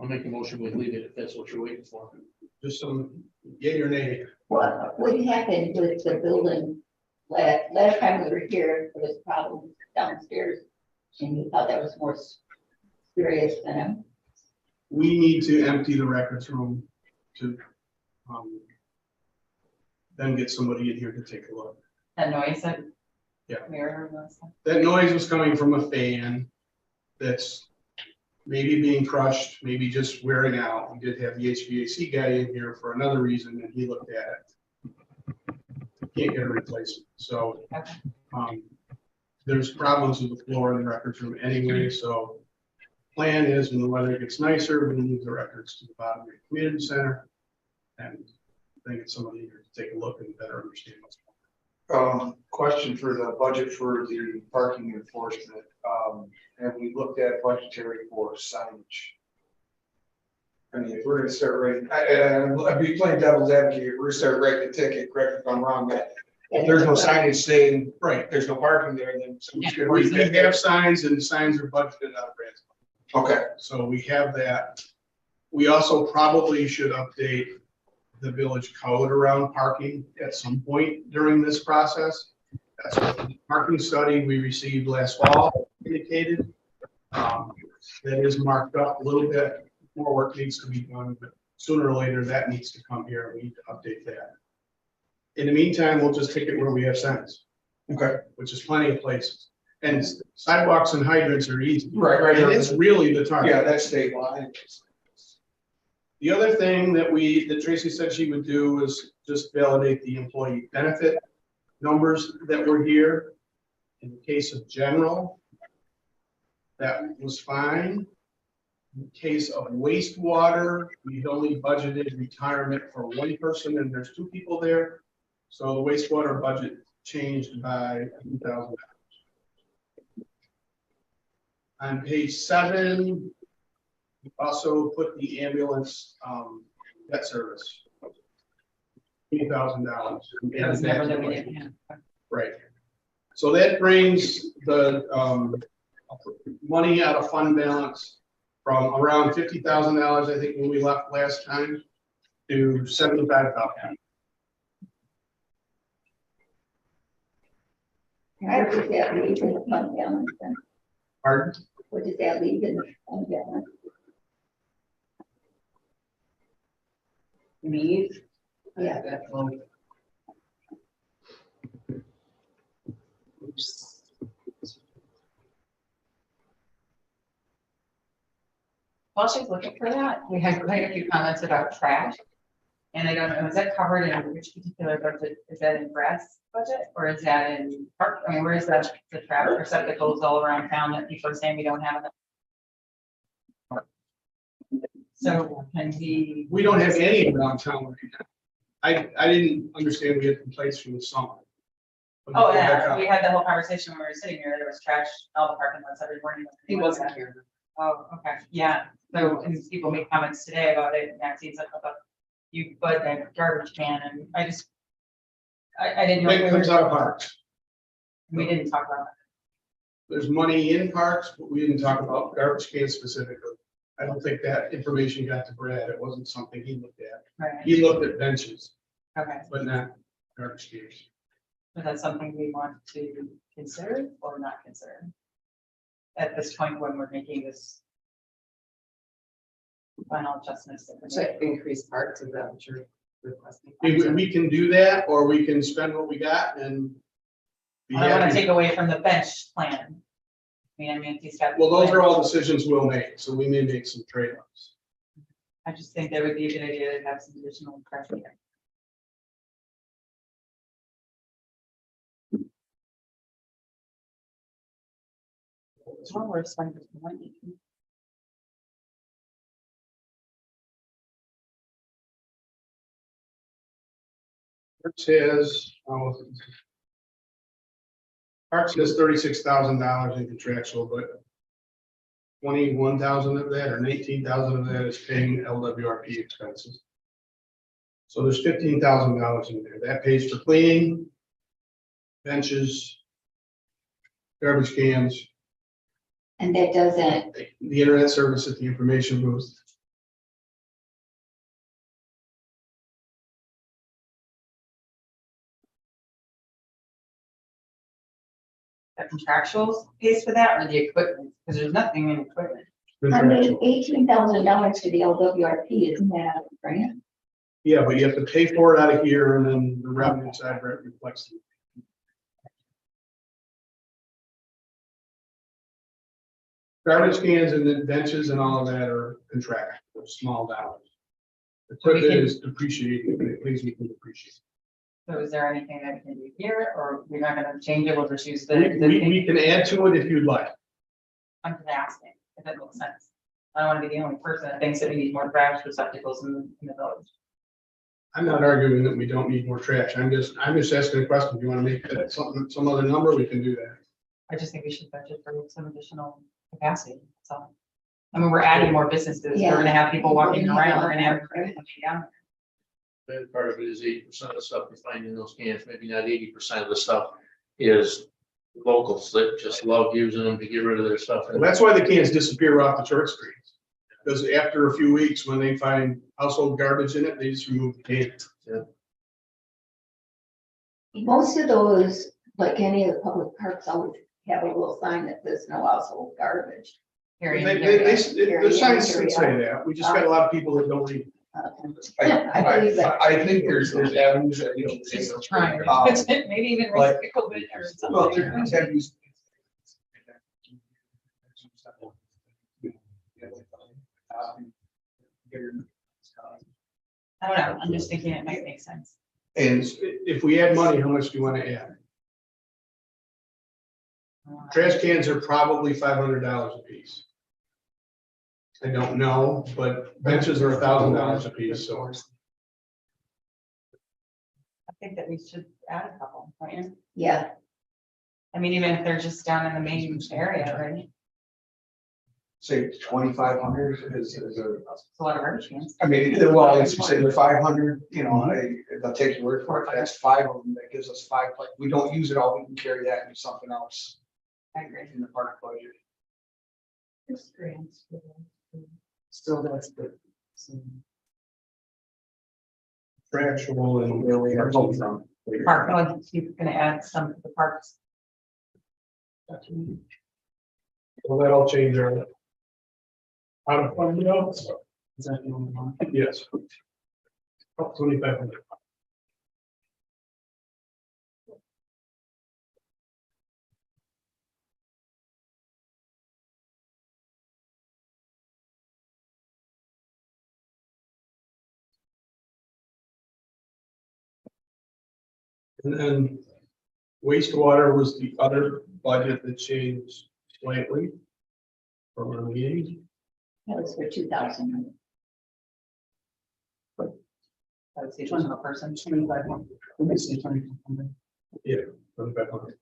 Speaker 7: I'll make a motion, we leave it if that's what you're waiting for.
Speaker 3: Just some yay or nay.
Speaker 4: What happened with the building? Last time we were here, there was problems downstairs, and you thought that was more serious than
Speaker 3: We need to empty the records room to then get somebody in here to take a look.
Speaker 6: That noise that.
Speaker 3: Yeah.
Speaker 6: Mirror last time.
Speaker 3: That noise was coming from a fan that's maybe being crushed, maybe just wearing out. We did have the HVAC guy in here for another reason, and he looked at it. Can't get a replacement, so there's problems with the floor in the records room anyway, so plan is when the weather gets nicer, we move the records to the bottom of the community center and then get somebody here to take a look and better understand what's going on.
Speaker 8: Question for the budget for the parking enforcement. Have we looked at budgetary for signage? I mean, if we're gonna start writing, I'd be playing devil's advocate, if we're gonna start writing a ticket, correct me if I'm wrong, but if there's no signage saying,
Speaker 3: Right.
Speaker 8: there's no parking there, then somebody's gonna
Speaker 3: We
Speaker 8: read
Speaker 3: have signs, and the signs are budgeted out of grants.
Speaker 8: Okay,
Speaker 3: So we have that. We also probably should update the village code around parking at some point during this process. That's what the parking study we received last fall indicated. That is marked up a little bit. More work needs to be done, but sooner or later that needs to come here. We need to update that. In the meantime, we'll just take it where we have signs. which is plenty of places. And sidewalks and hydrants are easy.
Speaker 8: Right.
Speaker 3: And it's really the target.
Speaker 8: Yeah, that's state line.
Speaker 3: The other thing that Tracy said she would do is just validate the employee benefit numbers that were here. In the case of general, that was fine. In the case of wastewater, we only budgeted retirement for one person and there's two people there. So the wastewater budget changed by $2,000. On page 7, we also put the ambulance debt service. $3,000.
Speaker 6: It was never that we didn't have.
Speaker 3: Right. So that brings the money out of fund balance from around $50,000, I think, when we left last time, to $75,000.
Speaker 4: What does that leave in the fund balance then?
Speaker 3: Pardon?
Speaker 4: What does that leave in the fund balance?
Speaker 16: Leave.
Speaker 4: Yeah.
Speaker 6: While she's looking for that, we had quite a few comments about trash. And I don't know, is that covered in which particular budget? Is that in Brad's budget or is that in park? I mean, where is that, the trash receptacles all around town that people are saying we don't have enough? So can
Speaker 3: We don't have any around town right now. I didn't understand we had complaints from the summer.
Speaker 6: Oh, yeah, we had the whole conversation when we were sitting here, there was trash, all the parking lots every morning.
Speaker 16: He wasn't here.
Speaker 6: Oh, okay, yeah, so, and people make comments today about it, and that seems like about you put that garbage can, and I just. I didn't know.
Speaker 3: It comes out of parks.
Speaker 6: We didn't talk about
Speaker 3: There's money in parks, but we didn't talk about garbage cans specifically. I don't think that information got to Brad. It wasn't something he looked at.
Speaker 6: that, right,
Speaker 3: He looked at benches,
Speaker 6: okay,
Speaker 3: but not garbage cans.
Speaker 6: is that something we want to consider or not consider? At this point when we're making this. Final adjustments.
Speaker 16: To increase parts of that, what you're requesting.
Speaker 3: We can do that, or we can spend what we got and. be
Speaker 6: I don't wanna
Speaker 3: happy.
Speaker 6: take away from the bench plan. I mean, he's got.
Speaker 3: Well, those are all decisions we'll make, so we may make some trade-offs.
Speaker 6: I just think that would be a good idea to have some additional pressure there. It's one worth spending money.
Speaker 3: Parks has, Parks has $36,000 in contractual, but 21,000 of that or 19,000 of that is paying LWRP expenses. So there's $15,000 in there. That pays for cleaning, benches, garbage cans,
Speaker 4: And that doesn't,
Speaker 3: the internet service at the information booth.
Speaker 6: The contractuals pays for that or the equipment, because there's nothing in equipment.
Speaker 4: I mean, $18,000 to the LWRP, isn't that a grant?
Speaker 3: Yeah, but you have to pay for it out of here and then the revenue side reflects it. Garbage cans and then benches and all of that are contractual, small dollars. Equipment is depreciated, and it please we can depreciate.
Speaker 6: So is there anything that we can do here, or we're not gonna change it, we'll just use the?
Speaker 3: We can add to it if you'd like.
Speaker 6: I'm just asking, if that makes sense. I don't wanna be the only person that thinks that we need more trash receptacles in the village.
Speaker 3: I'm not arguing that we don't need more trash. I'm just asking a question. If you want to make that something, some other number, we can do that.
Speaker 6: I just think we should budget for some additional capacity, so. I mean, we're adding more businesses, we're gonna have people walking around, we're gonna have. people coming down.
Speaker 7: That part of it is 80% of the stuff we find in those cans, maybe not 80% of the stuff is locals that just love using them to get rid of their stuff.
Speaker 3: Well, that's why the cans disappear off the church streets. Because after a few weeks, when they find household garbage in it, they just remove the can. Yeah.
Speaker 4: Most of those, like any of the public parks, always have a little sign that says no household garbage.
Speaker 3: The signs should say that. We just got a lot of people that don't read.
Speaker 4: I believe that.
Speaker 8: I think there's avenues that, you know.
Speaker 6: Just trying, maybe even
Speaker 8: Like-
Speaker 6: recycle it or something.
Speaker 8: Well, there's avenues.
Speaker 6: I don't know, I'm just thinking it might make sense.
Speaker 3: And if we add money, how much do you want to add? Trash cans are probably $500 a piece. I don't know, but benches are $1,000 a piece, so.
Speaker 6: I think that we should add a couple, right?
Speaker 4: Yeah,
Speaker 6: I mean, even if they're just down in the main area, right?
Speaker 8: Say 2,500 is a,
Speaker 6: It's a lot of garbage cans.
Speaker 8: I mean, well, if you say 500, you know, I'll take your word for it. That's 5 of them. That gives us 5. Like, we don't use it all. We can carry that into something else
Speaker 6: I agree.
Speaker 8: in the park budget.
Speaker 6: Still, that's good.
Speaker 3: Fractional and where we are going from.
Speaker 6: Park, oh, he's gonna add some to the parks.
Speaker 3: Well, that'll change our. Out of fund balance.
Speaker 6: Is that the only one?
Speaker 3: Yes. Up 2,500. And then wastewater was the other budget that changed slightly from our meeting.
Speaker 4: that was for 2,000.
Speaker 6: I would say one per person, 2,500. We might say 2,500.
Speaker 3: Yeah, 2,500.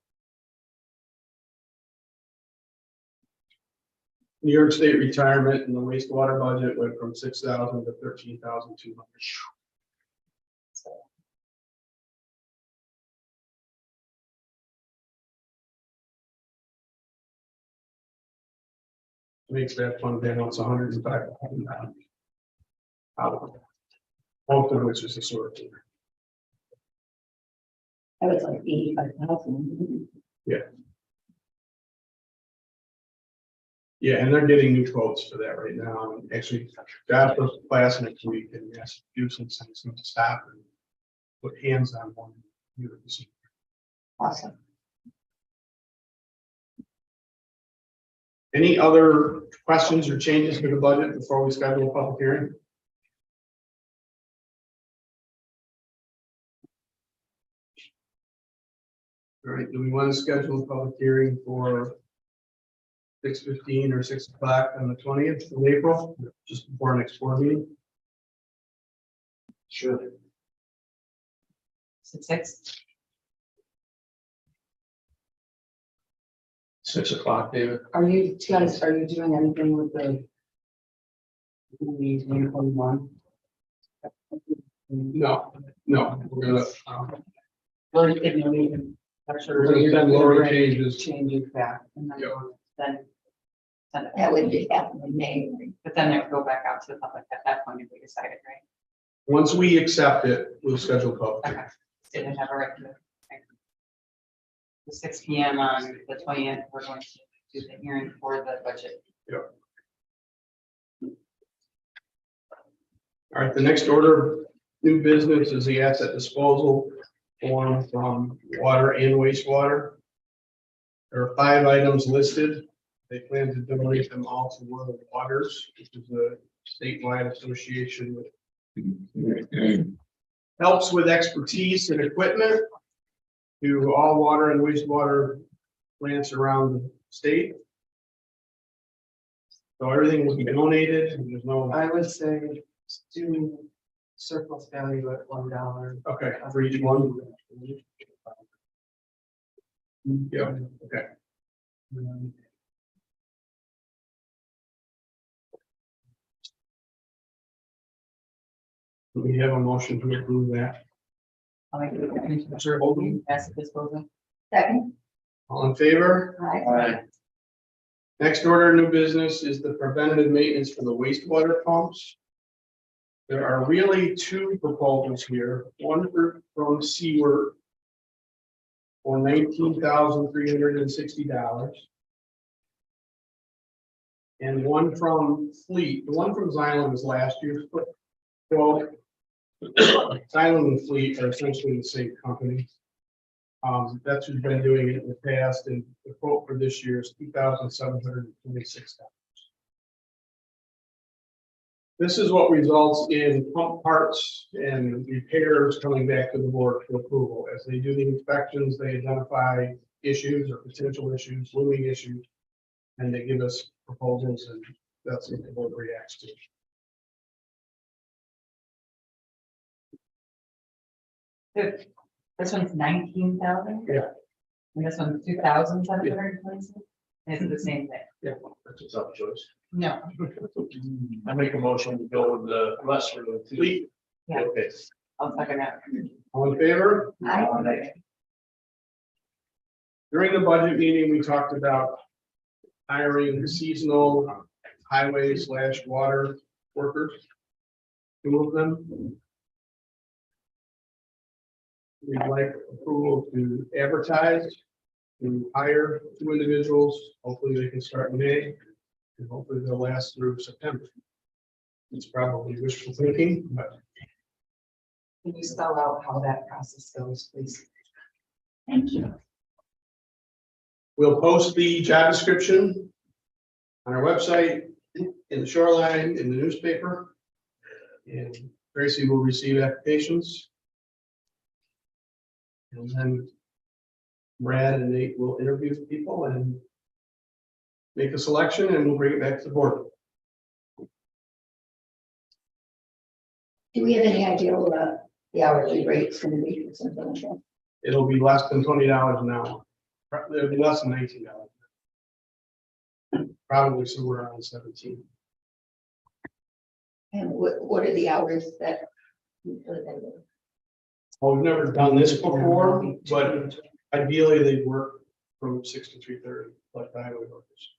Speaker 3: New York State retirement and the wastewater budget went from 6,000 to 13,200. Makes that fund balance $105,000. Most of which is historical.
Speaker 4: That was like 85,000.
Speaker 3: Yeah, and they're getting new quotes for that right now. And actually, got for class next week and Massachusetts and it's going to stop and put hands on one.
Speaker 4: Awesome.
Speaker 3: Any other questions or changes to the budget before we schedule a public hearing? All right, do we want to schedule a public hearing for 6:15 or 6 o'clock on the 20th of April, just before our next board meeting?
Speaker 8: Sure.
Speaker 6: 6.
Speaker 7: 6 o'clock, David.
Speaker 16: Are you guys, are you doing anything with the? 121?
Speaker 3: No, we're gonna,
Speaker 6: Well, if you even.
Speaker 3: we're gonna send Lori changes.
Speaker 16: Changes back. And then,
Speaker 3: Yep.
Speaker 6: Then. Send it.
Speaker 4: That would be happening in May.
Speaker 6: But then it would go back out to the public at that point if we decided, right?
Speaker 3: Once we accept it, we'll schedule a public hearing.
Speaker 6: Okay. Didn't have a regular. The 6 PM on the 20th, we're going to do the hearing for the budget.
Speaker 3: Yep. All right, the next order of new business is the asset disposal form from water and wastewater. There are 5 items listed. They plan to donate them all to World Waters, which is a statewide association with helps with expertise and equipment to all water and wastewater plants around the state. So everything will be donated and there's no,
Speaker 16: I would say do surplus value at $1.
Speaker 3: okay, for each one. Yeah, okay. Do we have a motion to approve that?
Speaker 6: I'll make it asset disposal.
Speaker 4: Second,
Speaker 3: All in favor?
Speaker 4: right?
Speaker 3: Next order of new business is the preventative maintenance for the wastewater pumps. There are really 2 proposals here, one from Seaward for $19,360. And one from Fleet. The one from Xylem is last year's Well, Xylem and Fleet are essentially the same company. That's who's been doing it in the past, and the quote for this year is $2,726. This is what results in pump parts and repairs coming back to the board for approval. As they do the inspections, they identify issues or potential issues, looming issues, and they give us proposals, and that's what the board reacts to.
Speaker 6: This one's 19,000?
Speaker 3: Yeah.
Speaker 6: And this one's 2,726? Is it the same thing?
Speaker 3: Yeah, that's a tough choice.
Speaker 6: No.
Speaker 7: I make a motion to go with the lesser of the two.
Speaker 3: Fleet.
Speaker 6: Yeah.
Speaker 3: Okay.
Speaker 6: I'll second that.
Speaker 3: All in favor? During the budget meeting, we talked about hiring seasonal highway / water workers. 2 of them. We'd like approval to advertise, to hire 2 individuals. Hopefully they can start in May, and hopefully they'll last through September. It's probably wishful thinking, but
Speaker 16: Can you spell out how that process goes, please?
Speaker 4: Thank you.
Speaker 3: we'll post the job description on our website, in the Shoreline, in the newspaper. And Tracy will receive applications. And then Brad and Nate will interview people and make a selection, and we'll bring it back to the board.
Speaker 4: Do we have any idea what the hourly rate's gonna be for something like that?
Speaker 3: It'll be less than $20 an hour. It'll be less than $19. Probably somewhere around 17.
Speaker 4: And what are the hours that?
Speaker 3: Well, we've never done this before, but ideally they work from 6 to 3:30, like the highway workers.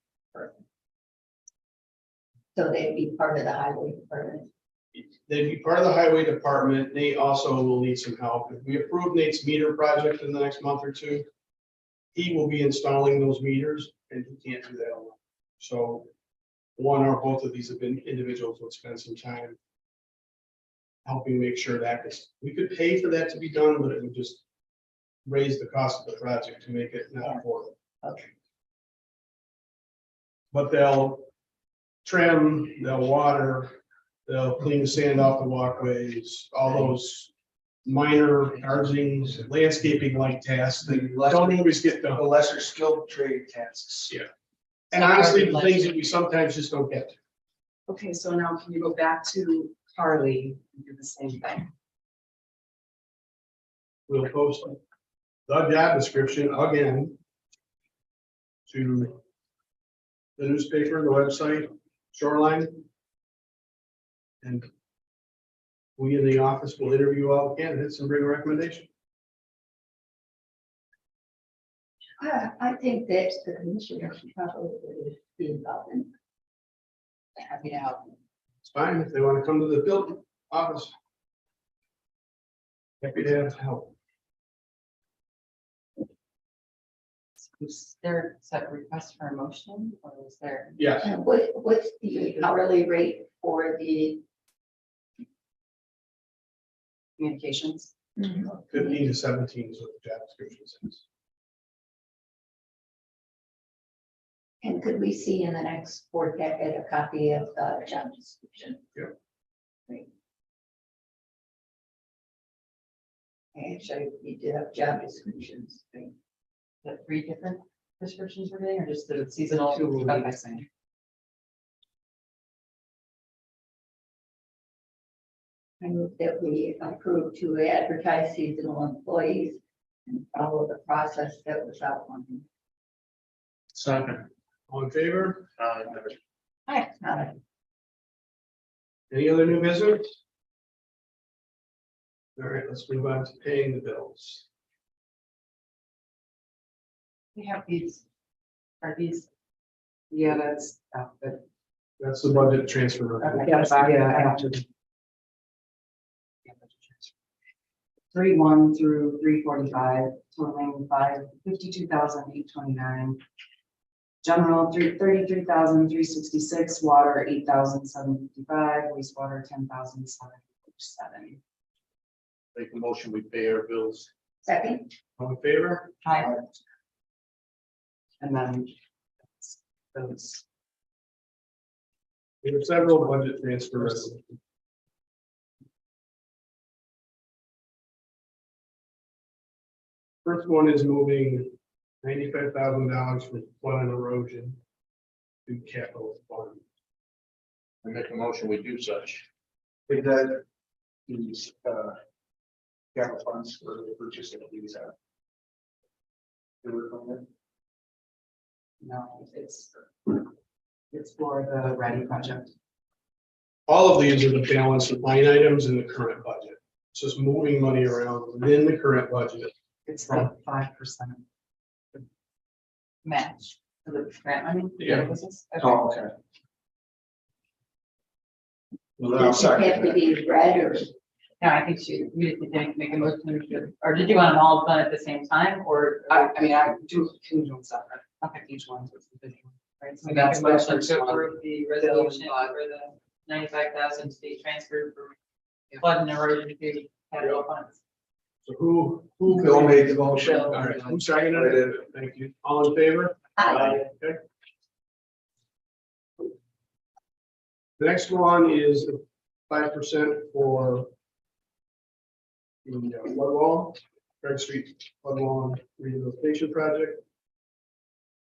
Speaker 4: So they'd be part of the highway department.
Speaker 3: They'd be part of the highway department. Nate also will need some help. If we approve Nate's meter project in the next month or 2, he will be installing those meters, and he can't do that alone. So one or both of these individuals will spend some time helping make sure that, because we could pay for that to be done, but it would just raise the cost of the project to make it not affordable.
Speaker 4: Okay.
Speaker 3: But they'll trim, they'll water, they'll clean the sand off the walkways, all those minor gardening, landscaping like tasks that don't always get
Speaker 8: The
Speaker 3: done.
Speaker 8: lesser skilled trade tasks.
Speaker 3: Yeah. And honestly, the things that we sometimes just don't get to.
Speaker 16: Okay, so now can you go back to Carly and do the same thing?
Speaker 3: We'll post the job description again to the newspaper, the website, Shoreline. And we in the office will interview all the candidates and bring a recommendation.
Speaker 4: I think that the commissioner should probably be involved in.
Speaker 16: Happy to help.
Speaker 3: It's fine if they want to come to the building office. Happy to have help.
Speaker 6: Is there a set request for a motion, or is there?
Speaker 3: Yes,
Speaker 4: And what's the hourly rate for the?
Speaker 16: Communications.
Speaker 3: 15 to 17 is what the job description says.
Speaker 4: And could we see in the next board packet a copy of the job description?
Speaker 3: Yeah.
Speaker 4: Great. Actually, we did have job descriptions. Great.
Speaker 6: The 3 different descriptions we're getting, or just the seasonal?
Speaker 16: Two will be
Speaker 6: Okay.
Speaker 16: the same.
Speaker 4: I move that we approve to advertise seasonal employees and follow the process that was outlined.
Speaker 7: Second.
Speaker 3: All in favor?
Speaker 4: Hi.
Speaker 3: Any other new business? All right, let's move on to paying the bills.
Speaker 6: We have these, are these,
Speaker 16: Yeah, that's, but
Speaker 3: That's the budget transfer.
Speaker 16: yes, yeah, I have to. 3/1 through 3/45, totaling 52,829. General 33,366, water 8,755, wastewater 10,700. 7.
Speaker 3: Make the motion, we pay our bills.
Speaker 4: Second,
Speaker 3: All in favor?
Speaker 6: Hi.
Speaker 16: And then those,
Speaker 3: We have several budget transfers. First one is moving $95,000 from flood and erosion to capital fund.
Speaker 7: I make a motion, we do such.
Speaker 8: With that, these, capital funds for the purchase of these,
Speaker 16: no, it's for the ready project.
Speaker 3: All of these are the balance of line items in the current budget. It's just moving money around within the current budget.
Speaker 16: It's the 5%.
Speaker 6: Match for the grant money.
Speaker 3: Yeah.
Speaker 8: Oh, okay. Well, then I'll
Speaker 4: does it have
Speaker 8: second
Speaker 4: to
Speaker 8: that.
Speaker 4: be red or?
Speaker 6: No, I think we didn't make a motion, or did you want them all done at the same time, or?
Speaker 16: I mean, I can do them separate.
Speaker 6: Okay.
Speaker 16: Each one with the video.
Speaker 6: Right, so
Speaker 16: And
Speaker 6: make
Speaker 16: that's
Speaker 6: a
Speaker 16: my
Speaker 6: motion
Speaker 16: first
Speaker 6: to
Speaker 16: one.
Speaker 6: approve the resolution for the 95,000 to be transferred from flood and erosion to capital funds.
Speaker 3: So who?
Speaker 8: Bill made the motion.
Speaker 3: All right, who seconded it? Thank you. All in favor?
Speaker 4: Aye.
Speaker 3: Okay. The next one is 5% for the flood wall, Craig Street flood wall rehabilitation project.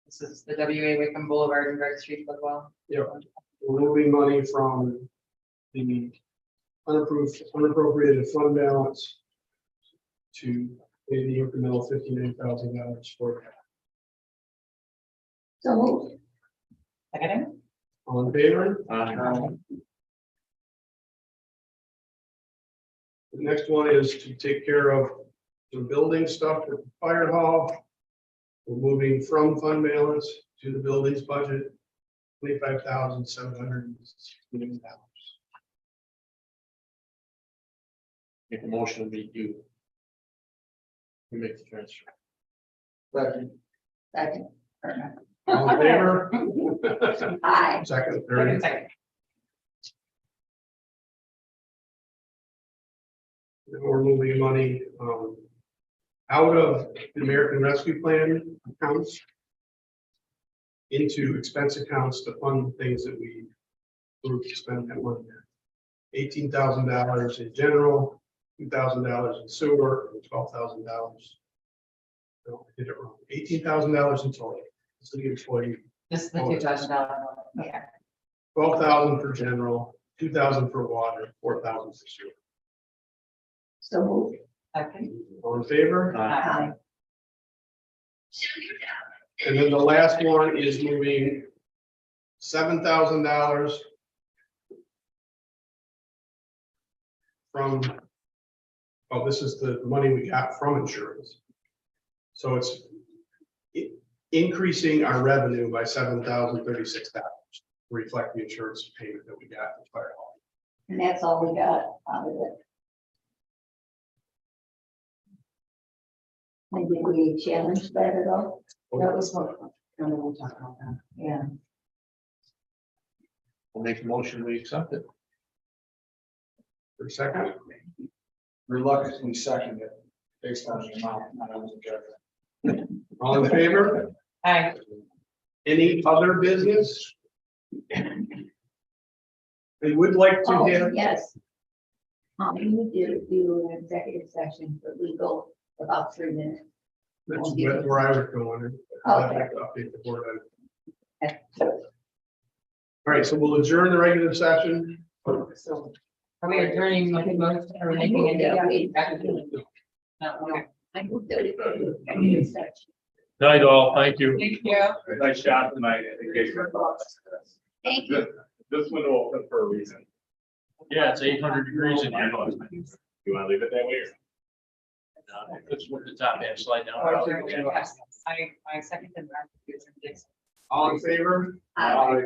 Speaker 6: This is the WA Wickham Boulevard and Greg Street as well.
Speaker 3: Yep. We're moving money from the unappropriated fund balance to pay the incremental $59,000 for that.
Speaker 4: So moved.
Speaker 6: Second.
Speaker 3: All in favor? The next one is to take care of the building stuff at the fire hall. We're moving from fund balance to the buildings budget, $25,760.
Speaker 7: Make a motion, we do. We make the transfer.
Speaker 8: Second.
Speaker 4: Second.
Speaker 3: All in favor?
Speaker 4: Aye.
Speaker 3: Second, third.
Speaker 6: Second.
Speaker 3: And we're moving money out of the American Rescue Plan accounts into expense accounts to fund things that we approved to spend that money. $18,000 in general, $2,000 in sewer, and $12,000. No, I did it wrong. $18,000 in total. It's the employee.
Speaker 6: This is the $2,000 one. Yeah.
Speaker 3: 12,000 for general, 2,000 for water, 4,000 for sewer.
Speaker 4: So moved.
Speaker 6: Second.
Speaker 3: All in favor?
Speaker 4: Aye.
Speaker 3: And then the last one is moving $7,000 from, oh, this is the money we got from insurance. So it's increasing our revenue by $7,036 to reflect the insurance payment that we got from fire hall.
Speaker 4: And that's all we got out of it. And did we challenge that at all?
Speaker 16: That was what, and then we'll talk about that.
Speaker 4: Yeah.
Speaker 7: We'll make a motion, we accept it.
Speaker 3: For a second,
Speaker 8: Reluctantly second it based on the amount. I was a judge.
Speaker 3: all in favor?
Speaker 6: Aye.
Speaker 3: Any other business? We would like to
Speaker 4: Oh,
Speaker 3: have,
Speaker 4: yes. We need to do an executive session for legal about 3 minutes.
Speaker 3: that's where I was going. I'd like to update the board on it. All right, so we'll adjourn the regular session.
Speaker 16: So
Speaker 6: Are we adjourning with the motion or making any? No, okay.
Speaker 4: I moved that we go to executive session.
Speaker 7: Night all, thank you.
Speaker 6: Thank you.
Speaker 15: Nice job tonight.
Speaker 4: Thank you.
Speaker 15: This window open for a reason.
Speaker 7: Yeah, it's 800 degrees in
Speaker 15: I
Speaker 7: here.
Speaker 15: know it's nice. You wanna leave it that way or?
Speaker 7: It's with the top half slide down.
Speaker 6: I second the.
Speaker 3: All in favor?
Speaker 4: Aye.